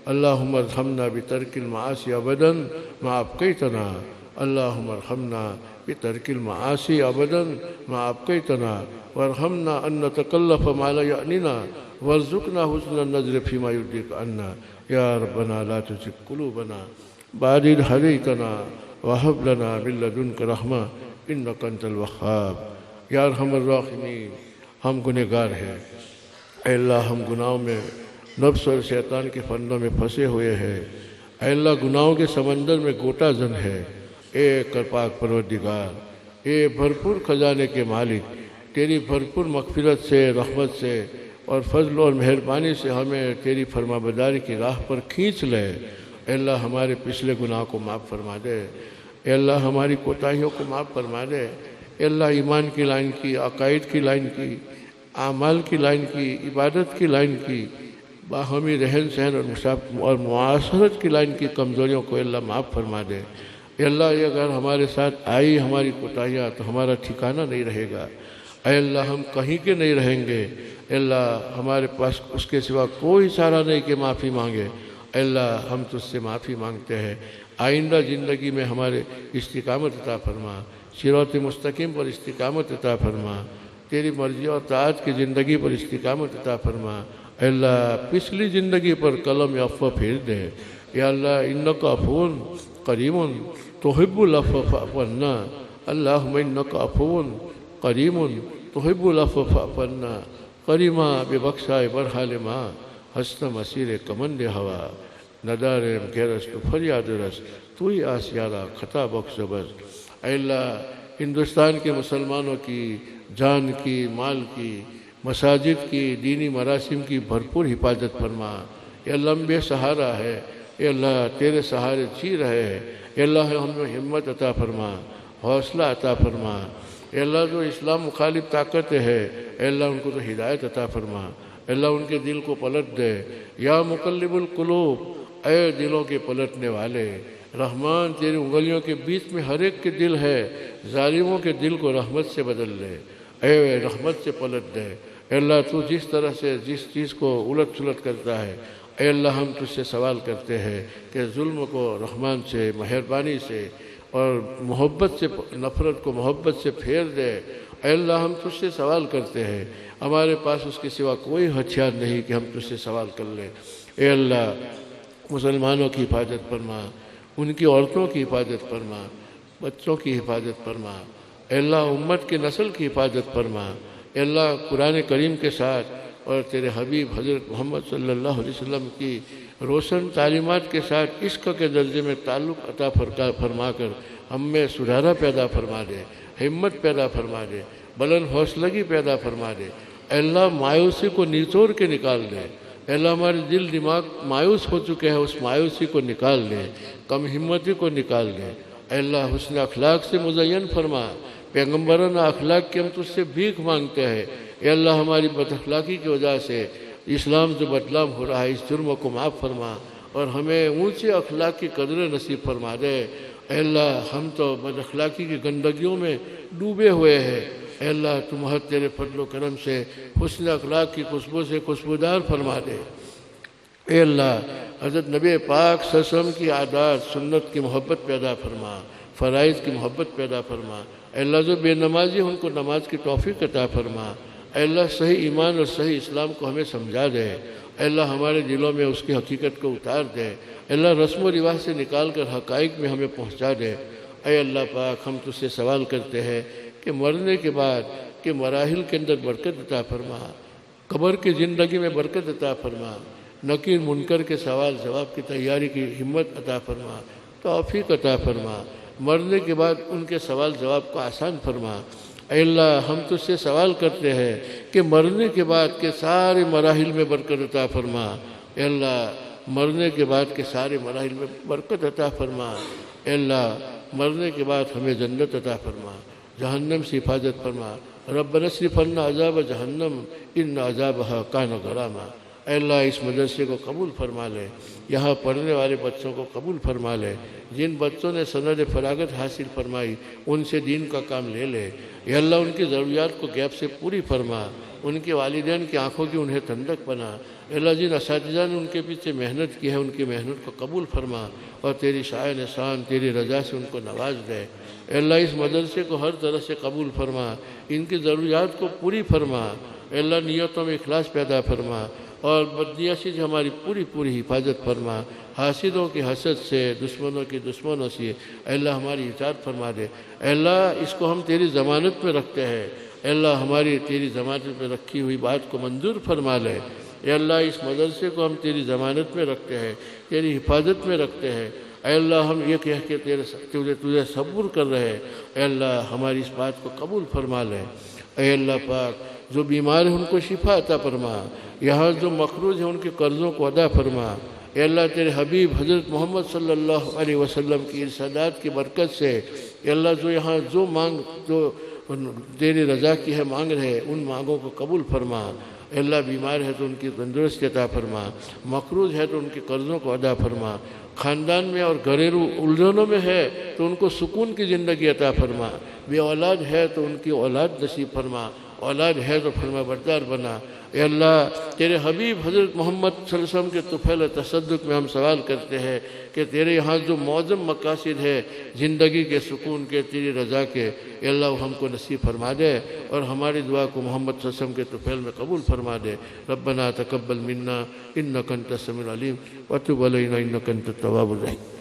Speaker 3: اللهم ارحمنا بترك المعاصي أبدا ما أبقيتنا اللهم ارحمنا بترك المعاصي أبدا ما أبقيتنا وارحمنا أن نتكلف ما لا يعنينا وارزقنا حسن النظر فيما يرضيك عنا يا ربنا لا تزغ قلوبنا بعد إذ هديتنا وهب لنا من لدنك رحمة إنك أنت الوهاب یا ارحم الراحمین ہم گنہگار ہیں اے اللہ ہم گناہوں میں نفس اور شیطان کے فندوں میں پھنسے ہوئے ہیں اے اللہ گناہوں کے سمندر میں گوٹا زن ہے اے کرپاک پروردگار اے بھرپور خزانے کے مالک تیری بھرپور مغفرت سے رحمت سے اور فضل اور مہربانی سے ہمیں تیری فرما برداری کی راہ پر کھینچ لے اے اللہ ہمارے پچھلے گناہ کو معاف فرما دے اے اللہ ہماری کوتاہیوں کو معاف فرما دے اے اللہ ایمان کی لائن کی عقائد کی لائن کی اعمال کی لائن کی عبادت کی لائن کی باہمی رہن سہن اور معاشرت کی لائن کی کمزوریوں کو اے اللہ معاف فرما دے اے اللہ یہ اگر ہمارے ساتھ آئی ہماری کوتاہیاں تو ہمارا ٹھکانہ نہیں رہے گا اے اللہ ہم کہیں کے نہیں رہیں گے اے اللہ ہمارے پاس اس کے سوا کوئی چارہ نہیں کہ معافی مانگے اے اللہ ہم تجھ سے معافی مانگتے ہیں آئندہ زندگی میں ہمارے استقامت عطا فرما صراط مستقیم پر استقامت عطا فرما تیری مرضی اور طاعت کی زندگی پر استقامت عطا فرما اے اللہ پچھلی زندگی پر قلم عفو پھیر دے یا اللہ انک عفو کریم تحب العفو فاعف عنا اللہم انک عفو کریم تحب العفو فاعف عنا کریما بے بخشائے برحال ما حسن مسیر کمند ہوا ندار گیرس تو فریاد رس تو ہی آسیارہ خطا بخش بس اے اللہ ہندوستان کے مسلمانوں کی جان کی مال کی مساجد کی دینی مراسم کی بھرپور حفاظت فرما اے اللہ ہم بے سہارا ہے اے اللہ تیرے سہارے جی رہے ہیں اے اللہ ہمیں ہمت عطا فرما حوصلہ عطا فرما اے اللہ جو اسلام مخالف طاقتیں ہے اے اللہ ان کو تو ہدایت عطا فرما اے اللہ ان کے دل کو پلٹ دے یا مقلب القلوب اے دلوں کے پلٹنے والے رحمان تیری انگلیوں کے بیچ میں ہر ایک کے دل ہے ظالموں کے دل کو رحمت سے بدل دے اے رحمت سے پلٹ دے اے اللہ تو جس طرح سے جس چیز کو الٹ سلٹ کرتا ہے اے اللہ ہم تجھ سے سوال کرتے ہیں کہ ظلم کو رحمان سے مہربانی سے اور محبت سے نفرت کو محبت سے پھیر دے اے اللہ ہم تجھ سے سوال کرتے ہیں، ہمارے پاس اس کے سوا کوئی ہتھیار نہیں کہ ہم تجھ سے سوال کر لیں۔ اے اللہ مسلمانوں کی حفاظت فرما، ان کی عورتوں کی حفاظت فرما، بچوں کی حفاظت فرما۔ اے اللہ امت کے نسل کی حفاظت فرما۔ اے اللہ قرآن کریم کے ساتھ اور تیرے حبیب حضرت محمد صلی اللہ علیہ وسلم کی روشن تعلیمات کے ساتھ عشق کے درجے میں تعلق عطا فرما کر ہم میں سدھارا پیدا فرما دے، ہمت پیدا فرما دے، بلند حوصلگی پیدا فرما دے۔ اے اللہ مایوسی کو نچوڑ کے نکال دے۔ اے اللہ ہمارے دل دماغ مایوس ہو چکے ہیں، اس مایوسی کو نکال دے، کم ہمتی کو نکال دے۔ اے اللہ حسن اخلاق سے مزین فرما، پیغمبرانہ اخلاق کی ہم تجھ سے بھیک مانگتے ہیں۔ اے اللہ ہماری بد اخلاقی کی وجہ سے اسلام جو بدنام ہو رہا ہے، اس جرم کو معاف فرما اور ہمیں اونچے اخلاق کی قدر نصیب فرما دے۔ اے اللہ ہم تو بد اخلاقی کی گندگیوں میں ڈوبے ہوئے ہیں، اے اللہ تم تیرے فضل و کرم سے حسن اخلاق کی خوشبو سے خوشبودار فرما دے۔ اے اللہ حضرت نبی پاک صلی اللہ علیہ وسلم کی عادات سنت کی محبت پیدا فرما، فرائض کی محبت پیدا فرما۔ اے اللہ جو بے نمازی ان کو نماز کی توفیق عطا فرما۔ اے اللہ صحیح ایمان اور صحیح اسلام کو ہمیں سمجھا دے۔ اے اللہ ہمارے دلوں میں اس کی حقیقت کو اتار دے۔ اے اللہ رسم و رواج سے نکال کر حقائق میں ہمیں پہنچا دے۔ اے اللہ پاک ہم تجھ سے سوال کرتے ہیں کہ مرنے کے بعد کے مراحل کے اندر برکت عطا فرما، قبر کی زندگی میں برکت عطا فرما، نکیر منکر کے سوال جواب کی تیاری کی ہمت عطا فرما، توفیق عطا فرما، مرنے کے بعد ان کے سوال جواب کو آسان فرما۔ اے اللہ ہم تجھ سے سوال کرتے ہیں کہ مرنے کے بعد کے سارے مراحل میں برکت عطا فرما۔ اے اللہ مرنے کے بعد کے سارے مراحل میں برکت عطا فرما۔ اے اللہ مرنے کے بعد ہمیں جنت عطا فرما، جہنم سے حفاظت فرما۔ ربنا اصرف عنا عذاب جہنم ان عذابها کان غراما۔ اے اللہ اس مدرسے کو قبول فرما لے، یہاں پڑھنے والے بچوں کو قبول فرما لے، جن بچوں نے سند فراغت حاصل فرمائی ان سے دین کا کام لے لے۔ اے اللہ ان کی ضروریات کو غیب سے پوری فرما، ان کے والدین کی آنکھوں کی انہیں ٹھنڈک بنا۔ اے اللہ جن اساتذہ نے ان کے پیچھے محنت کی ہے ان کی محنت کو قبول فرما اور تیری شائن احسان تیری رضا سے ان کو نواز دے۔ اے اللہ اس مدرسے کو ہر طرح سے قبول فرما، ان کی ضروریات کو پوری فرما۔ اے اللہ نیتوں میں اخلاص پیدا فرما اور بدنیتی سے ہماری پوری حفاظت فرما، حاسدوں کی حسد سے، دشمنوں کی دشمنوں سے اے اللہ ہماری اطاعت فرما دے۔ اے اللہ اس کو ہم تیری ضمانت میں رکھتے ہیں، اے اللہ ہماری تیری ضمانت میں رکھی ہوئی بات کو منظور فرما لے۔ اے اللہ اس مدرسے کو ہم تیری ضمانت میں رکھتے ہیں، تیری حفاظت میں رکھتے ہیں۔ اے اللہ ہم یہ کہہ کے تجھے صبر کر رہے ہیں، اے اللہ ہماری اس بات کو قبول فرما لے۔ اے اللہ پاک جو بیمار ہیں ان کو شفا عطا فرما، یہاں جو مقروض ہیں ان کے قرضوں کو ادا فرما۔ اے اللہ تیرے حبیب حضرت محمد صلی اللہ علیہ وسلم کی ارشادات کی برکت سے اے اللہ جو یہاں جو تیری رضا کی ہے مانگ رہے ان مانگوں کو قبول فرما۔ اے اللہ بیمار ہے تو ان کی تندرستی عطا فرما، مقروض ہے تو ان کے قرضوں کو ادا فرما، خاندان میں اور گھریلو الجھنوں میں ہے تو ان کو سکون کی زندگی عطا فرما، بے اولاد ہے تو ان کی اولاد نصیب فرما، اولاد ہے تو فرما بردار بنا۔ اے اللہ تیرے حبیب حضرت محمد صلی اللہ علیہ وسلم کے طفیل تصدق میں ہم سوال کرتے ہیں کہ تیرے یہاں جو معظم مقاصد ہے زندگی کے سکون کے تیری رضا کے اے اللہ ہم کو نصیب فرما دے اور ہماری دعا کو محمد صلی اللہ علیہ وسلم کے طفیل میں قبول فرما دے۔ ربنا تقبل منا انک انت السمیع العلیم وتب علینا انک انت التواب الرحیم۔